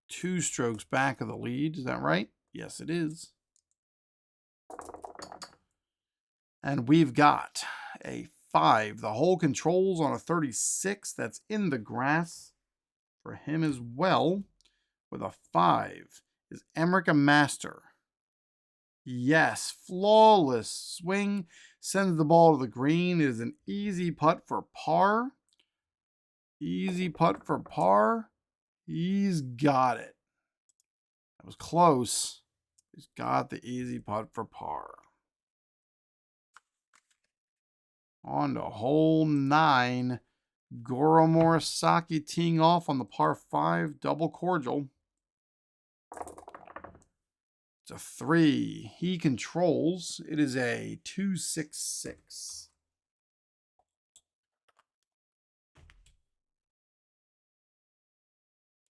2 strokes back of the lead. Is that right? Yes, it is. And we've got a 5. The hole controls on a 36. That's in the grass for him as well. With a 5. Is Emmerich a master? Yes. Flawless swing. Sends the ball to the green. It is an easy putt for par. Easy putt for par. He's got it. That was close. He's got the easy putt for par. On to hole 9. Goro Morisaki teeing off on the par 5 double cordial. It's a 3. He controls. It is a 266.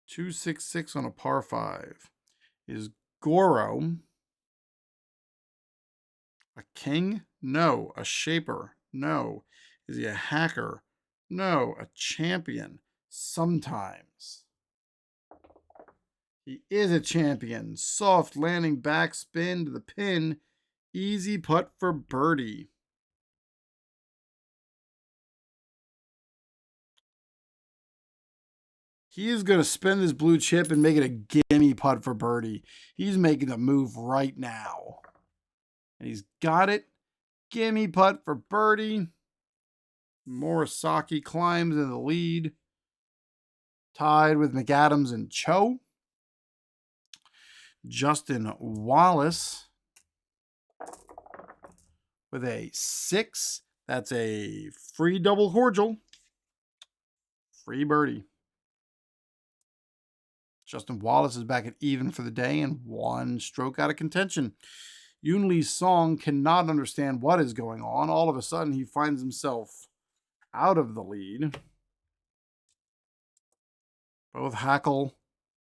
266 on a par 5. Is Goro a king? No. A shaper? No. Is he a hacker? No. A champion? Sometimes. He is a champion. Soft landing backspin to the pin. Easy putt for birdie. He is going to spin this blue chip and make it a gimme putt for birdie. He's making a move right now. And he's got it. Gimme putt for birdie. Morisaki climbs in the lead. Tied with McAdams and Cho. Justin Wallace with a 6. That's a free double cordial. Free birdie. Justin Wallace is back at even for the day and 1 stroke out of contention. Yoon Lee Song cannot understand what is going on. All of a sudden, he finds himself out of the lead. Both Hackle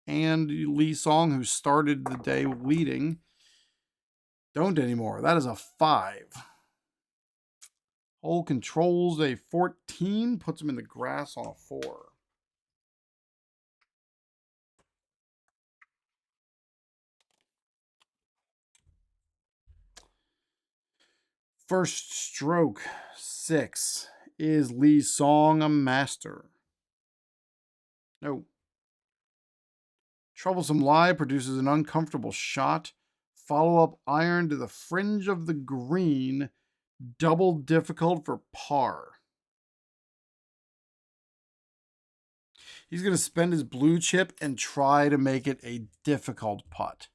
and Lee Song, who started the day leading, don't anymore. That is a 5. Hole controls a 14, puts him in the grass on a 4. First stroke, 6. Is Lee Song a master? No. Troublesome lie produces an uncomfortable shot. Follow-up iron to the fringe of the green. Double difficult for par. He's going to spend his blue chip and try to make it a difficult putt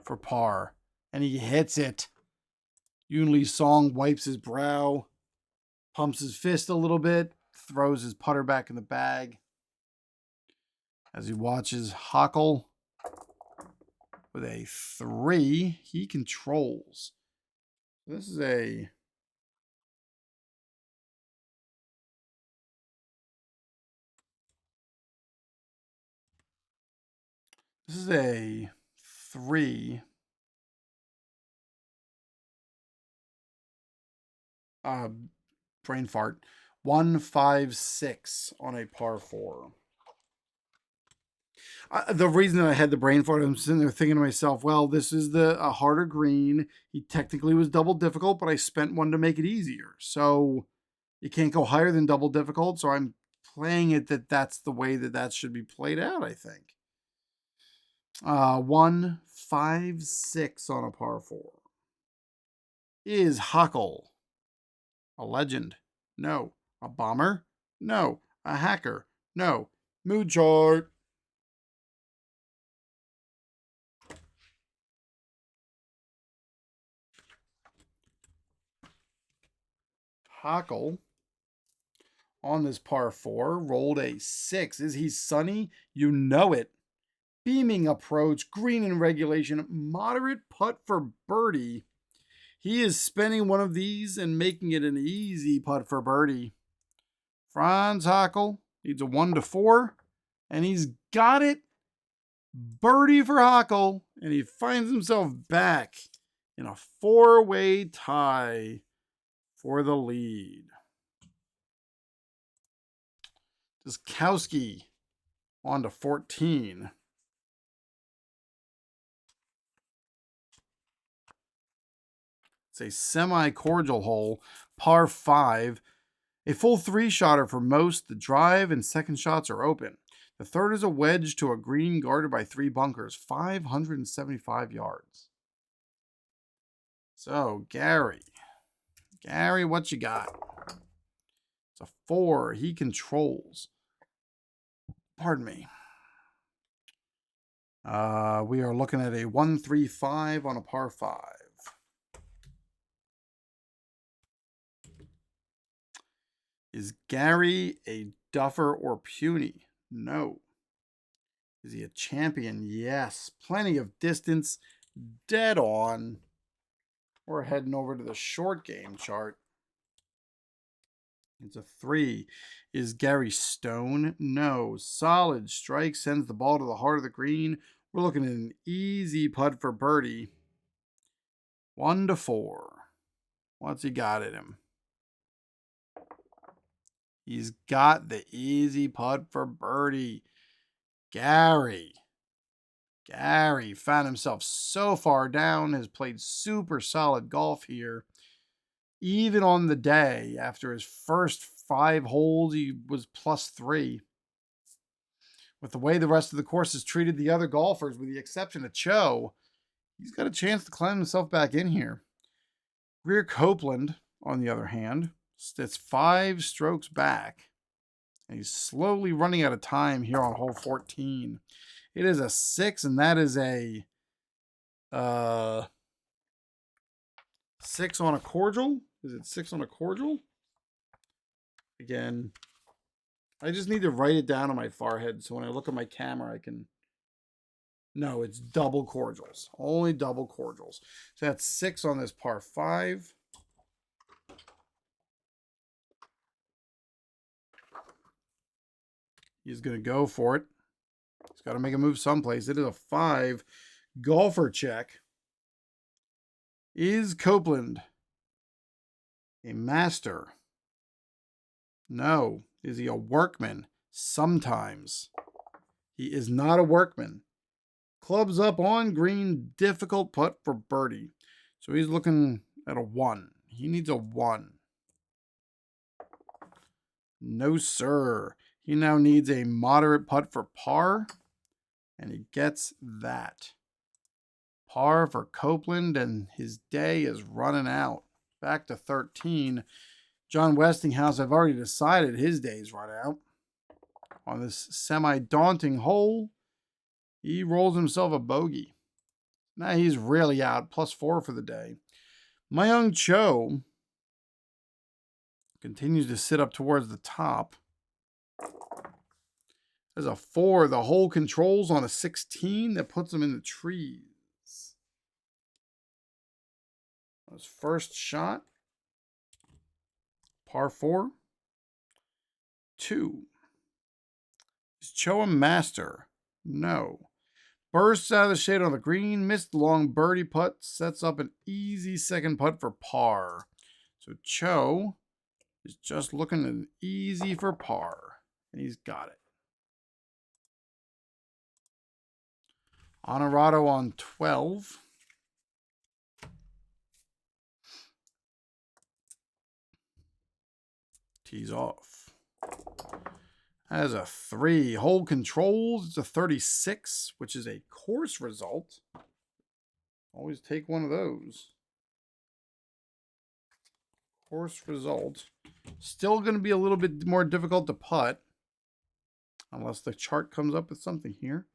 for par. And he hits it. Yoon Lee Song wipes his brow, pumps his fist a little bit, throws his putter back in the bag as he watches Hackle with a 3. He controls. This is a This is a 3. Brain fart. 156 on a par 4. The reason that I had the brain fart, I'm sitting there thinking to myself, well, this is a harder green. He technically was double difficult, but I spent one to make it easier. So you can't go higher than double difficult. So I'm playing it that's the way that should be played out, I think. 156 on a par 4. Is Huckle a legend? No. A bomber? No. A hacker? No. Mood chart. Huckle on this par 4 rolled a 6. Is he sunny? You know it. Beaming approach, green in regulation, moderate putt for birdie. He is spending one of these and making it an easy putt for birdie. Franz Huckle needs a 1 to 4, and he's got it. Birdie for Huckle, and he finds himself back in a 4-way tie for the lead. Duskowski on to 14. It's a semi-cordial hole, par 5. A full 3-shotter for most. The drive and second shots are open. The third is a wedge to a green guarded by 3 bunkers, 575 yards. So, Gary, what you got? It's a 4. He controls. Pardon me. We are looking at a 135 on a par 5. Is Gary a duffer or puny? No. Is he a champion? Yes. Plenty of distance. Dead on. We're heading over to the short game chart. It's a 3. Is Gary stone? No. Solid strike sends the ball to the heart of the green. We're looking at an easy putt for birdie. 1 to 4. What's he got in him? He's got the easy putt for birdie. Gary found himself so far down, has played super solid golf here. Even on the day, after his first 5 holes, he was +3. With the way the rest of the course has treated the other golfers, with the exception of Cho, he's got a chance to climb himself back in here. Greer Copeland, on the other hand, sits 5 strokes back. And he's slowly running out of time here on hole 14. It is a 6, and that is a 6 on a cordial. Is it 6 on a cordial? Again, I just need to write it down on my forehead so when I look at my camera, I can... No, it's double cordials. Only double cordials. So that's 6 on this par 5. He's going to go for it. He's got to make a move someplace. It is a 5. Golfer check. Is Copeland a master? No. Is he a workman? Sometimes. He is not a workman. Clubs up on green. Difficult putt for birdie. So he's looking at a 1. He needs a 1. No, sir. He now needs a moderate putt for par. And he gets that. Par for Copeland, and his day is running out. Back to 13. John Westinghouse, I've already decided his day's run out. On this semi-daunting hole, he rolls himself a bogey. Now he's really out, +4 for the day. Myung Cho continues to sit up towards the top. There's a 4. The hole controls on a 16 that puts him in the trees. His first shot. Par 4. 2. Is Cho a master? No. Bursts out of the shade on the green. Missed the long birdie putt. Sets up an easy second putt for par. So Cho is just looking at easy for par. And he's got it. Honorado on 12. Tees off. Has a 3. Hole controls. It's a 36, which is a course result. Always take one of those. Course result. Still going to be a little bit more difficult to putt. Unless the chart comes up with something here.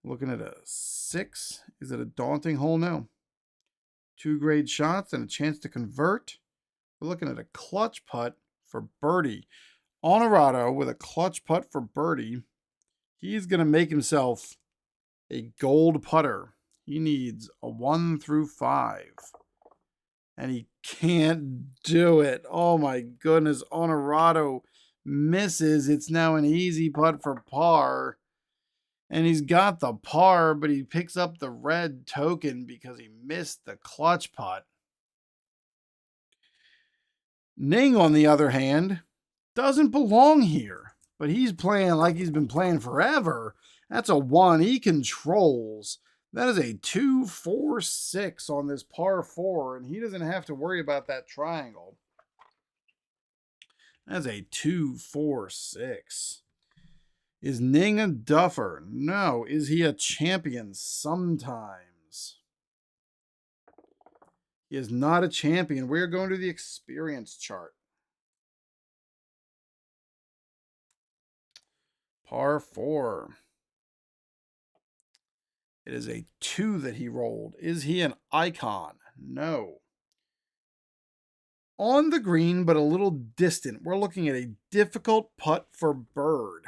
Looking at a 6. Is it a daunting hole? No. 2 grade shots and a chance to convert. We're looking at a clutch putt for birdie. Honorado with a clutch putt for birdie. He's going to make himself a gold putter. He needs a 1 through 5. And he can't do it. Oh my goodness. Honorado misses. It's now an easy putt for par. And he's got the par, but he picks up the red token because he missed the clutch putt. Ning, on the other hand, doesn't belong here. But he's playing like he's been playing forever. That's a 1. He controls. That is a 2, 4, 6 on this par 4. And he doesn't have to worry about that triangle. That's a 2, 4, 6. Is Ning a duffer? No. Is he a champion? Sometimes. He is not a champion. We're going to the experience chart. Par 4. It is a 2 that he rolled. Is he an icon? No. On the green, but a little distant. We're looking at a difficult putt for bird.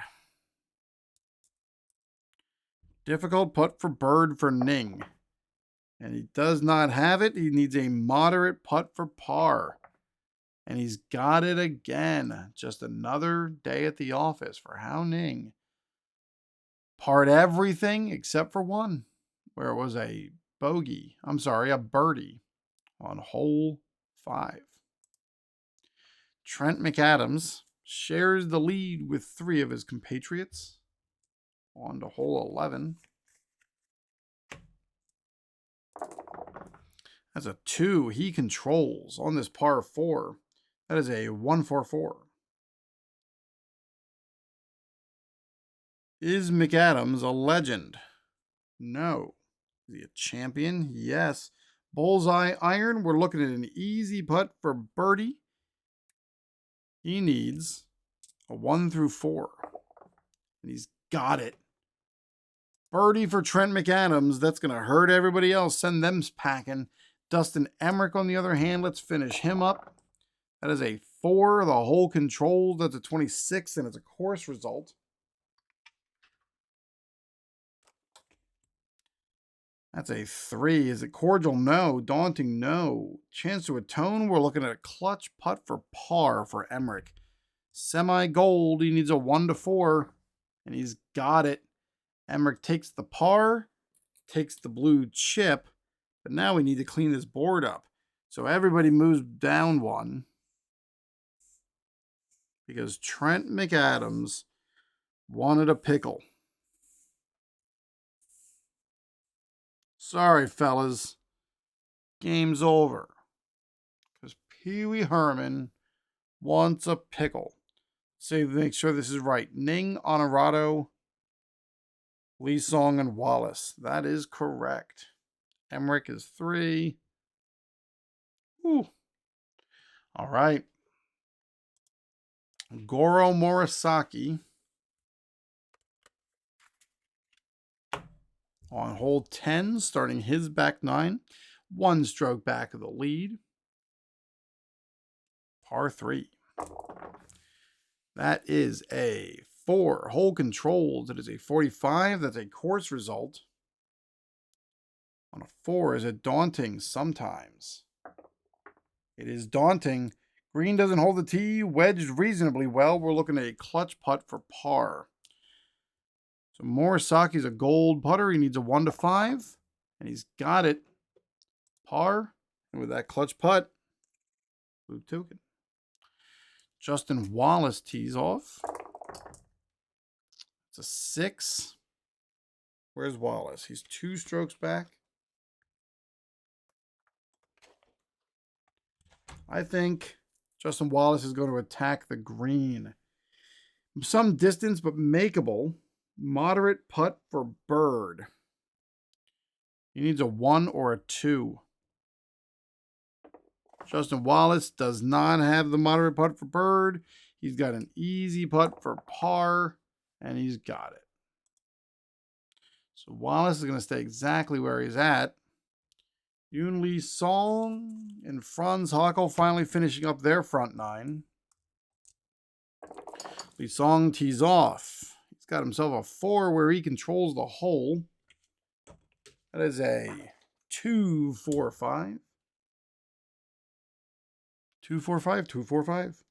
Difficult putt for bird for Ning. And he does not have it. He needs a moderate putt for par. And he's got it again. Just another day at the office for Hao Ning. Parred everything except for one, where it was a bogey. I'm sorry, a birdie on hole 5. Trent McAdams shares the lead with 3 of his compatriots. On to hole 11. That's a 2. He controls on this par 4. That is a 144. Is McAdams a legend? No. Is he a champion? Yes. Bullseye iron. We're looking at an easy putt for birdie. He needs a 1 through 4. And he's got it. Birdie for Trent McAdams. That's going to hurt everybody else. Send them packing. Dustin Emmerich, on the other hand, let's finish him up. That is a 4. The hole controlled. That's a 26, and it's a course result. That's a 3. Is it cordial? No. Daunting? No. Chance to atone? We're looking at a clutch putt for par for Emmerich. Semi-gold. He needs a 1 to 4, and he's got it. Emmerich takes the par, takes the blue chip, but now we need to clean this board up. So everybody moves down 1 because Trent McAdams wanted a pickle. Sorry, fellas. Game's over. Because Pee Wee Herman wants a pickle. So make sure this is right. Ning, Honorado, Lee Song, and Wallace. That is correct. Emmerich is 3. Ooh. All right. Goro Morisaki on hole 10, starting his back 9. 1 stroke back of the lead. Par 3. That is a 4. Hole controls. It is a 45. That's a course result. On a 4, is it daunting? Sometimes. It is daunting. Green doesn't hold the tee. Wedged reasonably well. We're looking at a clutch putt for par. So Morisaki's a gold putter. He needs a 1 to 5. And he's got it. Par. And with that clutch putt, blue token. Justin Wallace tees off. It's a 6. Where's Wallace? He's 2 strokes back. I think Justin Wallace is going to attack the green. Some distance, but makeable. Moderate putt for bird. He needs a 1 or a 2. Justin Wallace does not have the moderate putt for bird. He's got an easy putt for par, and he's got it. So Wallace is going to stay exactly where he's at. Yoon Lee Song and Franz Hackl finally finishing up their front 9. Lee Song tees off. He's got himself a 4 where he controls the hole. That is a 2-4-5. 2-4-5, 2-4-5.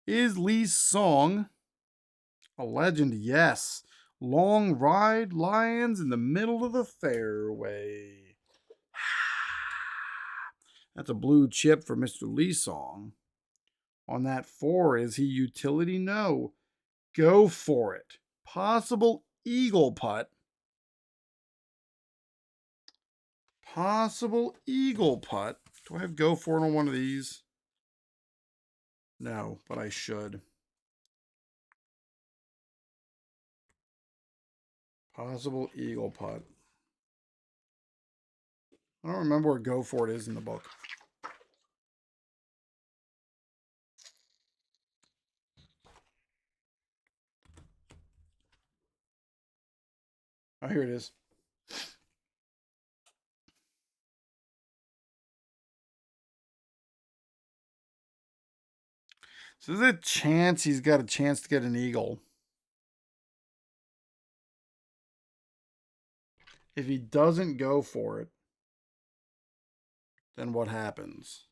Is Lee Song a legend? Yes. Long ride lands in the middle of the fairway. That's a blue chip for Mr. Lee Song. On that 4, is he utility? No. Go for it. Possible eagle putt. Possible eagle putt. Do I have go for it on one of these? No, but I should. Possible eagle putt. I don't remember where go for it is in the book. Oh, here it is. So there's a chance he's got a chance to get an eagle. If he doesn't go for it, then what happens?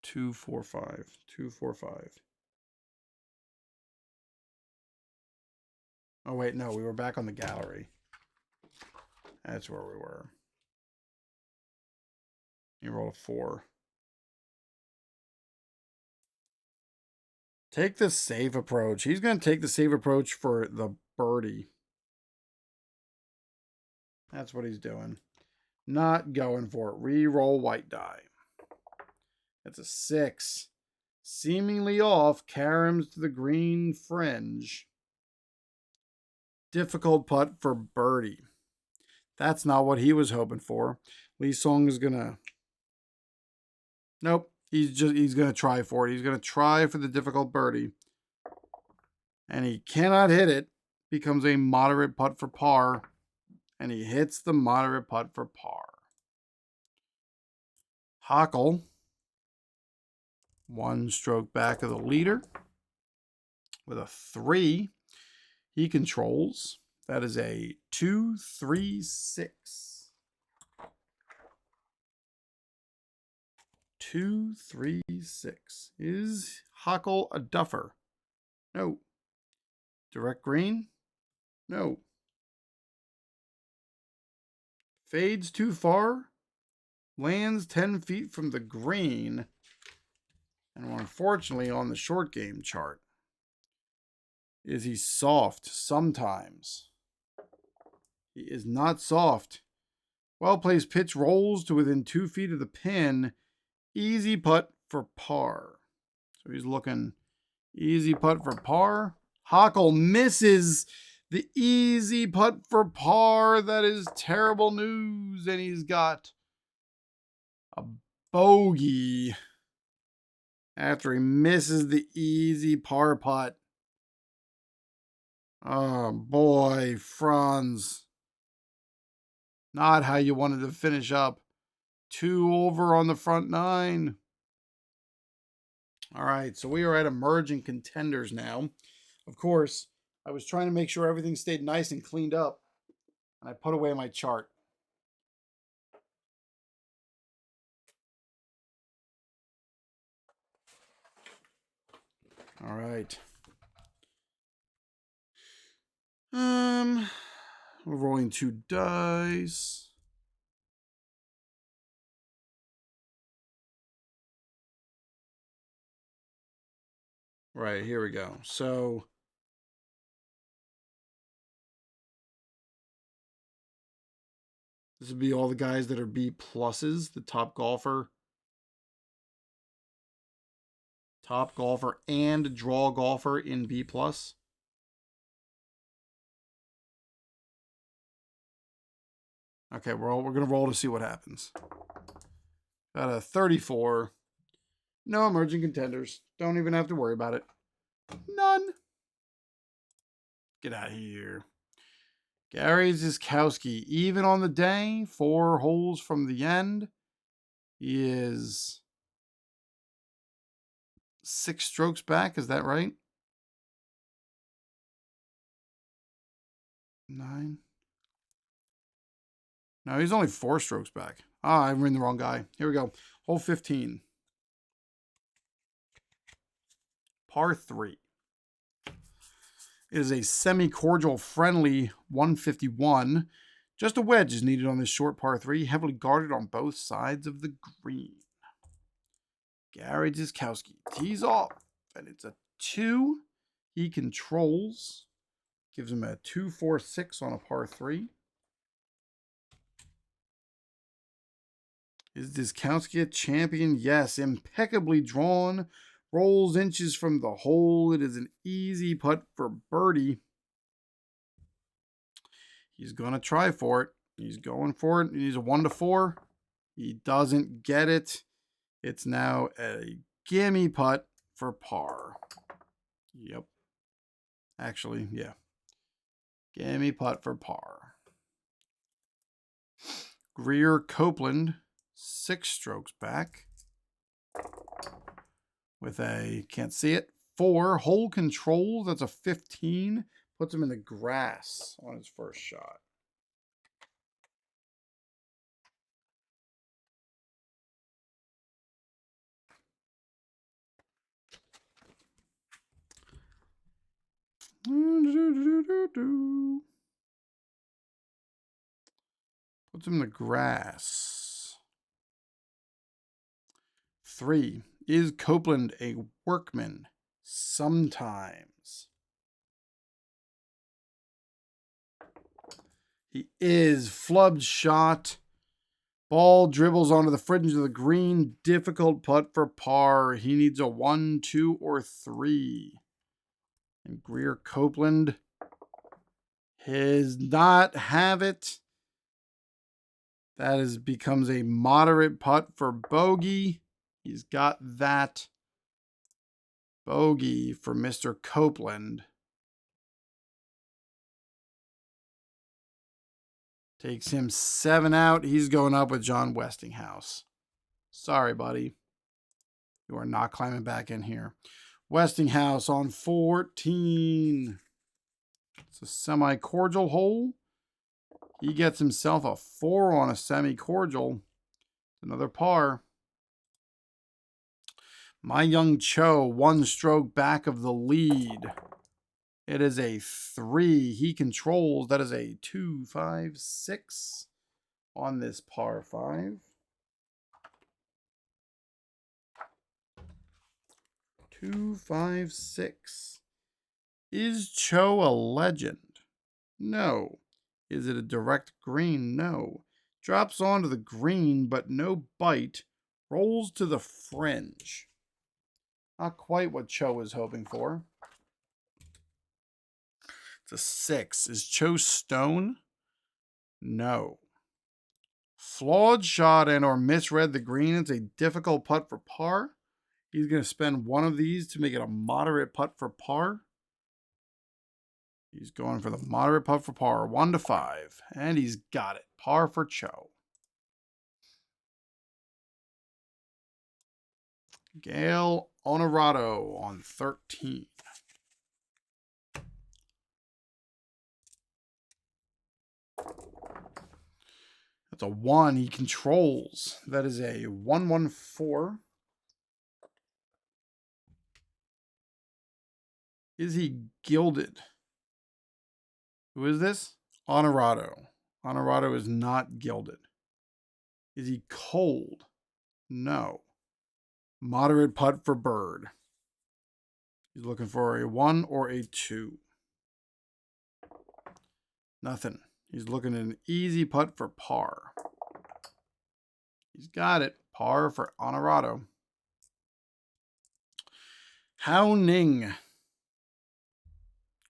2-4-5. 2-4-5. Oh, wait, no. We were back on the gallery. That's where we were. You roll a 4. Take the safe approach. He's going to take the safe approach for the birdie. That's what he's doing. Not going for it. Re-roll white die. That's a 6. Seemingly off. Caroms to the green fringe. Difficult putt for birdie. That's not what he was hoping for. Lee Song is going to... Nope. He's going to try for it. He's going to try for the difficult birdie. And he cannot hit it. Becomes a moderate putt for par. And he hits the moderate putt for par. Hackl, 1 stroke back of the leader with a 3. He controls. That is a 2-3-6. 2-3-6. Is Hackl a duffer? No. Direct green? No. Fades too far. Lands 10 feet from the green. And unfortunately on the short game chart. Is he soft? Sometimes. He is not soft. Well-placed pitch rolls to within 2 feet of the pin. Easy putt for par. So he's looking easy putt for par. Hackl misses the easy putt for par. That is terrible news. And he's got a bogey after he misses the easy par putt. Oh boy, Franz. Not how you wanted to finish up. 2 over on the front 9. All right, so we are at emerging contenders now. Of course, I was trying to make sure everything stayed nice and cleaned up. And I put away my chart. All right. We're rolling 2 dice. Right, here we go. So this would be all the guys that are B pluses, the top golfer, and draw golfer in B plus. Okay, we're gonna roll to see what happens. Got a 34. No emerging contenders. Don't even have to worry about it. None. Get out of here. Gary Ziskowski, even on the day, 4 holes from the end. He is 6 strokes back. Is that right? 9. No, he's only 4 strokes back. I'm in the wrong guy. Here we go. Hole 15. Par 3. It is a semi-cordial friendly 151. Just a wedge is needed on this short par 3, heavily guarded on both sides of the green. Gary Ziskowski tees off, and it's a 2. He controls. Gives him a 2-4-6 on a par 3. Is Ziskowski a champion? Yes, impeccably drawn. Rolls inches from the hole. It is an easy putt for birdie. He's going to try for it. He's going for it. He's a 1-4. He doesn't get it. It's now a gimme putt for par. Yep. Actually, yeah. Gimme putt for par. Greer Copeland, 6 strokes back. With a, can't see it, 4. Hole control, that's a 15. Puts him in the grass on his first shot. Puts him in the grass. 3. Is Copeland a workman? Sometimes. He is. Flubbed shot. Ball dribbles onto the fringe of the green. Difficult putt for par. He needs a 1, 2, or 3. And Greer Copeland does not have it. That becomes a moderate putt for bogey. He's got that. Bogey for Mr. Copeland. Takes him 7 out. He's going up with John Westinghouse. Sorry, buddy. You are not climbing back in here. Westinghouse on 14. It's a semi-cordial hole. He gets himself a 4 on a semi-cordial. Another par. My Young Cho, 1 stroke back of the lead. It is a 3. He controls. That is a 2, 5, 6 on this par 5. 2, 5, 6. Is Cho a legend? No. Is it a direct green? No. Drops onto the green, but no bite. Rolls to the fringe. Not quite what Cho was hoping for. It's a 6. Is Cho stone? No. Flawed shot and or misread the green. It's a difficult putt for par. He's going to spend 1 of these to make it a moderate putt for par. He's going for the moderate putt for par, 1 to 5. And he's got it. Par for Cho. Gail Honorado on 13. That's a 1. He controls. That is a 1-1-4. Is he gilded? Who is this? Honorado. Honorado is not gilded. Is he cold? No. Moderate putt for bird. He's looking for a 1 or a 2. Nothing. He's looking at an easy putt for par. He's got it. Par for Honorado. Hao Ning.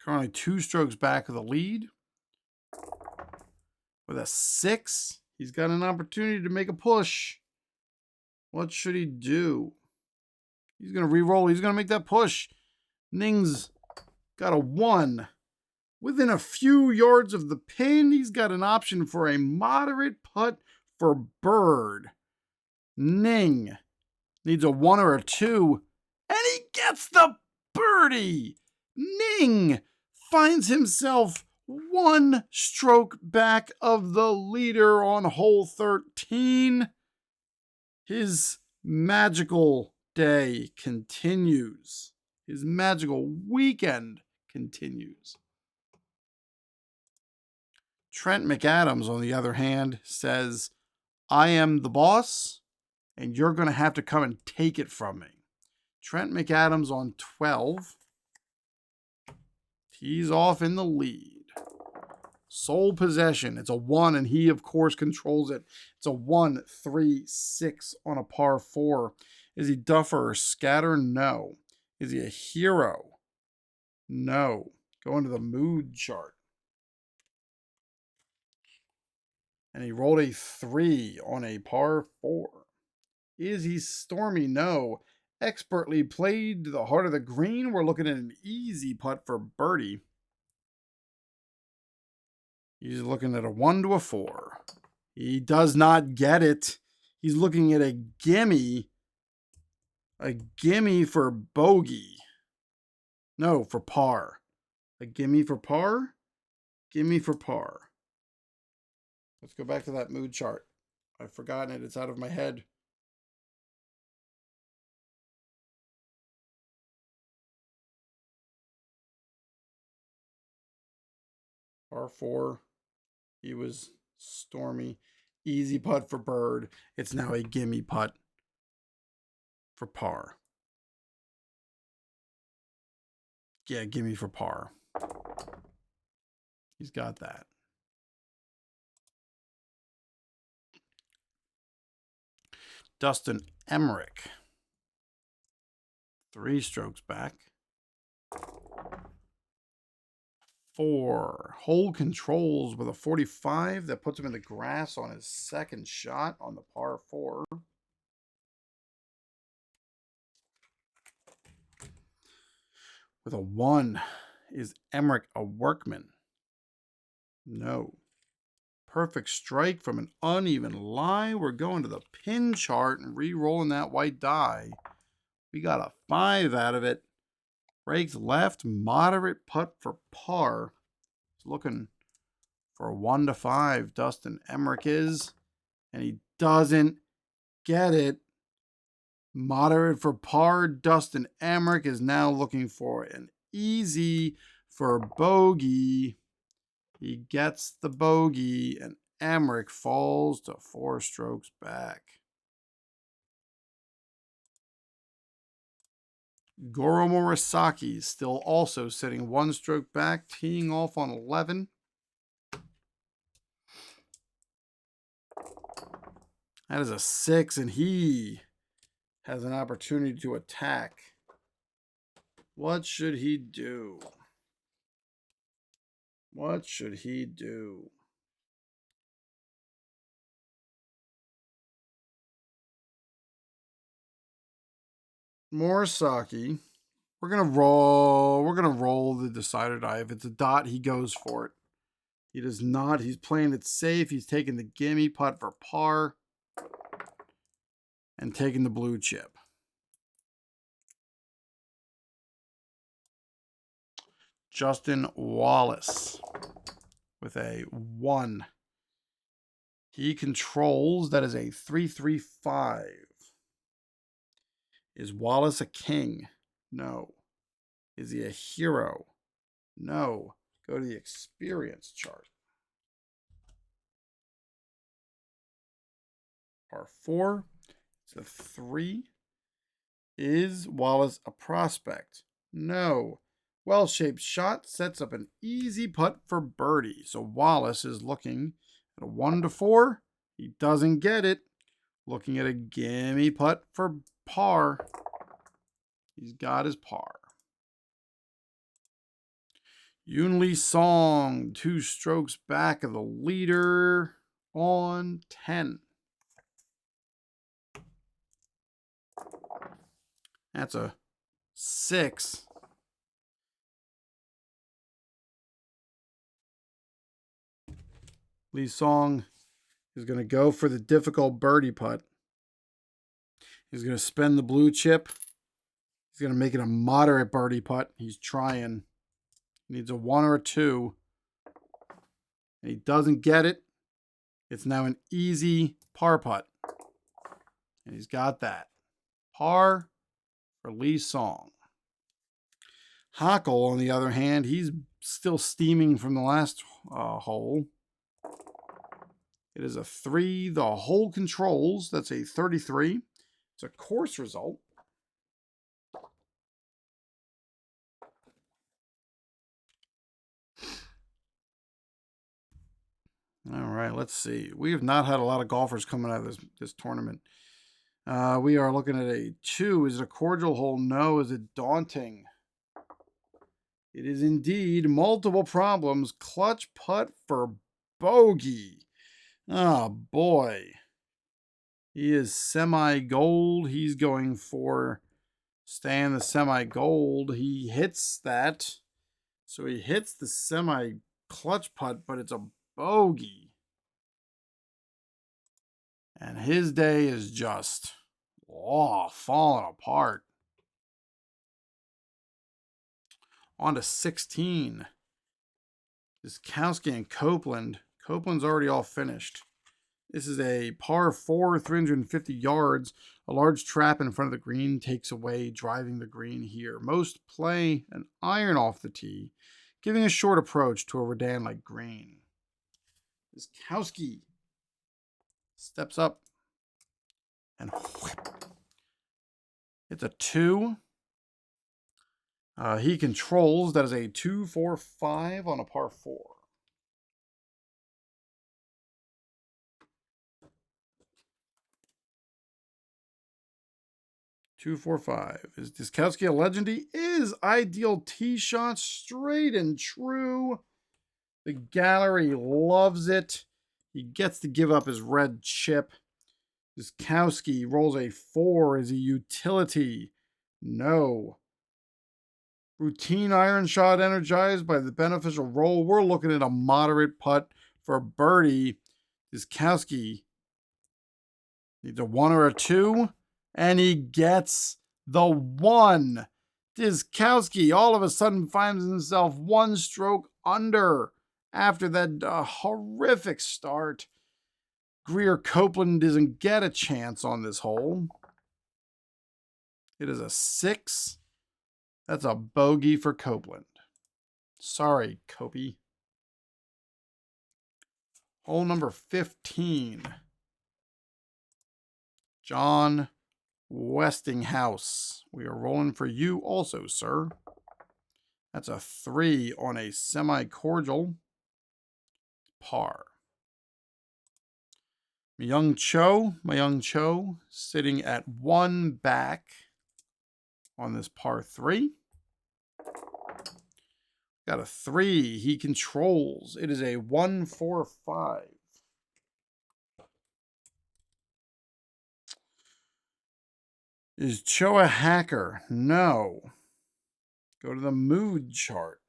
Currently 2 strokes back of the lead. With a 6, he's got an opportunity to make a push. What should he do? He's going to re-roll. He's going to make that push. Ning's got a 1. Within a few yards of the pin, he's got an option for a moderate putt for bird. Ning needs a 1 or a 2, and he gets the birdie. Ning finds himself 1 stroke back of the leader on hole 13. His magical day continues. His magical weekend continues. Trent McAdams, on the other hand, says, I am the boss, and you're going to have to come and take it from me. Trent McAdams on 12. He's off in the lead. Sole possession. It's a 1, and he, of course, controls it. It's a 1, 3, 6 on a par 4. Is he duffer or scatter? No. Is he a hero? No. Go into the mood chart. And he rolled a 3 on a par 4. Is he stormy? No. Expertly played to the heart of the green. We're looking at an easy putt for birdie. He's looking at a 1 to a 4. He does not get it. He's looking at a gimme. A gimme for bogey. No, for par. A gimme for par? Gimme for par. Let's go back to that mood chart. I've forgotten it. It's out of my head. Par 4. He was stormy. Easy putt for bird. It's now a gimme putt for par. Yeah, gimme for par. He's got that. Dustin Emmerich. 3 strokes back. 4. Hole controls with a 45. That puts him in the grass on his second shot on the par 4. With a 1. Is Emmerich a workman? No. Perfect strike from an uneven lie. We're going to the pin chart and re-rolling that white die. We got a 5 out of it. Breaks left, moderate putt for par. He's looking for a 1 to 5. Dustin Emmerich is, and he doesn't get it. Moderate for par. Dustin Emmerich is now looking for an easy for bogey. He gets the bogey, and Emmerich falls to 4 strokes back. Goro Morisaki still also sitting 1 stroke back, teeing off on 11. That is a 6, and he has an opportunity to attack. What should he do? What should he do? Morisaki. We're gonna roll the decider die. If it's a dot, he goes for it. He does not. He's playing it safe. He's taking the gimme putt for par and taking the blue chip. Justin Wallace with a 1. He controls. That is a 3-3-5. Is Wallace a king? No. Is he a hero? No. Go to the experience chart. Par 4. It's a 3. Is Wallace a prospect? No. Well-shaped shot sets up an easy putt for birdie. So Wallace is looking at a 1 to 4. He doesn't get it. Looking at a gimme putt for par. He's got his par. Yoon Song, 2 strokes back of the leader on 10. That's a 6. Lee Song is going to go for the difficult birdie putt. He's going to spend the blue chip. He's going to make it a moderate birdie putt. He's trying. Needs a 1 or a 2. And he doesn't get it. It's now an easy par putt. And he's got that. Par for Lee Song. Hockel, on the other hand, he's still steaming from the last hole. It is a 3. The hole controls. That's a 33. It's a course result. All right, let's see. We have not had a lot of golfers coming out of this tournament. We are looking at a 2. Is it a cordial hole? No. Is it daunting? It is indeed. Multiple problems. Clutch putt for bogey. Oh, boy. He is semi-gold. He's going for staying the semi-gold. He hits that. So he hits the semi-clutch putt, but it's a bogey. And his day is just, falling apart. On to 16. Wiskowski and Copeland. Copeland's already all finished. This is a par 4, 350 yards. A large trap in front of the green takes away driving the green here. Most play an iron off the tee, giving a short approach to a Redan-like green. Wiskowski steps up and whip. It's a 2. He controls. That is a 2, 4, 5 on a par 4. Two, 4, 5. Is Wiskowski a legend? He is. Ideal tee shot, straight and true. The gallery loves it. He gets to give up his red chip. Wiskowski rolls a 4. Is he utility? No. Routine iron shot energized by the beneficial roll. We're looking at a moderate putt for birdie. Wiskowski needs a 1 or a 2. And he gets the 1. Wiskowski all of a sudden finds himself 1 stroke under after that horrific start. Greer Copeland doesn't get a chance on this hole. It is a 6. That's a bogey for Copeland. Sorry, Copey. Hole number 15. John Westinghouse. We are rolling for you also, sir. That's a 3 on a semi-cordial. Par. Myung Cho sitting at 1 back on this par 3. Got a 3. He controls. It is a 1, 4, 5. Is Cho a hacker? No. Go to the mood chart.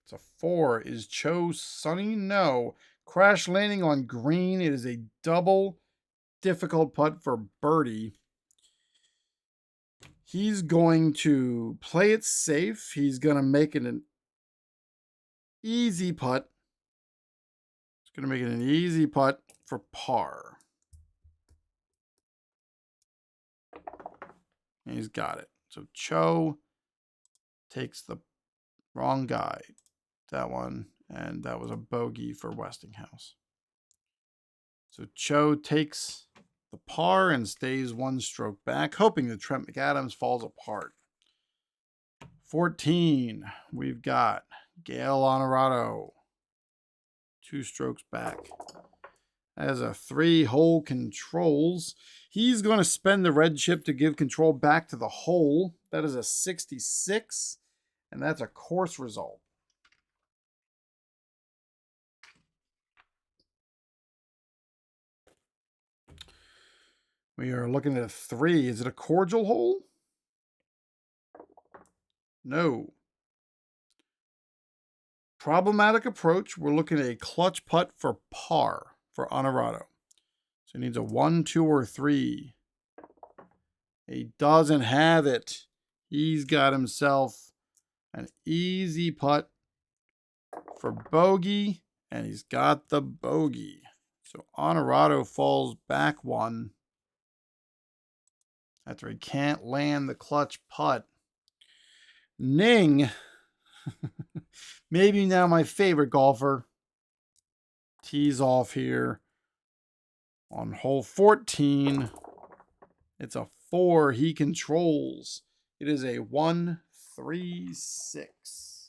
It's a 4. Is Cho sunny? No. Crash landing on green. It is a double difficult putt for birdie. He's going to play it safe. He's going to make it an easy putt. He's going to make it an easy putt for par. And he's got it. So Cho takes the wrong guy. That one. And that was a bogey for Westinghouse. So Cho takes the par and stays 1 stroke back, hoping that Trent McAdams falls apart. 14, we've got Gale Honorado, 2 strokes back. As a 3-hole controls, he's going to spend the red chip to give control back to the hole. That is a 66, and that's a course result. We are looking at a 3. Is it a cordial hole? No. Problematic approach. We're looking at a clutch putt for par for Honorado. So he needs a 1, 2, or 3. He doesn't have it. He's got himself an easy putt for bogey, and he's got the bogey. So Honorado falls back 1 after he can't land the clutch putt. Ning, maybe now my favorite golfer, tees off here on hole 14. It's a 4 he controls. It is a 1, 3, 6.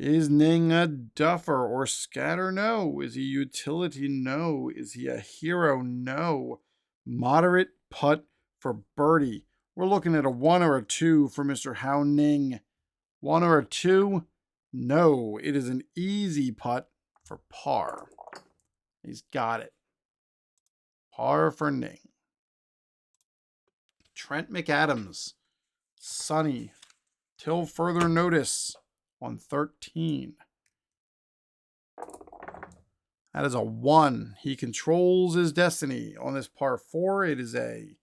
Is Ning a duffer or scatter? No. Is he utility? No. Is he a hero? No. Moderate putt for birdie. We're looking at a 1 or a 2 for Mr. Hao Ning. 1 or a 2? No. It is an easy putt for par. He's got it. Par for Ning. Trent McAdams. Sunny. Till further notice on 13. That is a 1. He controls his destiny. On this par 4, it is a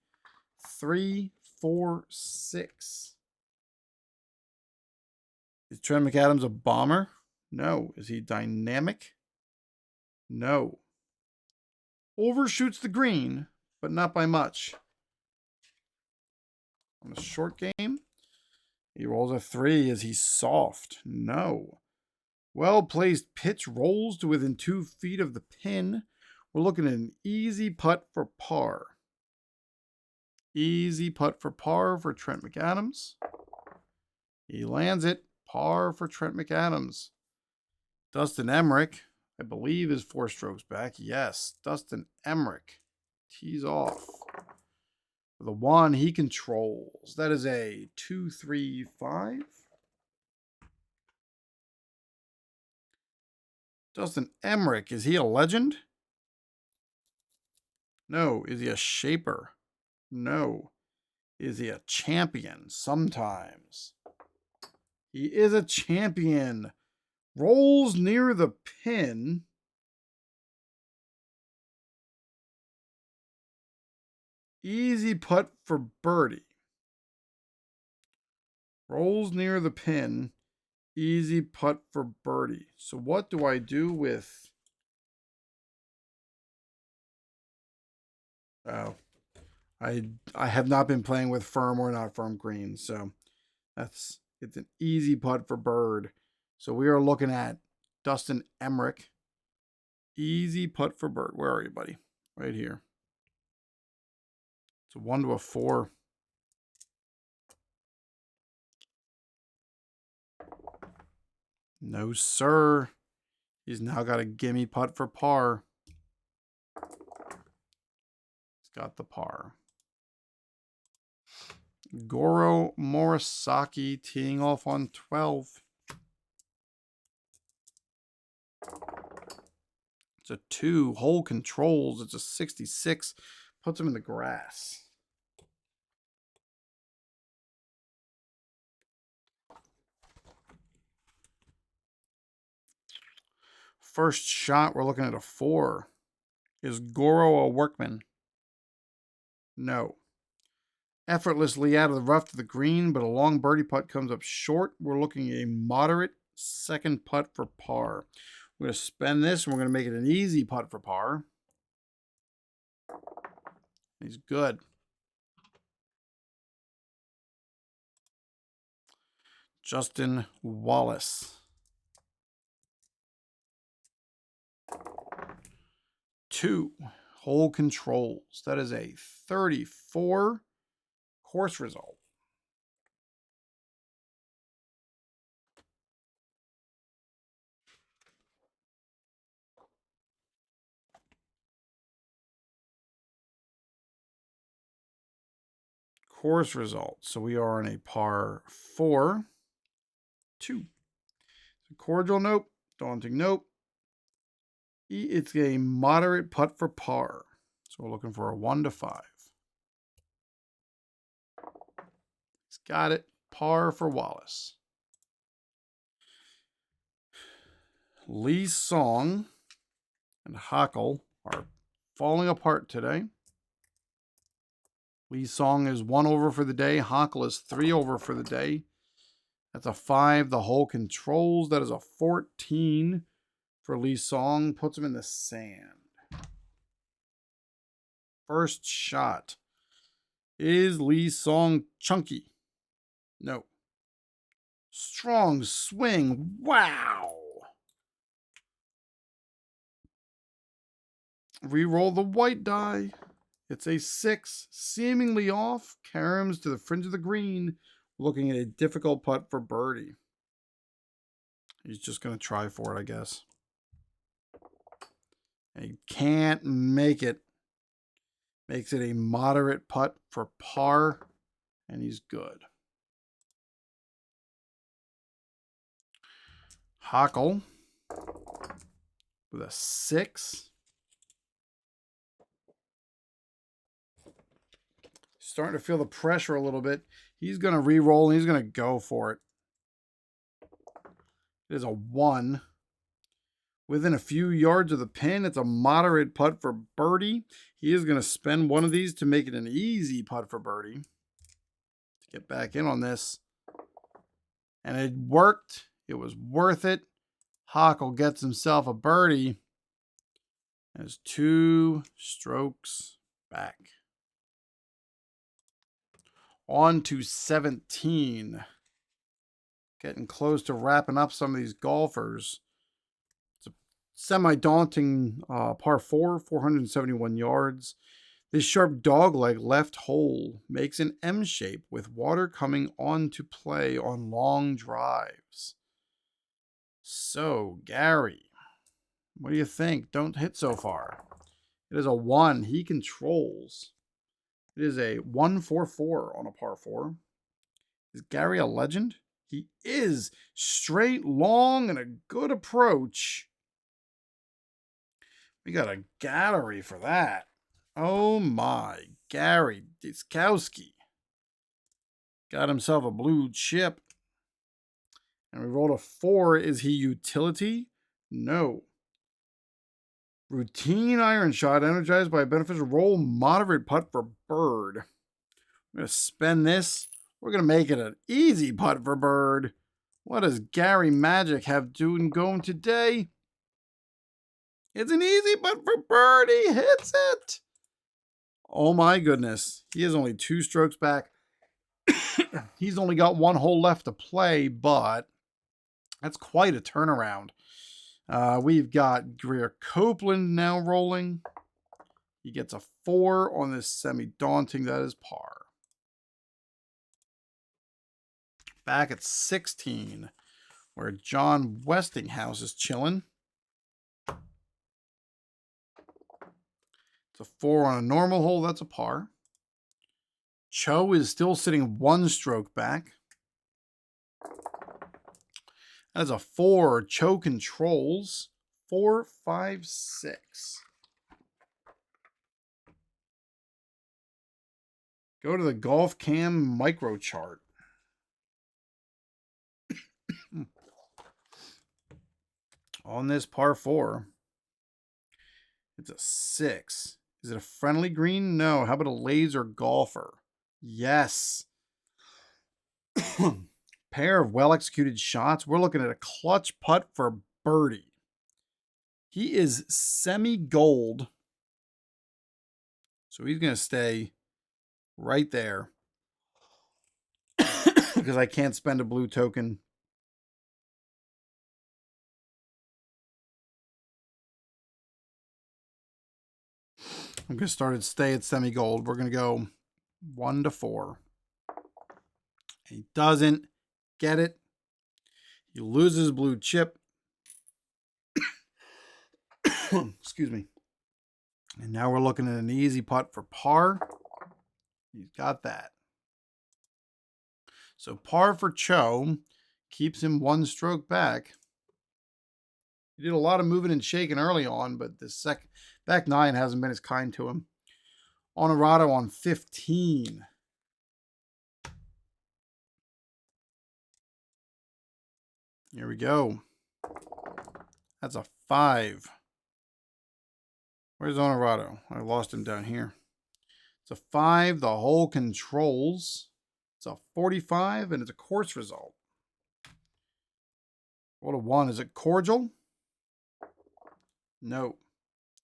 3, 4, 6. Is Trent McAdams a bomber? No. Is he dynamic? No. Overshoots the green, but not by much. On the short game, he rolls a 3. Is he soft? No. Well-placed pitch rolls to within 2 feet of the pin. We're looking at an easy putt for par. Easy putt for par for Trent McAdams. He lands it. Par for Trent McAdams. Dustin Emmerich, I believe, is 4 strokes back. Yes, Dustin Emmerich tees off. For the 1 he controls. That is a 2, 3, 5. Dustin Emmerich, is he a legend? No. Is he a shaper? No. Is he a champion? Sometimes. He is a champion. Rolls near the pin. Easy putt for birdie. Rolls near the pin. Easy putt for birdie. So what do I do with... Oh, I have not been playing with firm or not firm greens, so it's an easy putt for bird. So we are looking at Dustin Emmerich. Easy putt for bird. Where are you, buddy? Right here. It's a 1 to a 4. No, sir. He's now got a gimme putt for par. He's got the par. Goro Morisaki teeing off on 12. It's a 2. Hole controls. It's a 66. Puts him in the grass. First shot, we're looking at a 4. Is Goro a workman? No. Effortlessly out of the rough to the green, but a long birdie putt comes up short. We're looking at a moderate second putt for par. We're going to spend this, and we're going to make it an easy putt for par. He's good. Justin Wallace. 2. Hole controls. That is a 34 course result. Course result. So we are on a par 4, 2. Cordial, nope. Daunting, nope. It's a moderate putt for par. So we're looking for a 1 to 5. He's got it. Par for Wallace. Lee Song and Hockle are falling apart today. Lee Song is 1 over for the day. Hockle is 3 over for the day. That's a 5. The hole controls. That is a 14 for Lee Song. Puts him in the sand. First shot. Is Lee Song chunky? No. Strong swing. Wow. Reroll the white die. It's a 6. Seemingly off. Caroms to the fringe of the green. Looking at a difficult putt for birdie. He's just going to try for it, I guess. He can't make it. Makes it a moderate putt for par. And he's good. Hockle with a 6. Starting to feel the pressure a little bit. He's going to re-roll and he's going to go for it. It is a 1. Within a few yards of the pin, it's a moderate putt for birdie. He is going to spend one of these to make it an easy putt for birdie. To get back in on this. And it worked. It was worth it. Hockle gets himself a birdie. Has 2 strokes back. On to 17. Getting close to wrapping up some of these golfers. It's a semi-daunting par 4, 471 yards. This sharp dogleg left hole makes an M shape with water coming on to play on long drives. So, Gary, what do you think? Don't hit so far. It is a 1. He controls. It is a 1-4-4 on a par 4. Is Gary a legend? He is. Straight, long, and a good approach. We got a gallery for that. Oh my. Gary Diskowski. Got himself a blue chip. And we rolled a 4. Is he utility? No. Routine iron shot energized by a beneficial roll. Moderate putt for bird. I'm going to spend this. We're going to make it an easy putt for bird. What does Gary Magic have doing going today? It's an easy putt for bird. He hits it. Oh my goodness. He is only 2 strokes back. He's only got 1 hole left to play, but that's quite a turnaround. We've got Greer Copeland now rolling. He gets a 4 on this semi-daunting. That is par. Back at 16, where John Westinghouse is chilling. It's a 4 on a normal hole. That's a par. Cho is still sitting 1 stroke back. That's a 4. Cho controls 4, 5, 6. Go to the Golf Cam micro chart. On this par 4, it's a 6. Is it a friendly green? No. How about a laser golfer? Yes. Pair of well-executed shots. We're looking at a clutch putt for birdie. He is semi-gold. So he's going to stay right there. Because I can't spend a blue token. I'm going to start at stay at semi-gold. We're going to go 1 to 4. He doesn't get it. He loses blue chip. Excuse me. And now we're looking at an easy putt for par. He's got that. So par for Cho keeps him 1 stroke back. He did a lot of moving and shaking early on, but the back 9 hasn't been as kind to him. Honorado on 15. Here we go. That's a 5. Where's Honorado? I lost him down here. It's a 5. The hole controls. It's a 45, and it's a course result. What a 1. Is it cordial? No.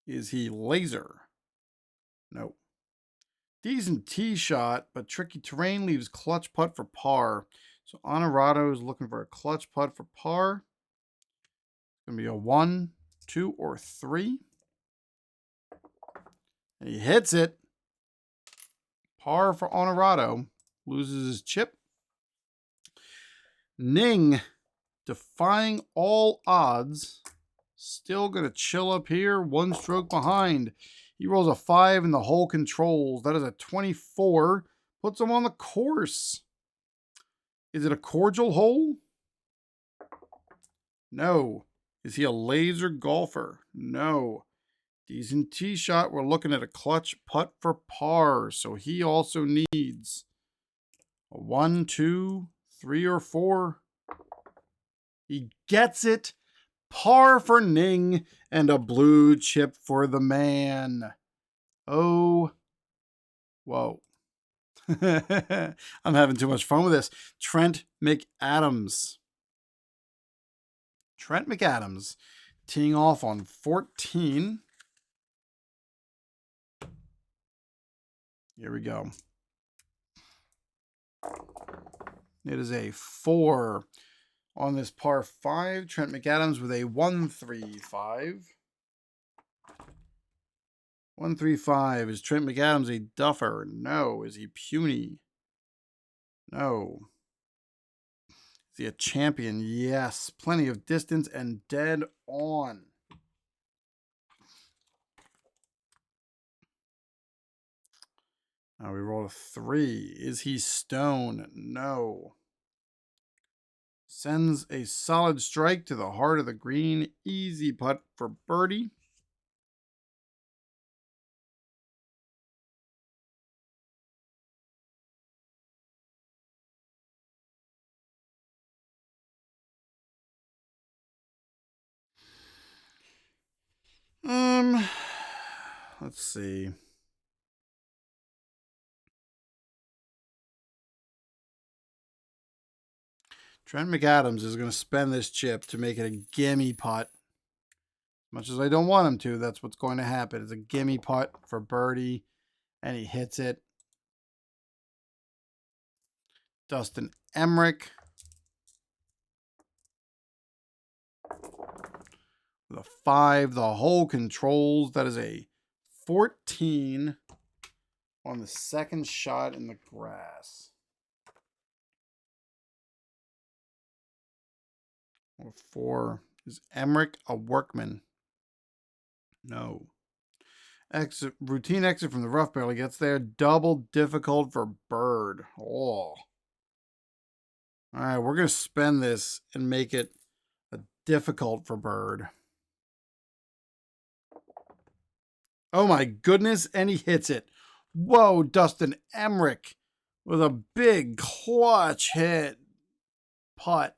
Is he laser? No. Decent tee shot, but tricky terrain leaves clutch putt for par. So Honorado is looking for a clutch putt for par. It's going to be a 1, 2, or 3. And he hits it. Par for Honorado. Loses his chip. Ning, defying all odds, still going to chill up here, 1 stroke behind. He rolls a 5 in the hole controls. That is a 24. Puts him on the course. Is it a cordial hole? No. Is he a laser golfer? No. Decent tee shot. We're looking at a clutch putt for par. So he also needs a 1, 2, 3, or 4. He gets it. Par for Ning and a blue chip for the man. Oh, whoa. I'm having too much fun with this. Trent McAdams. Trent McAdams teeing off on 14. Here we go. It is a 4 on this par 5. Trent McAdams with a 1-3-5. 1-3-5. Is Trent McAdams a duffer? No. Is he puny? No. Is he a champion? Yes. Plenty of distance and dead on. Now we roll a 3. Is he stone? No. Sends a solid strike to the heart of the green. Easy putt for birdie. Let's see. Trent McAdams is going to spend this chip to make it a gimme putt. Much as I don't want him to, that's what's going to happen. It's a gimme putt for birdie, and he hits it. Dustin Emmerich with a 5. The hole controls. That is a 14 on the second shot in the grass. 4. Is Emmerich a workman? No. Routine exit from the rough barely gets there. Double difficult for bird. Oh. All right, we're going to spend this and make it a difficult for bird. Oh my goodness, and he hits it. Whoa, Dustin Emmerich with a big clutch hit. Putt.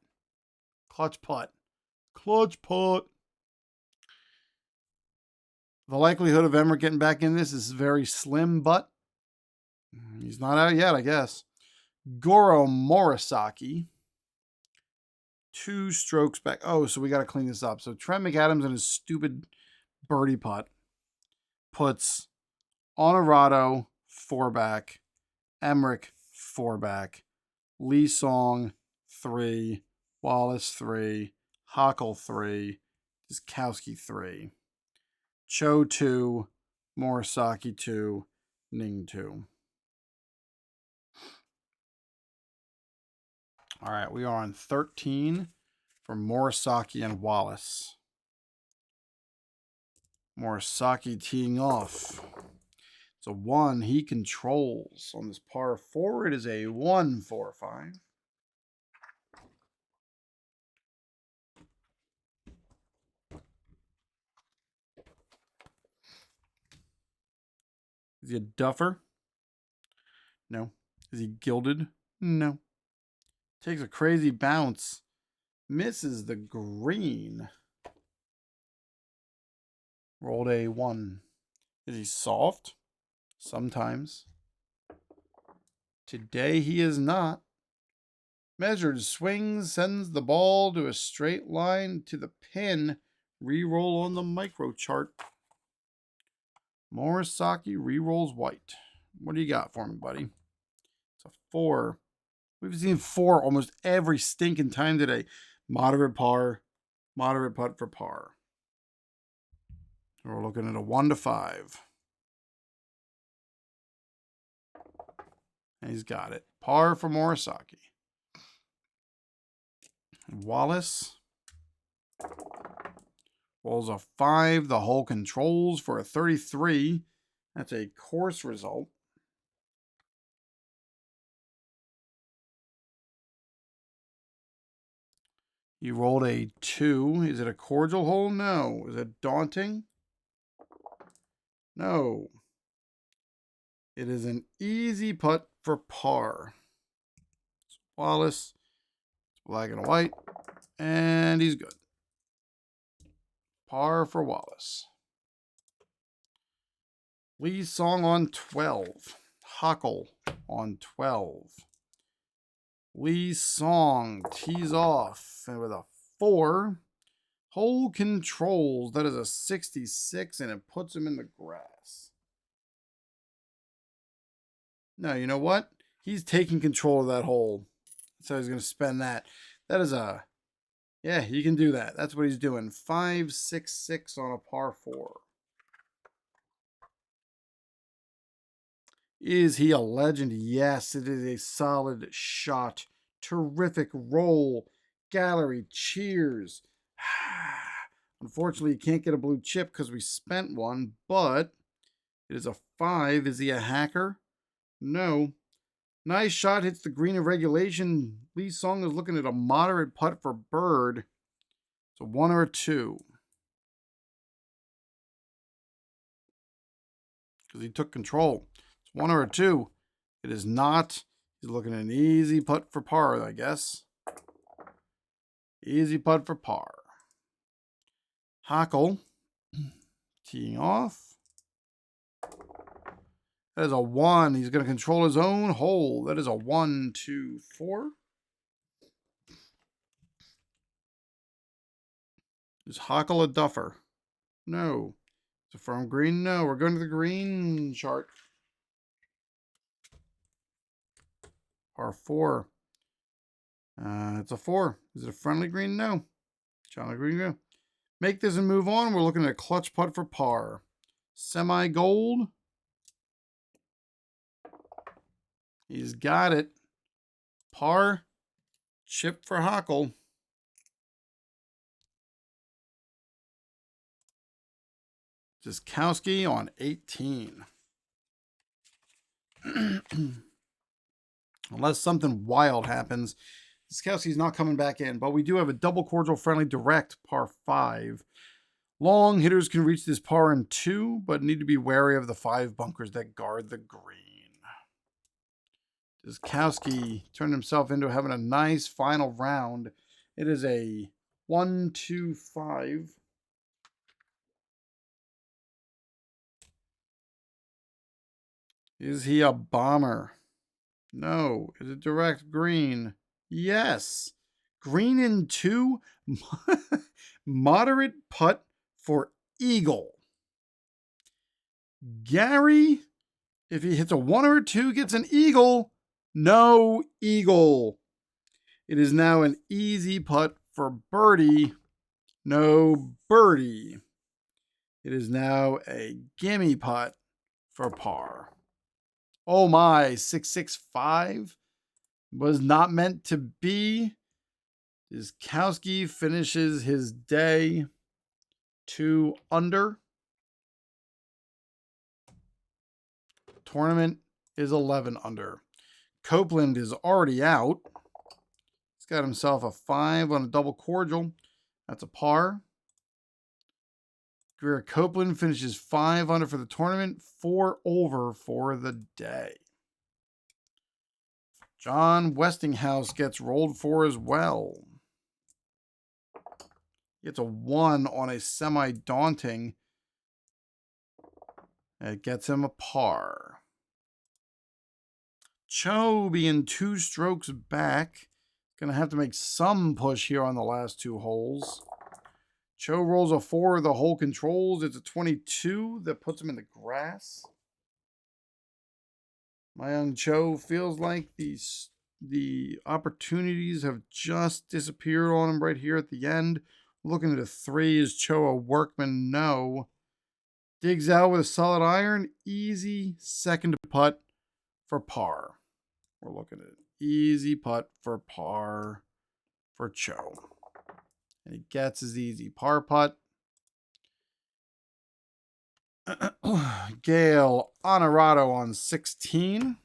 Clutch putt. Clutch putt. The likelihood of Emmerich getting back in this is very slim, but he's not out yet, I guess. Goro Morisaki. 2 strokes back. Oh, so we got to clean this up. So Trent McAdams and his stupid birdie putt puts Honorado 4 back, Emmerich 4 back, Lee Song 3, Wallace 3, Hockel 3, Diskowski 3, Cho 2, Morisaki 2, Ning 2. All right, we are on 13 for Morisaki and Wallace. Morisaki teeing off. It's a 1 he controls. On this par 4, it is a 1-4-5. Is he a duffer? No. Is he gilded? No. Takes a crazy bounce. Misses the green. Rolled a 1. Is he soft? Sometimes. Today he is not. Measured swings, sends the ball to a straight line to the pin. Reroll on the micro chart. Morisaki rerolls white. What do you got for me, buddy? It's a 4. We've seen 4 almost every stinking time today. Moderate par. Moderate putt for par. We're looking at a 1-5. And he's got it. Par for Morisaki. Wallace rolls a 5. The hole controls for a 33. That's a course result. He rolled a 2. Is it a cordial hole? No. Is it daunting? No. It is an easy putt for par. Wallace. It's black and white. And he's good. Par for Wallace. Lee Song on 12. Hockle on 12. Lee Song tees off and with a 4. Hole controls. That is a 66 and it puts him in the grass. No, you know what? He's taking control of that hole. So he's going to spend that. That is a... Yeah, he can do that. That's what he's doing. 5-6-6 on a par 4. Is he a legend? Yes, it is a solid shot. Terrific roll. Gallery cheers. Unfortunately, you can't get a blue chip because we spent one, but it is a 5. Is he a hacker? No. Nice shot. Hits the green of regulation. Lee Song is looking at a moderate putt for bird. It's a 1 or a 2. Because he took control. It's 1 or a 2. It is not. He's looking at an easy putt for par, I guess. Easy putt for par. Hockle. Teeing off. That is a 1. He's going to control his own hole. That is a 1-2-4. Is Hockle a duffer? No. Is it from green? No. We're going to the green chart. Par 4. It's a 4. Is it a friendly green? No. Channel green? No. Make this and move on. We're looking at a clutch putt for par. Semi-gold. He's got it. Par. Chip for Hockle. Ziskowski on 18. Unless something wild happens, Ziskowski's not coming back in. But we do have a double cordial friendly direct par 5. Long hitters can reach this par in 2, but need to be wary of the 5 bunkers that guard the green. Ziskowski turned himself into having a nice final round. It is a 1-2-5. Is he a bomber? No. Is it direct green? Yes. Green in 2. Moderate putt for eagle. Gary, if he hits a 1 or a 2, gets an eagle. No eagle. It is now an easy putt for birdie. No birdie. It is now a gimme putt for par. Oh my, 665 was not meant to be. Kowski finishes his day 2 under. Tournament is 11 under. Copeland is already out. He's got himself a 5 on a double cordial. That's a par. Greer Copeland finishes 5 under for the tournament, 4 over for the day. John Westinghouse gets rolled for as well. It's a 1 on a semi-daunting. It gets him a par. Cho being 2 strokes back. Going to have to make some push here on the last 2 holes. Cho rolls a 4, the hole controls. It's a 22 that puts him in the grass. My young Cho feels like the opportunities have just disappeared on him right here at the end. Looking at a 3. Is Cho a workman? No. Digs out with a solid iron. Easy second putt for par. We're looking at an easy putt for par for Cho. And he gets his easy par putt. Gale Honorado on 16.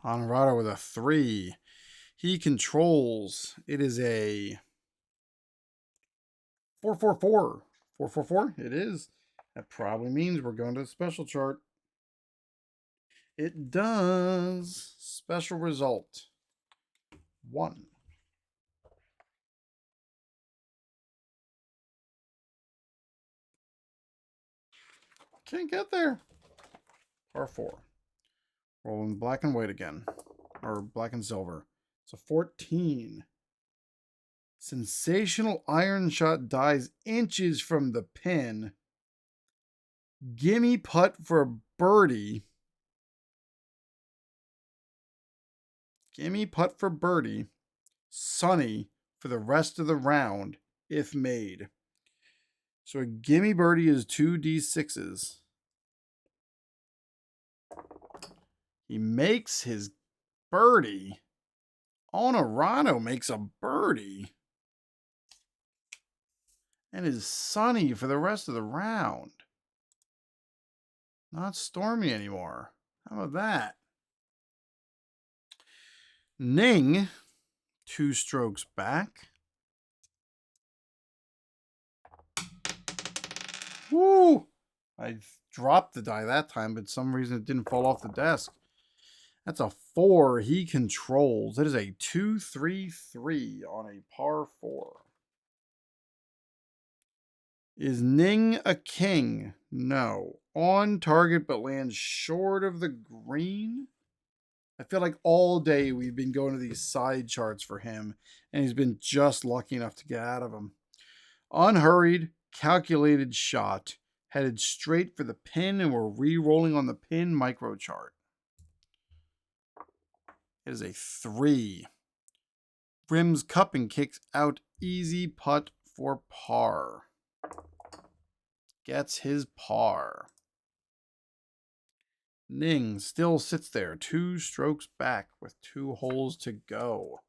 Honorado with a 3. He controls. It is a 444. 444? It is. That probably means we're going to the special chart. It does. Special result. 1. Can't get there. Par 4. Rolling black and white again. Or black and silver. It's a 14. Sensational iron shot dies inches from the pin. Gimme putt for birdie. Gimme putt for birdie. Sunny for the rest of the round, if made. So a gimme birdie is 2 D6s. He makes his birdie. Honorado makes a birdie. And is sunny for the rest of the round. Not stormy anymore. How about that? Ning, 2 strokes back. Woo! I dropped the die that time, but for some reason it didn't fall off the desk. That's a 4. He controls. It is a 2-3-3 on a par 4. Is Ning a king? No. On target, but lands short of the green. I feel like all day we've been going to these side charts for him, and he's been just lucky enough to get out of them. Unhurried, calculated shot. Headed straight for the pin, and we're re-rolling on the pin micro chart. It is a 3. Rims cupping kicks out easy putt for par. Gets his par. Ning still sits there, 2 strokes back with 2 holes to go.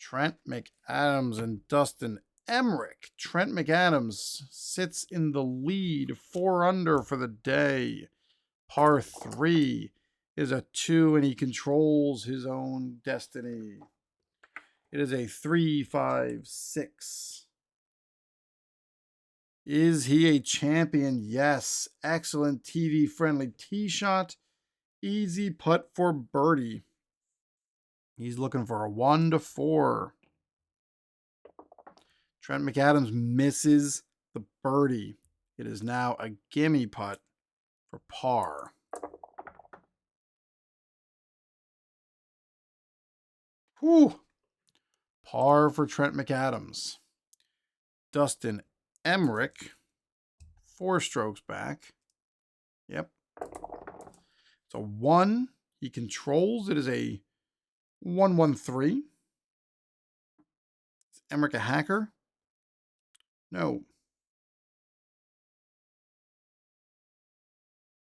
Trent McAdams and Dustin Emmerich. Trent McAdams sits in the lead, 4 under for the day. Par 3 is a 2, and he controls his own destiny. It is a 3-5-6. Is he a champion? Yes. Excellent TV-friendly tee shot. Easy putt for birdie. He's looking for a 1-4. Trent McAdams misses the birdie. It is now a gimme putt for par. Whew. Par for Trent McAdams. Dustin Emmerich, 4 strokes back. Yep. It's a 1. He controls. It is a 113. Is Emmerich a hacker? No.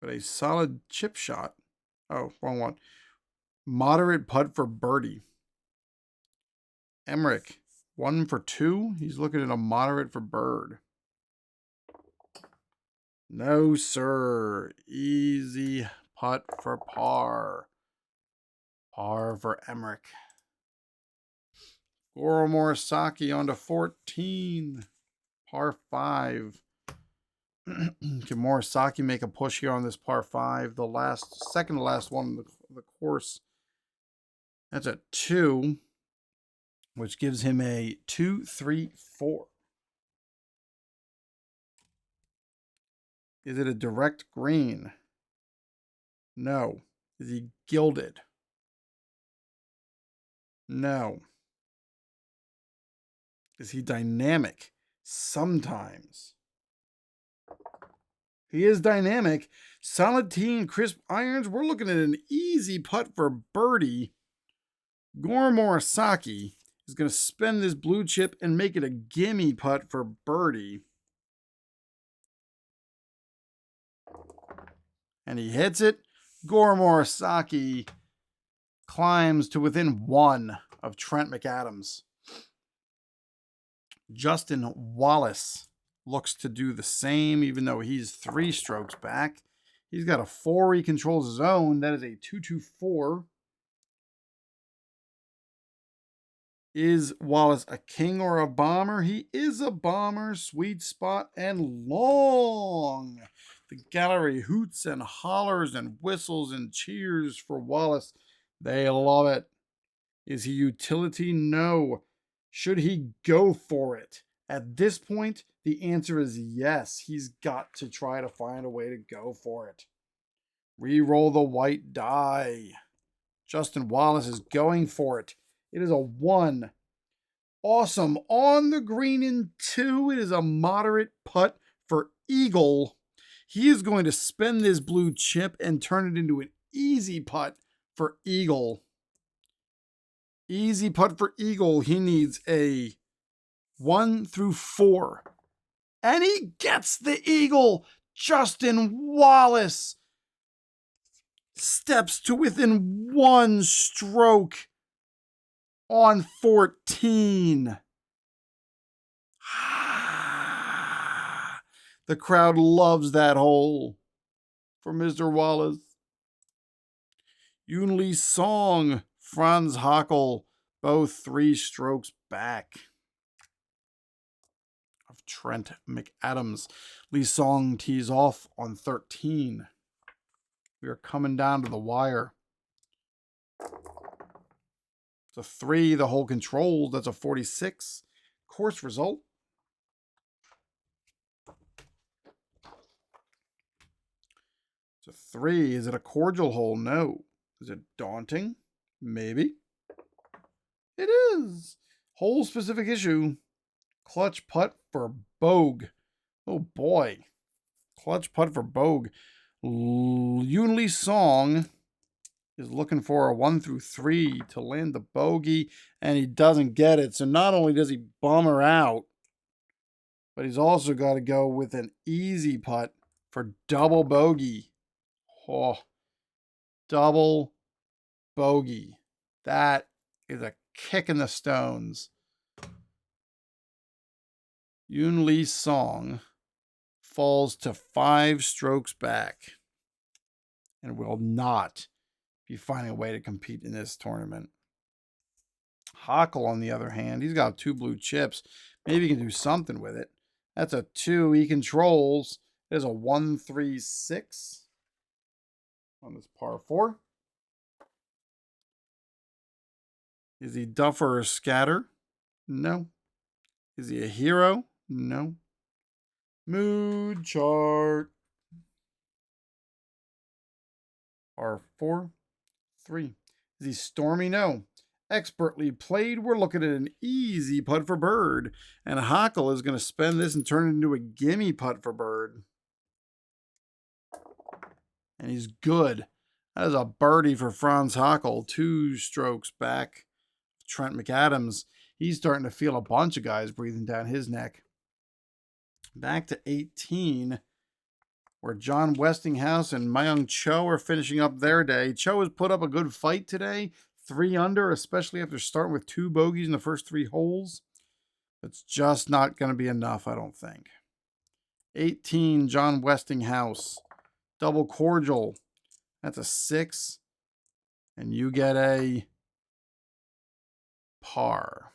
But a solid chip shot. Oh, wrong one. Moderate putt for birdie. Emmerich, 1 for 2. He's looking at a moderate for bird. No, sir. Easy putt for par. Par for Emmerich. Goro Morisaki on to 14. Par 5. Can Morisaki make a push here on this par 5? The second to last one of the course. That's a 2, which gives him a 2-3-4. Is it a direct green? No. Is he gilded? No. Is he dynamic? Sometimes. He is dynamic. Solid tee and crisp irons. We're looking at an easy putt for birdie. Goro Morisaki is going to spend this blue chip and make it a gimme putt for birdie. And he hits it. Goro Morisaki climbs to within 1 of Trent McAdams. Justin Wallace looks to do the same, even though he's 3 strokes back. He's got a 4. He controls his own. That is a 2-2-4. Is Wallace a king or a bomber? He is a bomber. Sweet spot and long. The gallery hoots and hollers and whistles and cheers for Wallace. They love it. Is he utility? No. Should he go for it? At this point, the answer is yes. He's got to try to find a way to go for it. Re-roll the white die. Justin Wallace is going for it. It is a 1. Awesome. On the green in 2. It is a moderate putt for eagle. He is going to spend this blue chip and turn it into an easy putt for eagle. Easy putt for eagle. He needs a 1 through 4. And he gets the eagle. Justin Wallace steps to within 1 stroke on 14. The crowd loves that hole for Mr. Wallace. Yoon Lee Song, Franz Hockel, both 3 strokes back of Trent McAdams. Lee Song tees off on 13. We are coming down to the wire. It's a 3, the hole controlled. That's a 46. Course result. It's a 3. Is it a cordial hole? No. Is it daunting? Maybe. It is. Hole specific issue. Clutch putt for Bogue. Oh boy. Clutch putt for Bogue. Yoon Lee Song is looking for a 1 through 3 to land the bogey, and he doesn't get it. So not only does he bum her out, but he's also got to go with an easy putt for double bogey. Oh, double bogey. That is a kick in the stones. Yoon Lee Song falls to 5 strokes back and will not be finding a way to compete in this tournament. Hockel, on the other hand, he's got 2 blue chips. Maybe he can do something with it. That's a 2 he controls. There's a 1-3-6 on this par 4. Is he duffer or scatter? No. Is he a hero? No. Mood chart. Par 4, 3. Is he stormy? No. Expertly played. We're looking at an easy putt for bird. And Hockel is going to spend this and turn it into a gimme putt for bird. And he's good. That is a birdie for Franz Hackl. 2 strokes back. Trent McAdams. He's starting to feel a bunch of guys breathing down his neck. Back to 18, where John Westinghouse and Myung Cho are finishing up their day. Cho has put up a good fight today. 3 under, especially after starting with 2 bogeys in the first 3 holes. It's just not going to be enough, I don't think. 18, John Westinghouse. Double cordial. That's a 6. And you get a par.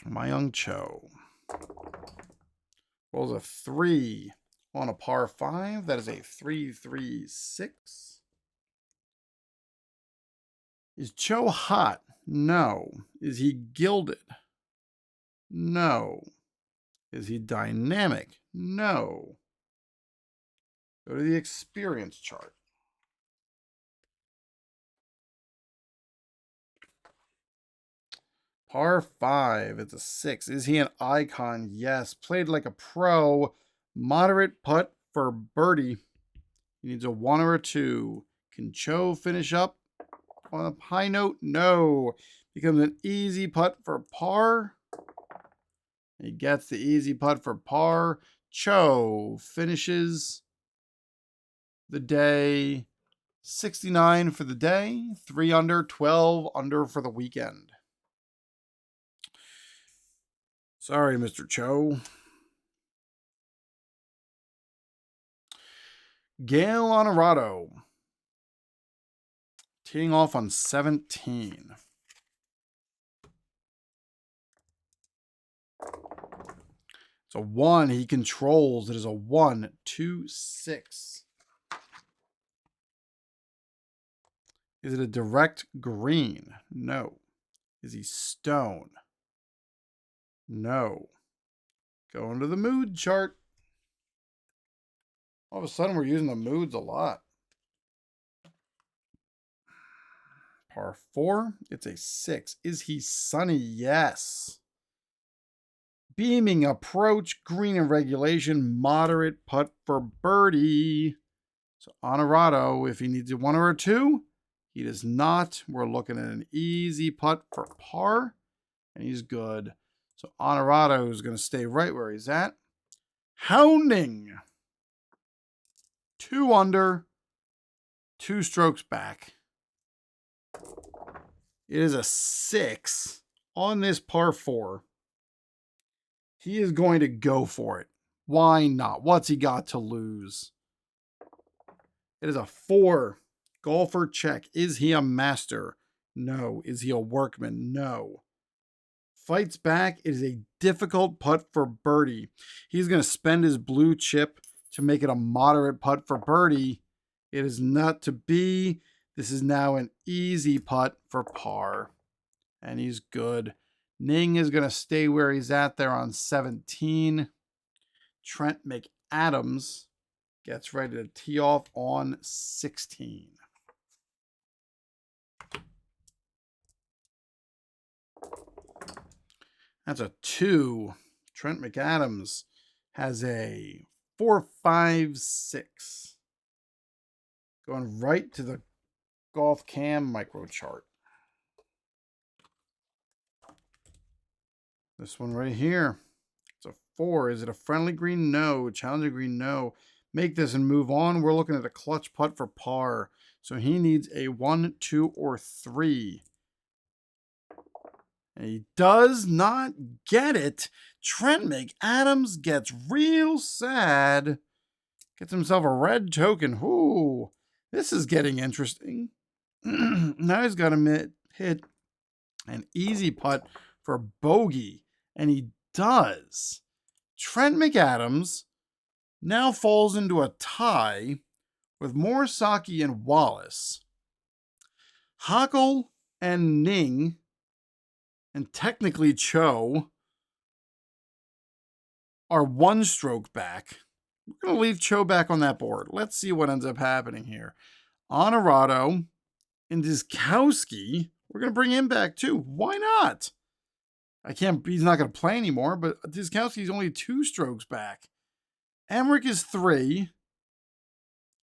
Myung Cho rolls a 3 on a par 5. That is a 3-3-6. Is Cho hot? No. Is he gilded? No. Is he dynamic? No. Go to the experience chart. Par 5. It's a 6. Is he an icon? Yes. Played like a pro. Moderate putt for birdie. He needs a 1 or a 2. Can Cho finish up on a high note? No. Becomes an easy putt for par. He gets the easy putt for par. Cho finishes the day 69 for the day. 3 under, 12 under for the weekend. Sorry, Mr. Cho. Gail Honorado. Teeing off on 17. It's a 1. He controls. It is a 1-2-6. Is it a direct green? No. Is he stone? No. Going to the mood chart. All of a sudden, we're using the moods a lot. Par 4. It's a 6. Is he sunny? Yes. Beaming approach, green in regulation, moderate putt for birdie. So Honorado, if he needs a 1 or a 2, he does not. We're looking at an easy putt for par, and he's good. So Honorado is going to stay right where he's at. Hounding. 2 under, 2 strokes back. It is a 6 on this par 4. He is going to go for it. Why not? What's he got to lose? It is a 4. Golfer check. Is he a master? No. Is he a workman? No. Fights back. It is a difficult putt for birdie. He's going to spend his blue chip to make it a moderate putt for birdie. It is not to be. This is now an easy putt for par. And he's good. Ning is going to stay where he's at there on 17. Trent McAdams gets ready to tee off on 16. That's a 2. Trent McAdams has a 4-5-6. Going right to the Golf Cam micro chart. This one right here. It's a 4. Is it a friendly green? No. Challenging green? No. Make this and move on. We're looking at a clutch putt for par. So he needs a 1, 2, or 3. And he does not get it. Trent McAdams gets real sad. Gets himself a red token. Ooh, this is getting interesting. Now he's got to hit an easy putt for bogey. And he does. Trent McAdams now falls into a tie with Morisaki and Wallace. Hackl and Ning, and technically Cho, are 1 stroke back. We're going to leave Cho back on that board. Let's see what ends up happening here. Honorado and Diskowski, we're going to bring him back too. Why not? he's not going to play anymore, but Dziskowski's only 2 strokes back. Emmerich is 3.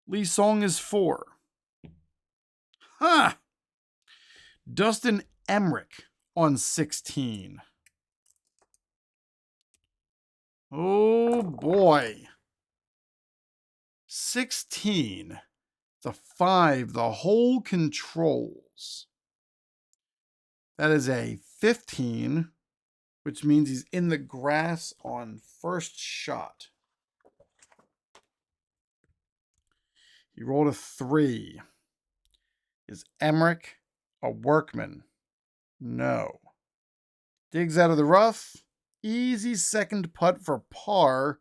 Lee Song is 4. Huh. Dustin Emmerich on 16. Oh boy. 16. It's a 5. The hole controls. That is a 15, which means he's in the grass on first shot. He rolled a 3. Is Emmerich a workman? No. Digs out of the rough. Easy second putt for par,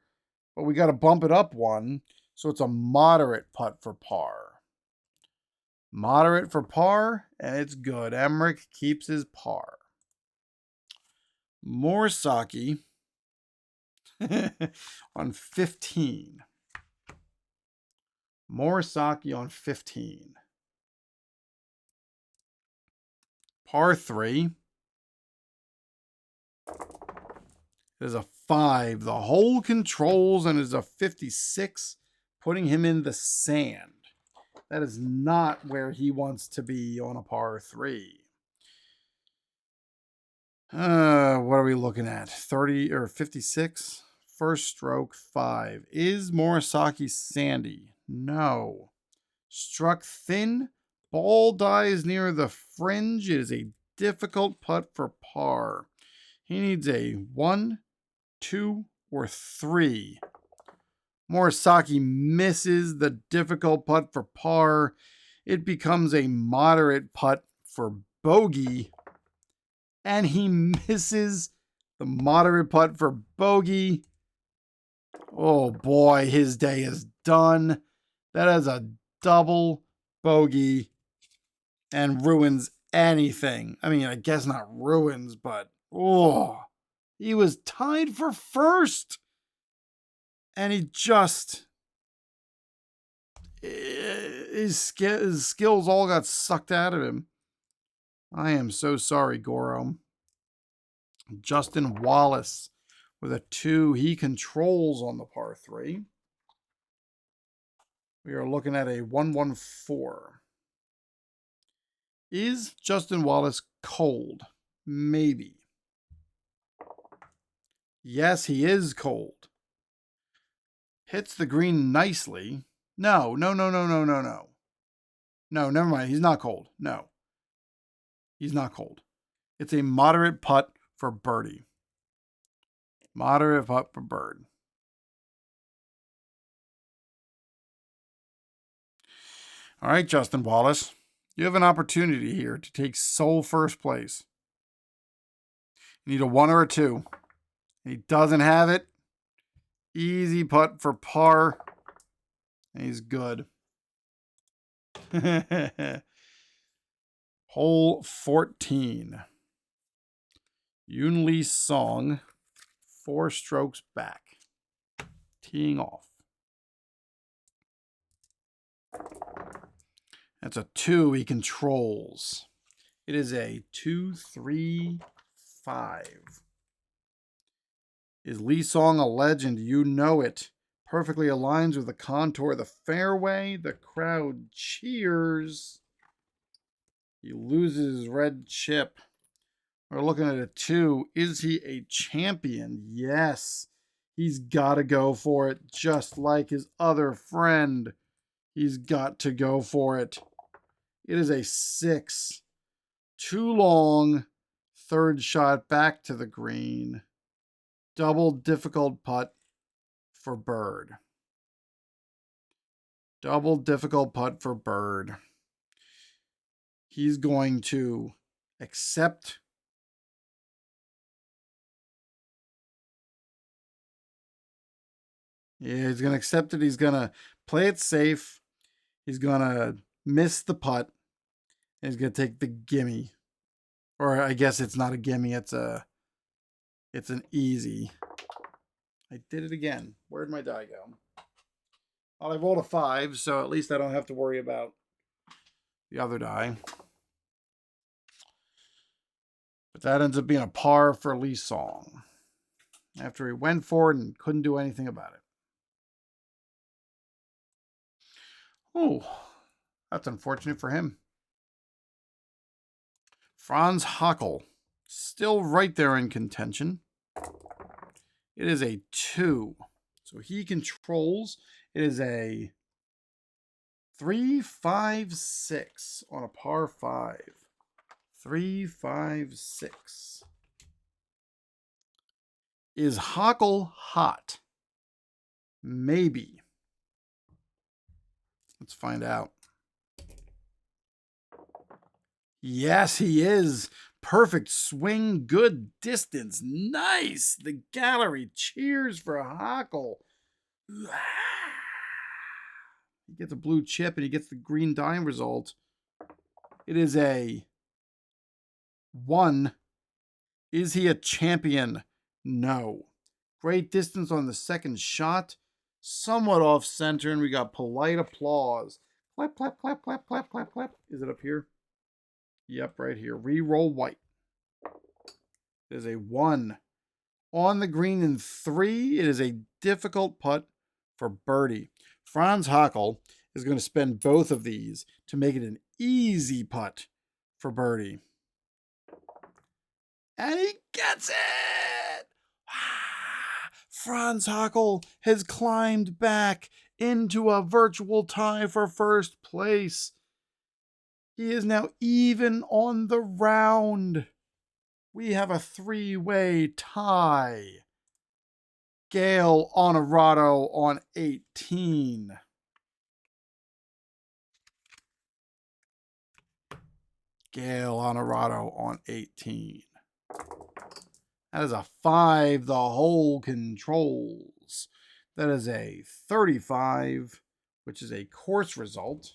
but we got to bump it up 1, so it's a moderate putt for par. Moderate for par, and it's good. Emmerich keeps his par. Morisaki on 15. Morisaki on 15. Par 3. There's a 5. The hole controls and is a 56, putting him in the sand. That is not where he wants to be on a par 3. What are we looking at? 30 or 56? First stroke 5. Is Morisaki sandy? No. Struck thin. Ball dies near the fringe. It is a difficult putt for par. He needs a 1, 2, or 3. Morisaki misses the difficult putt for par. It becomes a moderate putt for bogey. And he misses the moderate putt for bogey. Oh boy, his day is done. That is a double bogey and ruins anything. I mean, I guess not ruins, but he was tied for first. And he just, his skills all got sucked out of him. I am so sorry, Goro. Justin Wallace with a 2. He controls on the par 3. We are looking at a 114. Is Justin Wallace cold? Maybe. Yes, he is cold. Hits the green nicely. No. No, never mind. He's not cold. No. He's not cold. It's a moderate putt for birdie. Moderate putt for bird. All right, Justin Wallace. You have an opportunity here to take sole first place. You need a 1 or a 2. He doesn't have it. Easy putt for par. And he's good. Hole 14. Yoon Lee Song, 4 strokes back. Teeing off. That's a 2 he controls. It is a 2, 3, 5. Is Lee Song a legend? You know it. Perfectly aligns with the contour of the fairway. The crowd cheers. He loses his red chip. We're looking at a 2. Is he a champion? Yes. He's got to go for it, just like his other friend. He's got to go for it. It is a 6. Too long. Third shot back to the green. Double difficult putt for bird. Double difficult putt for bird. He's going to accept. Yeah, he's going to accept it. He's going to play it safe. He's going to miss the putt. He's going to take the gimme. Or I guess it's not a gimme. It's an easy. I did it again. Where'd my die go? Well, I rolled a 5, so at least I don't have to worry about the other die. But that ends up being a par for Lee Song after he went for it and couldn't do anything about it. Oh, that's unfortunate for him. Franz Hockel, still right there in contention. It is a 2. So he controls. It is a 3-5-6 on a par 5. 3-5-6. Is Hockel hot? Maybe. Let's find out. Yes, he is. Perfect swing, good distance. Nice. The gallery cheers for Hockel. He gets a blue chip and he gets the green dime result. It is a 1. Is he a champion? No. Great distance on the second shot. Somewhat off center, and we got polite applause. Clap, clap, clap, clap, clap, clap, clap. Is it up here? Yep, right here. Reroll white. There's a 1. On the green in 3. It is a difficult putt for birdie. Franz Hockel is going to spend both of these to make it an easy putt for birdie. And he gets it! Franz Hockel has climbed back into a virtual tie for first place. He is now even on the round. We have a 3-way tie. Gale Honorado on 18. Gale Honorado on 18. That is a 5. The hole controls. That is a 35, which is a course result.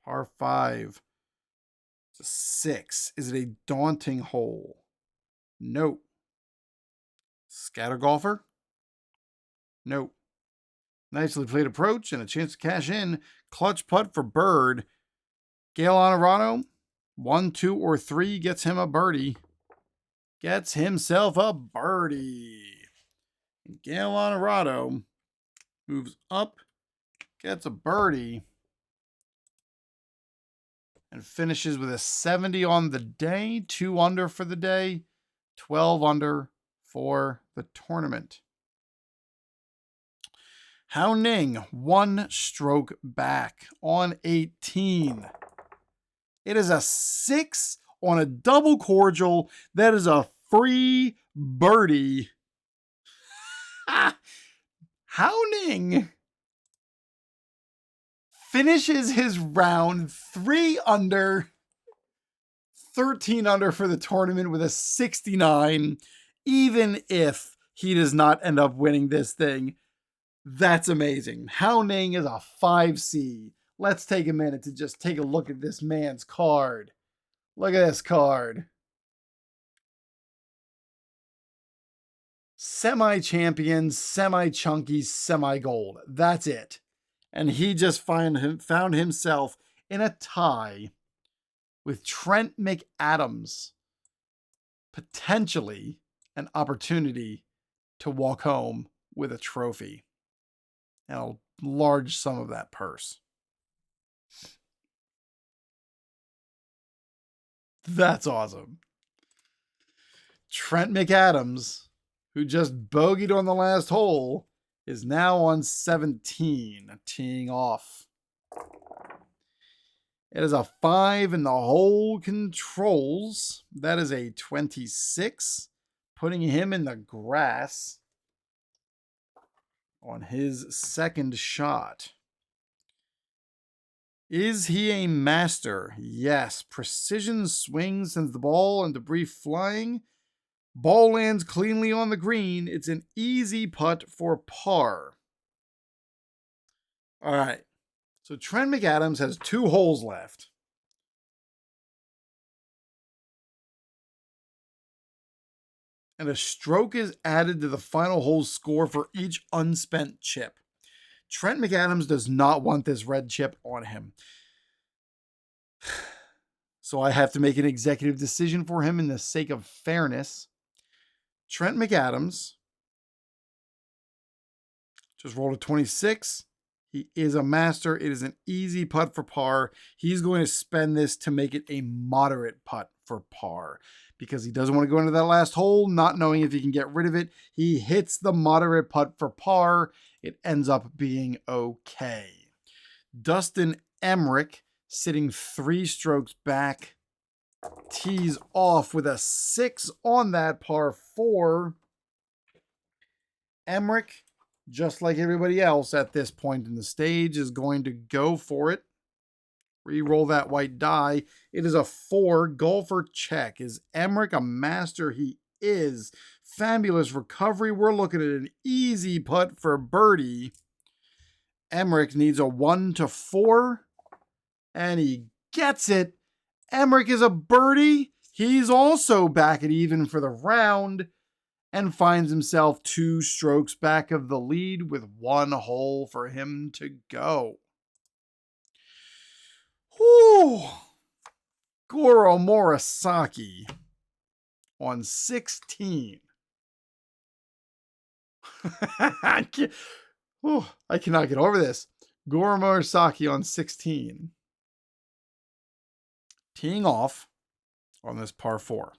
Par 5. It's a 6. Is it a daunting hole? No. Scatter golfer? No. Nicely played approach and a chance to cash in. Clutch putt for Bird. Gale Honorado, 1, 2, or 3 gets him a birdie. Gets himself a birdie. And Gale Honorado moves up, gets a birdie, and finishes with a 70 on the day, 2 under for the day, 12 under for the tournament. Hao Ning, 1 stroke back on 18. It is a 6 on a double cordial. That is a free birdie. Hao Ning finishes his round 3 under, 13 under for the tournament with a 69. Even if he does not end up winning this thing, that's amazing. Hao Ning is a 5C. Let's take a minute to just take a look at this man's card. Look at this card. Semi-champion, semi-chunky, semi-gold. That's it. And he just found himself in a tie with Trent McAdams. Potentially an opportunity to walk home with a trophy and a large sum of that purse. That's awesome. Trent McAdams, who just bogeyed on the last hole, is now on 17, teeing off. It is a 5 in the hole controls. That is a 26, putting him in the grass on his second shot. Is he a master? Yes. Precision swing sends the ball and debris flying. Ball lands cleanly on the green. It's an easy putt for par. All right. So Trent McAdams has 2 holes left. And a stroke is added to the final hole score for each unspent chip. Trent McAdams does not want this red chip on him. So I have to make an executive decision for him in the sake of fairness. Trent McAdams just rolled a 26. He is a master. It is an easy putt for par. He's going to spend this to make it a moderate putt for par because he doesn't want to go into that last hole not knowing if he can get rid of it. He hits the moderate putt for par. It ends up being okay. Dustin Emmerich, sitting 3 strokes back, tees off with a 6 on that par 4. Emmerich, just like everybody else at this point in the stage, is going to go for it. Re-roll that white die. It is a 4. Golfer check. Is Emmerich a master? He is. Fabulous recovery. We're looking at an easy putt for birdie. Emmerich needs a 1 to 4, and he gets it. Emmerich is a birdie. He's also back at even for the round and finds himself 2 strokes back of the lead with 1 hole for him to go. Whew. Goro Morisaki on 16. I cannot get over this. Goro Morisaki on 16. Teeing off on this par 4.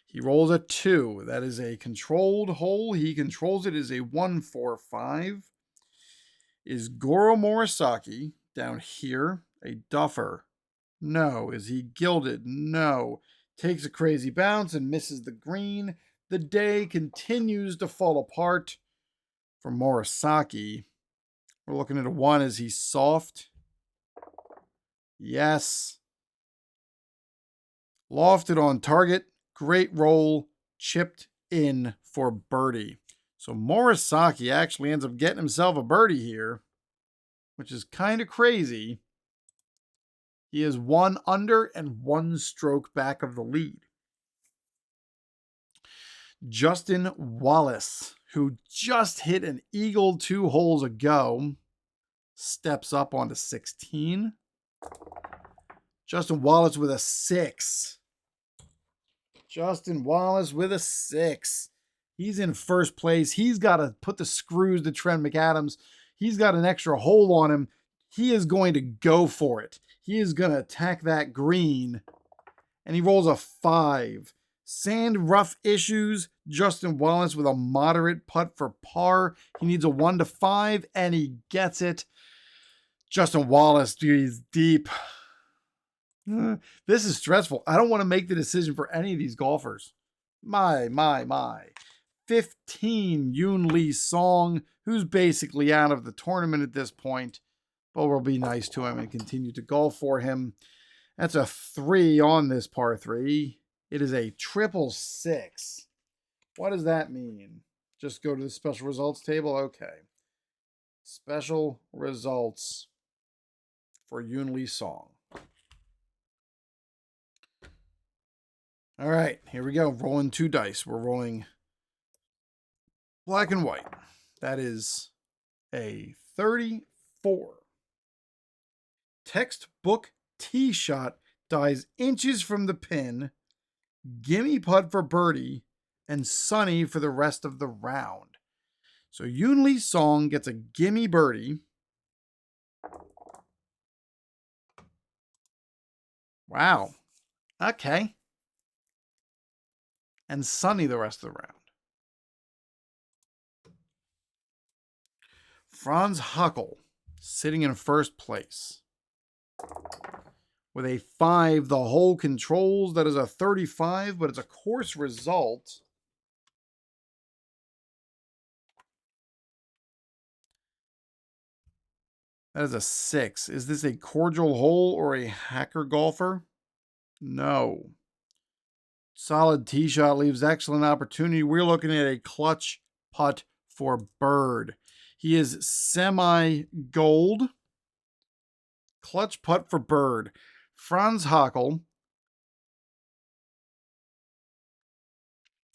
He rolls a 2. That is a controlled hole. He controls it as a 1-4-5. Is Goro Morisaki down here a duffer? No. Is he gilded? No. Takes a crazy bounce and misses the green. The day continues to fall apart for Morisaki. We're looking at a 1. Is he soft? Yes. Lofted on target. Great roll. Chipped in for birdie. So Morisaki actually ends up getting himself a birdie here, which is kind of crazy. He is 1 under and 1 stroke back of the lead. Justin Wallace, who just hit an eagle 2 holes ago, steps up onto 16. Justin Wallace with a 6. Justin Wallace with a 6. He's in first place. He's got to put the screws to Trent McAdams. He's got an extra hole on him. He is going to go for it. He is going to attack that green. And he rolls a 5. Sand rough issues. Justin Wallace with a moderate putt for par. He needs a 1 to 5, and he gets it. Justin Wallace, dude, he's deep. This is stressful. I don't want to make the decision for any of these golfers. My. 15, Yoon Lee Song, who's basically out of the tournament at this point, but we'll be nice to him and continue to golf for him. That's a 3 on this par 3. It is a 666. What does that mean? Just go to the special results table? Okay. Special results for Yoon Lee Song. All right, here we go. Rolling 2 dice. We're rolling black and white. That is a 34. Textbook tee shot dies inches from the pin. Gimme putt for birdie and sunny for the rest of the round. So Yoon Lee Song gets a gimme birdie. Wow. Okay. And sunny the rest of the round. Franz Huckel sitting in first place with a 5. The hole controls. That is a 35, but it's a course result. That is a 6. Is this a cordial hole or a hacker golfer? No. Solid tee shot leaves excellent opportunity. We're looking at a clutch putt for bird. He is semi-gold. Clutch putt for bird. Franz Huckel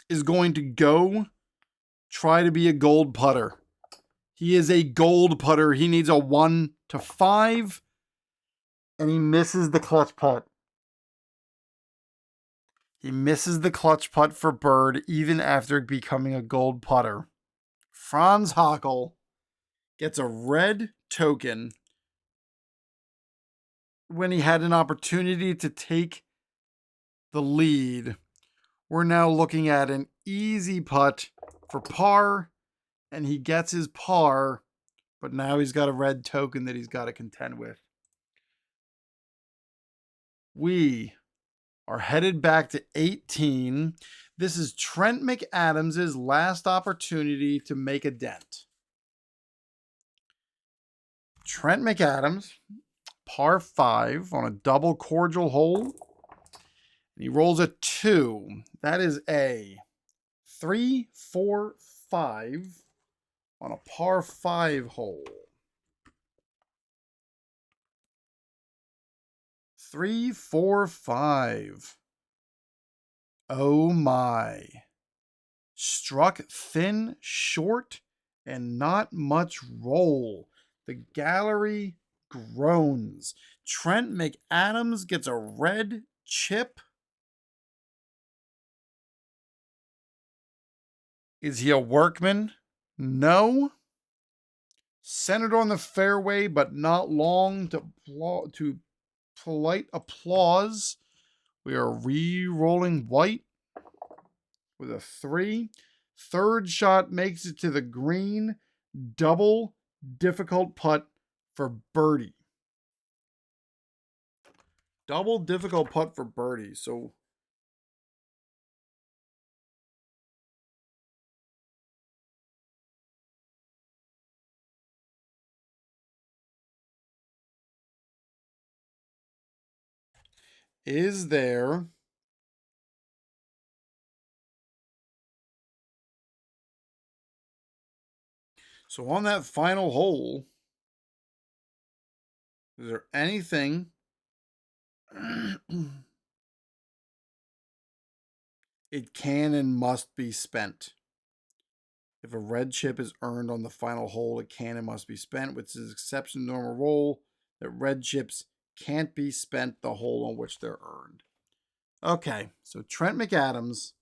is going to go try to be a gold putter. He is a gold putter. He needs a 1 to 5. And he misses the clutch putt. He misses the clutch putt for Bird even after becoming a gold putter. Franz Hockel gets a red token when he had an opportunity to take the lead. We're now looking at an easy putt for par, and he gets his par, but now he's got a red token that he's got to contend with. We are headed back to 18. This is Trent McAdams' last opportunity to make a dent. Trent McAdams, par 5 on a double cordial hole. He rolls a 2. That is a 3, 4, 5 on a par 5 hole. 3, 4, 5. Oh my. Struck thin, short, and not much roll. The gallery groans. Trent McAdams gets a red chip. Is he a workman? No. Centered on the fairway, but not long to polite applause. We are re-rolling white with a 3. Third shot makes it to the green. Double difficult putt for birdie. Double difficult putt for birdie. So is there so on that final hole, is there anything it can and must be spent? If a red chip is earned on the final hole, it can and must be spent, which is exception to normal rule that red chips can't be spent the hole on which they're earned. Okay, so Trent McAdams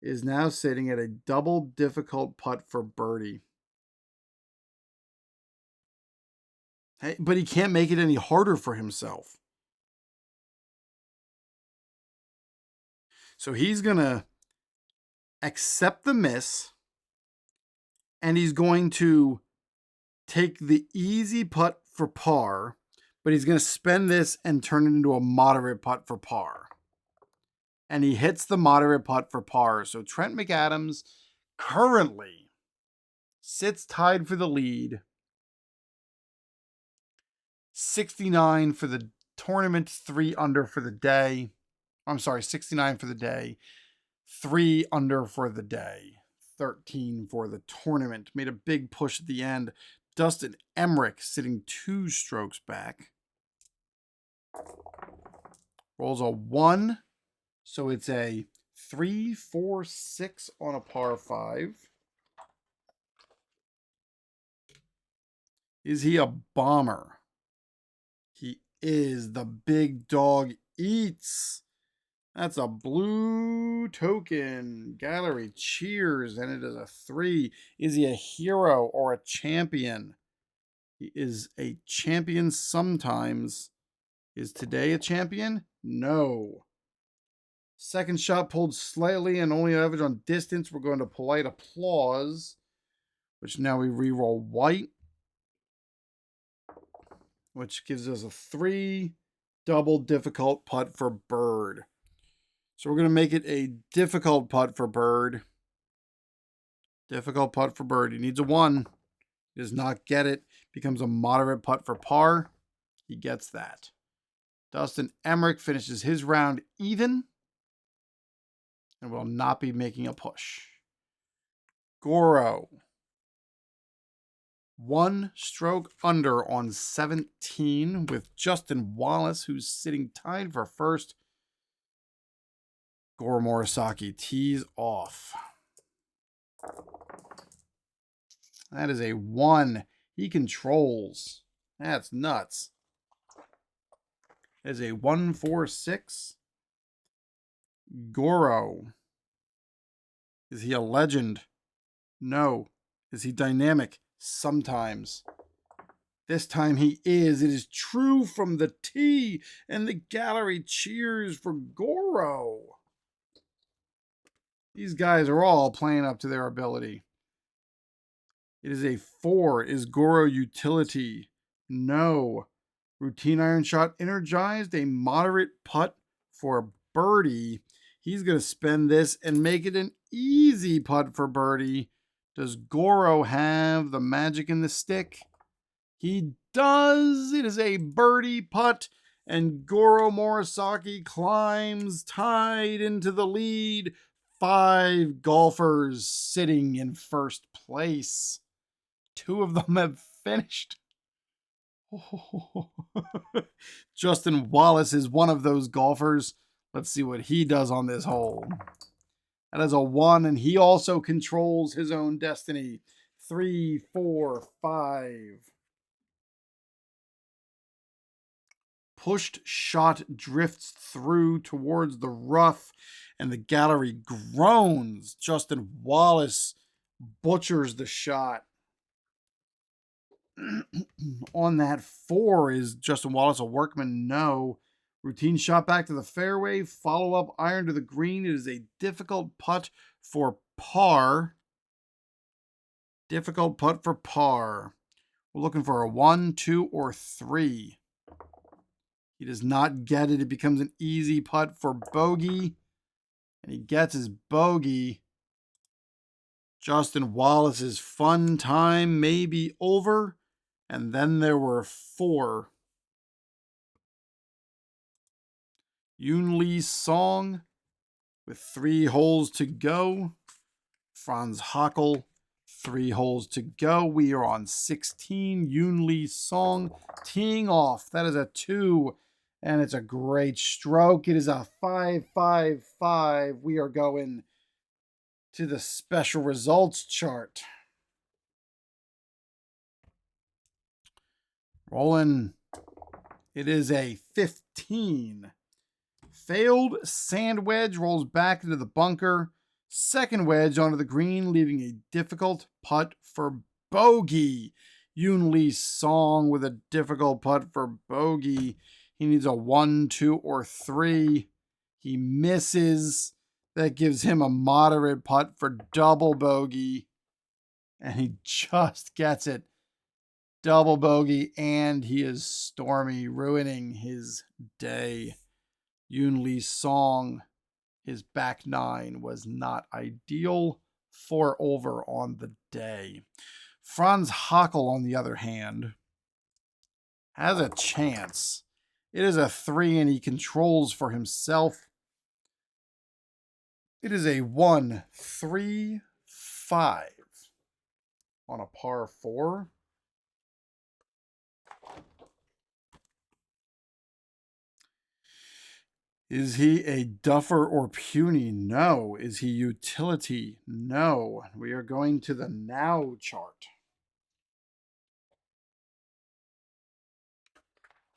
is now sitting at a double difficult putt for birdie. Hey, but he can't make it any harder for himself. So he's going to accept the miss, and he's going to take the easy putt for par, but he's going to spend this and turn it into a moderate putt for par. And he hits the moderate putt for par. So Trent McAdams currently sits tied for the lead. 69 for the tournament, 3 under for the day. I'm sorry, 69 for the day, 3 under for the day, 13 for the tournament. Made a big push at the end. Dustin Emmerich sitting 2 strokes back. Rolls a 1. So it's a 3, 4, 6 on a par 5. Is he a bomber? He is. The big dog eats. That's a blue token. Gallery cheers, and it is a 3. Is he a hero or a champion? He is a champion sometimes. Is today a champion? No. Second shot pulled slightly and only average on distance. We're going to polite applause, which now we re-roll white, which gives us a 3. Double difficult putt for bird. So we're going to make it a difficult putt for bird. Difficult putt for bird. He needs a 1. He does not get it. Becomes a moderate putt for par. He gets that. Dustin Emmerich finishes his round even and will not be making a push. Goro. 1 stroke under on 17 with Justin Wallace, who's sitting tied for first. Goro Morisaki tees off. That is a 1. He controls. That's nuts. As a 1-4-6. Goro. Is he a legend? No. Is he dynamic? Sometimes. This time he is. It is true from the tee, and the gallery cheers for Goro. These guys are all playing up to their ability. It is a 4. Is Goro utility? No. Routine iron shot energized. A moderate putt for birdie. He's going to spend this and make it an easy putt for birdie. Does Goro have the magic in the stick? He does. It is a birdie putt, and Goro Morisaki climbs tied into the lead. 5 golfers sitting in first place. 2 of them have finished. Justin Wallace is one of those golfers. Let's see what he does on this hole. That is a 1, and he also controls his own destiny. 3, 4, 5. Pushed shot drifts through towards the rough, and the gallery groans. Justin Wallace butchers the shot. On that 4, is Justin Wallace a workman? No. Routine shot back to the fairway. Follow-up iron to the green. It is a difficult putt for par. Difficult putt for par. We're looking for a 1, 2, or 3. He does not get it. It becomes an easy putt for bogey. And he gets his bogey. Justin Wallace's fun time may be over. And then there were 4. Yoon Lee's song with 3 holes to go. Franz Hockel, 3 holes to go. We are on 16. Yoon Lee's song teeing off. That is a 2. And it's a great stroke. It is a 5-5-5. We are going to the special results chart. Rolling. It is a 15. Failed sand wedge rolls back into the bunker. Second wedge onto the green, leaving a difficult putt for bogey. Yoon Lee's song with a difficult putt for bogey. He needs a 1, 2, or 3. He misses. That gives him a moderate putt for double bogey. And he just gets it. Double bogey, and he is stormy, ruining his day. Yoon Lee's song, his back 9 was not ideal. 4 over on the day. Franz Hockel, on the other hand, has a chance. It is a 3, and he controls for himself. It is a 1, 3, 5 on a par 4. Is he a duffer or puny? No. Is he utility? No. We are going to the now chart.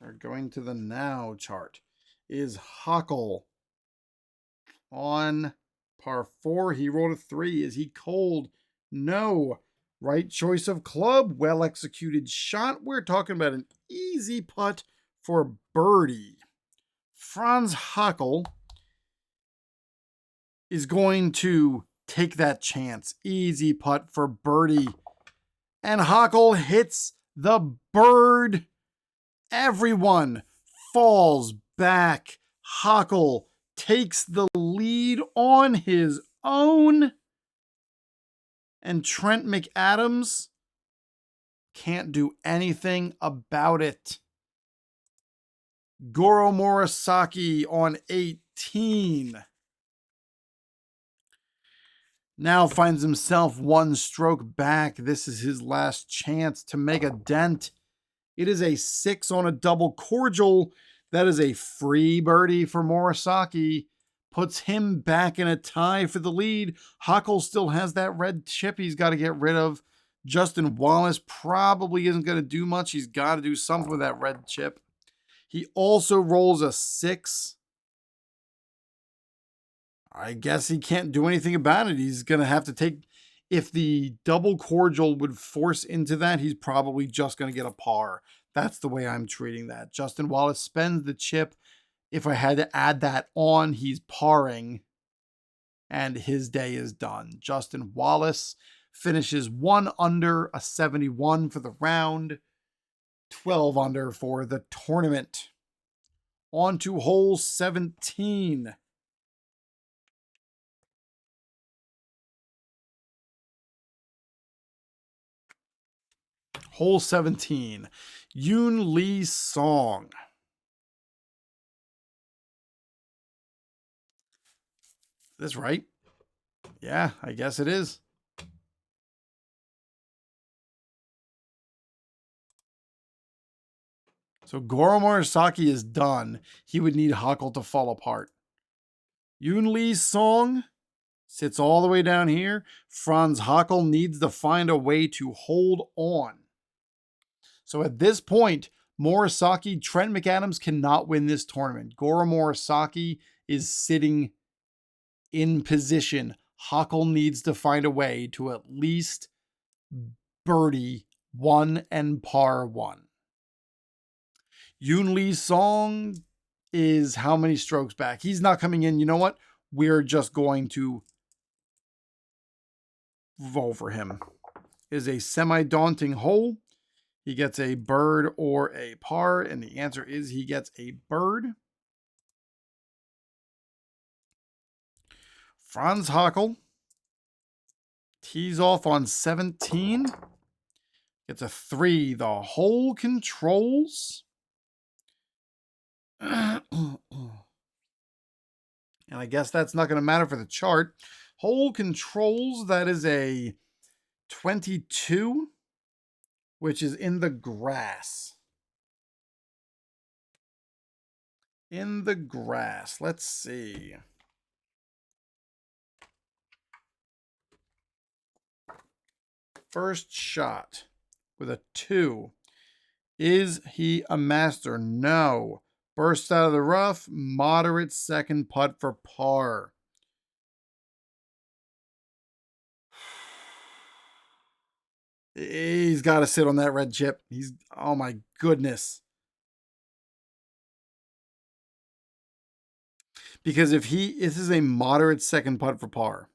We're going to the now chart. Is Hockel on par 4? He rolled a 3. Is he cold? No. Right choice of club. Well executed shot. We're talking about an easy putt for birdie. Franz Hockel is going to take that chance. Easy putt for birdie. And Hockel hits the bird. Everyone falls back. Hockel takes the lead on his own. And Trent McAdams can't do anything about it. Goro Morisaki on 18. Now finds himself 1 stroke back. This is his last chance to make a dent. It is a 6 on a double cordial. That is a free birdie for Morisaki. Puts him back in a tie for the lead. Hockel still has that red chip he's got to get rid of. Justin Wallace probably isn't going to do much. He's got to do something with that red chip. He also rolls a 6. I guess he can't do anything about it. He's going to have to take... If the double cordial would force into that, he's probably just going to get a par. That's the way I'm treating that. Justin Wallace spends the chip. If I had to add that on, he's parring. And his day is done. Justin Wallace finishes 1 under, a 71 for the round. 12 under for the tournament. On to hole 17. Hole 17, Yoon Lee Song. Is this right? Yeah, I guess it is. So Goro Murasaki is done. He would need Huckle to fall apart. Yoon Lee Song sits all the way down here. Franz Huckle needs to find a way to hold on. So at this point, Murasaki, Trent McAdams cannot win this tournament. Goro Murasaki is sitting in position. Huckle needs to find a way to at least birdie 1 and par 1. Yoon Lee Song is how many strokes back? He's not coming in. You know what? We're just going to roll for him. It is a semi-daunting hole. He gets a bird or a par, and the answer is he gets a bird. Franz Huckle tees off on 17. Gets a 3. The hole controls. And I guess that's not going to matter for the chart. Hole controls, that is a 22, which is in the grass. In the grass. Let's see. First shot with a 2. Is he a master? No. Burst out of the rough. Moderate second putt for par. He's got to sit on that red chip. Oh my goodness. Because this is a moderate second putt for par.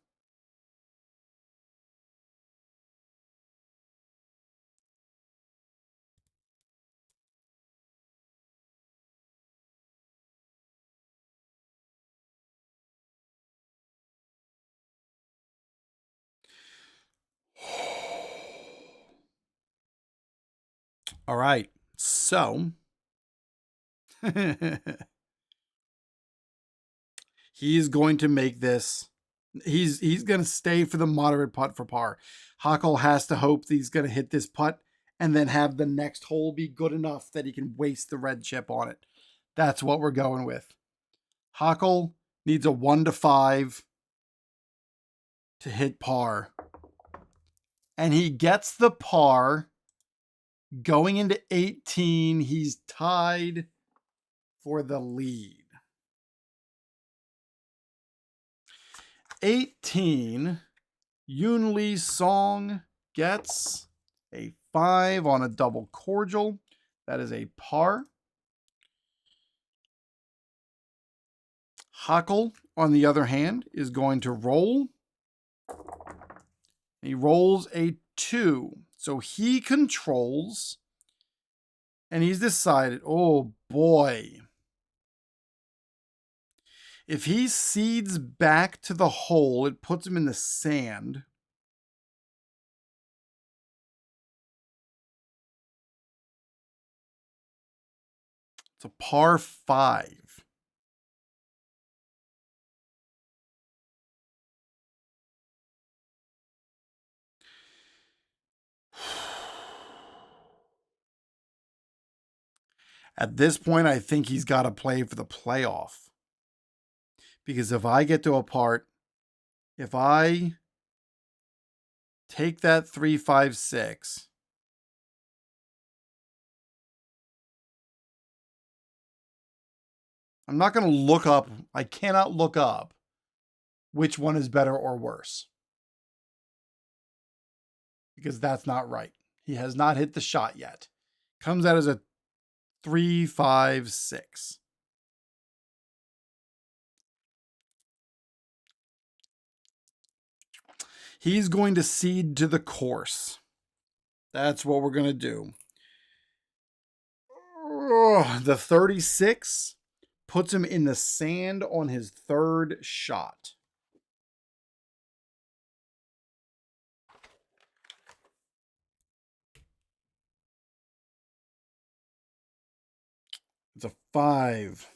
All right. So he's going to make this. He's going to stay for the moderate putt for par. Huckle has to hope that he's going to hit this putt and then have the next hole be good enough that he can waste the red chip on it. That's what we're going with. Huckle needs a 1 to 5 to hit par. And he gets the par. Going into 18, he's tied for the lead. 18, Yoon Lee Song gets a 5 on a double cordial. That is a par. Huckle, on the other hand, is going to roll. He rolls a 2. So he controls. And he's decided, oh boy. If he seeds back to the hole, it puts him in the sand. It's a par 5. At this point, I think he's got to play for the playoff. Because if I get to a part, if I take that 3, 5, 6, I'm not going to look up. I cannot look up which one is better or worse, because that's not right. He has not hit the shot yet. Comes out as a 3.56. He's going to cede to the course. That's what we're going to do. The 36 puts him in the sand on his third shot. It's a 5.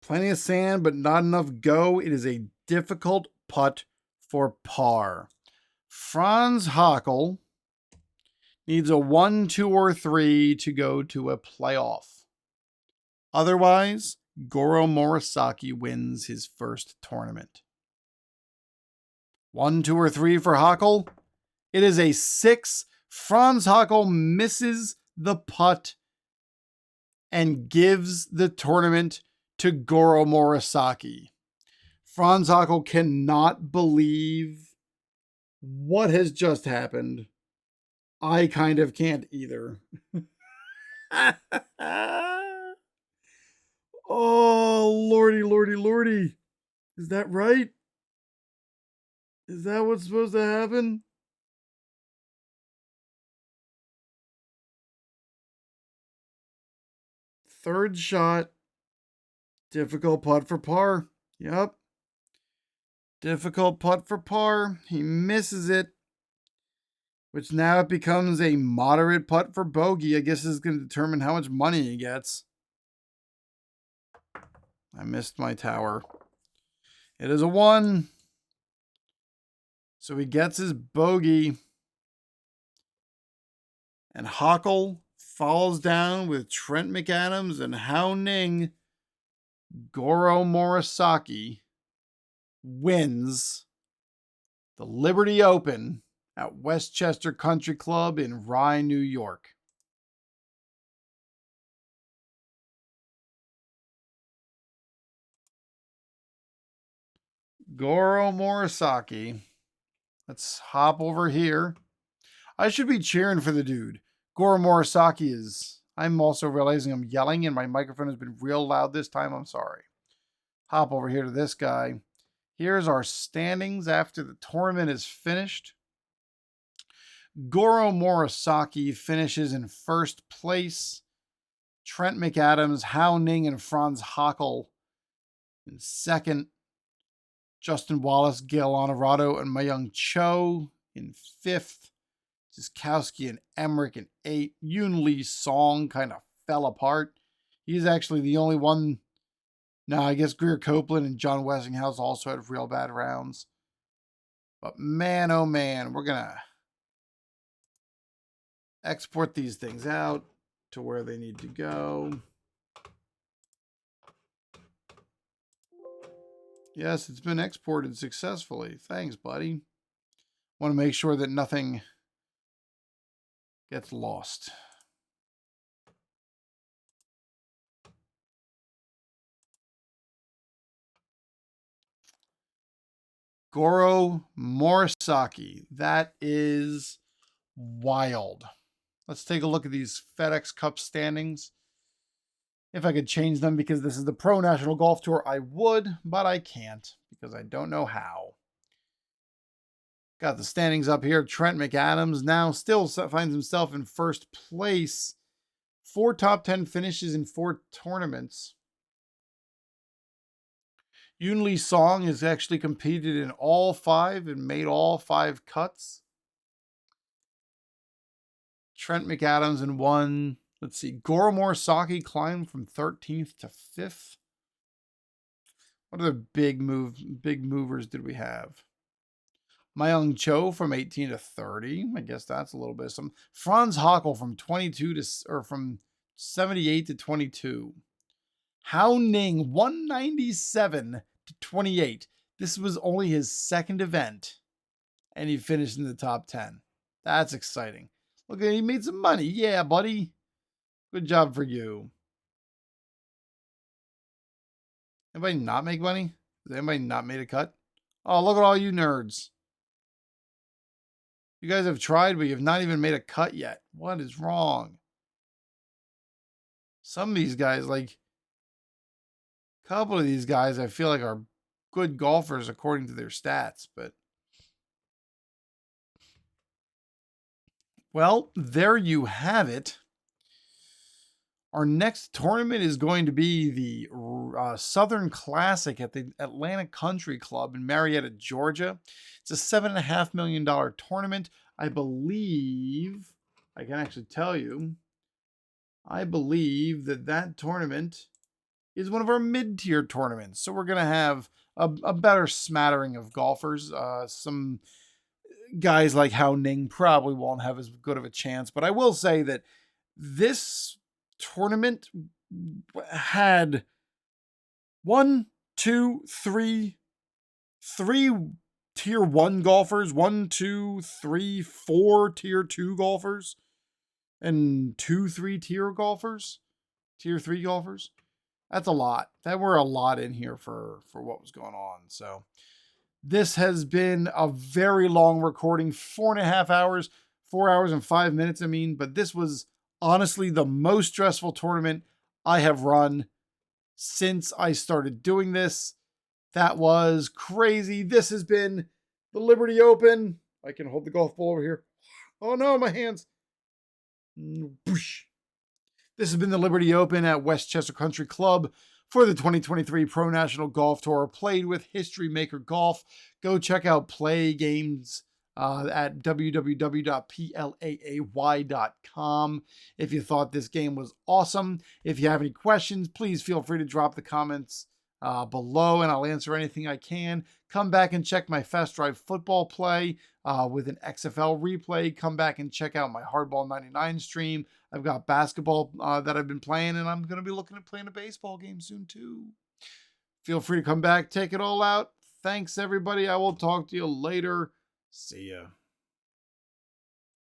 Plenty of sand, but not enough go. It is a difficult putt for par. Franz Hackl needs a 1, 2, or 3 to go to a playoff. Otherwise, Goro Morisaki wins his first tournament. 1, 2, or 3 for Hackl. It is a 6. Franz Hackl misses the putt and gives the tournament to Goro Morisaki. Franz Hackl cannot believe what has just happened. I kind of can't either. Oh, lordy, lordy, lordy. Is that right? Is that what's supposed to happen? Third shot. Difficult putt for par. Yep. Difficult putt for par. He misses it, which now it becomes a moderate putt for bogey. I guess this is going to determine how much money he gets. I missed my tower. It is a 1. So he gets his bogey. And Hackl falls down with Trent McAdams and Hao Ning. Goro Morisaki wins the Liberty Open at Westchester Country Club in Rye, New York. Goro Morisaki. Let's hop over here. I should be cheering for the dude. Goro Morisaki is... I'm also realizing I'm yelling and my microphone has been real loud this time. I'm sorry. Hop over here to this guy. Here's our standings after the tournament is finished. Goro Morisaki finishes in first place. Trent McAdams, Hao Ning, and Franz Hackl in second. Justin Wallace, Gail Honorado, and Mayung Cho in fifth. Ziskowski and Emmerich in 8. Yoon Lee Song kind of fell apart. He's actually the only one. No, I guess Greer Copeland and John Wessinghouse also had real bad rounds. But man, oh man, we're going to export these things out to where they need to go. Yes, it's been exported successfully. Thanks, buddy. Want to make sure that nothing gets lost. Goro Morisaki. That is wild. Let's take a look at these FedEx Cup standings. If I could change them because this is the Pro National Golf Tour, I would, but I can't because I don't know how. Got the standings up here. Trent McAdams now still finds himself in first place. 4 top 10 finishes in 4 tournaments. Yoon Lee Song has actually competed in all 5 and made all 5 cuts. Trent McAdams in 1. Let's see. Goro Morisaki climbed from 13th to 5th. What other big movers did we have? Mayung Cho from 18 to 30. I guess that's a little bit of some. Franz Hackl from 22 to from 78 to 22. Hao Ning 197 to 28. This was only his second event, and he finished in the top 10. That's exciting. Look, he made some money. Yeah, buddy. Good job for you. Anybody not make money? Has anybody not made a cut? Oh, look at all you nerds. You guys have tried, but you have not even made a cut yet. What is wrong? Some of these guys, like a couple of these guys, I feel like are good golfers according to their stats, but well, there you have it. Our next tournament is going to be the Southern Classic at the Atlantic Country Club in Marietta, Georgia. It's a $7.5 million tournament. I believe, I can actually tell you, I believe that tournament is one of our mid-tier tournaments. So we're going to have a better smattering of golfers. Some guys like Hao Ning probably won't have as good of a chance. But I will say that this tournament had three tier 1 golfers, 4 tier 2 golfers, and 3 tier golfers, tier 3 golfers. That's a lot. That were a lot in here for what was going on. So this has been a very long recording, 4.5 hours, 4 hours and 5 minutes. I mean, but this was honestly the most stressful tournament I have run since I started doing this. That was crazy. This has been the Liberty Open. I can hold the golf ball over here. Oh no, my hands. This has been the Liberty Open at Westchester Country Club for the 2023 Pro National Golf Tour, played with History Maker Golf. Go check out Plaay Games at www.plaay.com if you thought this game was awesome. If you have any questions, please feel free to drop the comments below, and I'll answer anything I can. Come back and check my Fast Drive football play with an XFL replay. Come back and check out my Hardball 99 stream. I've got basketball that I've been playing, and I'm going to be looking at playing a baseball game soon too. Feel free to come back, take it all out. Thanks, everybody. I will talk to you later. See ya.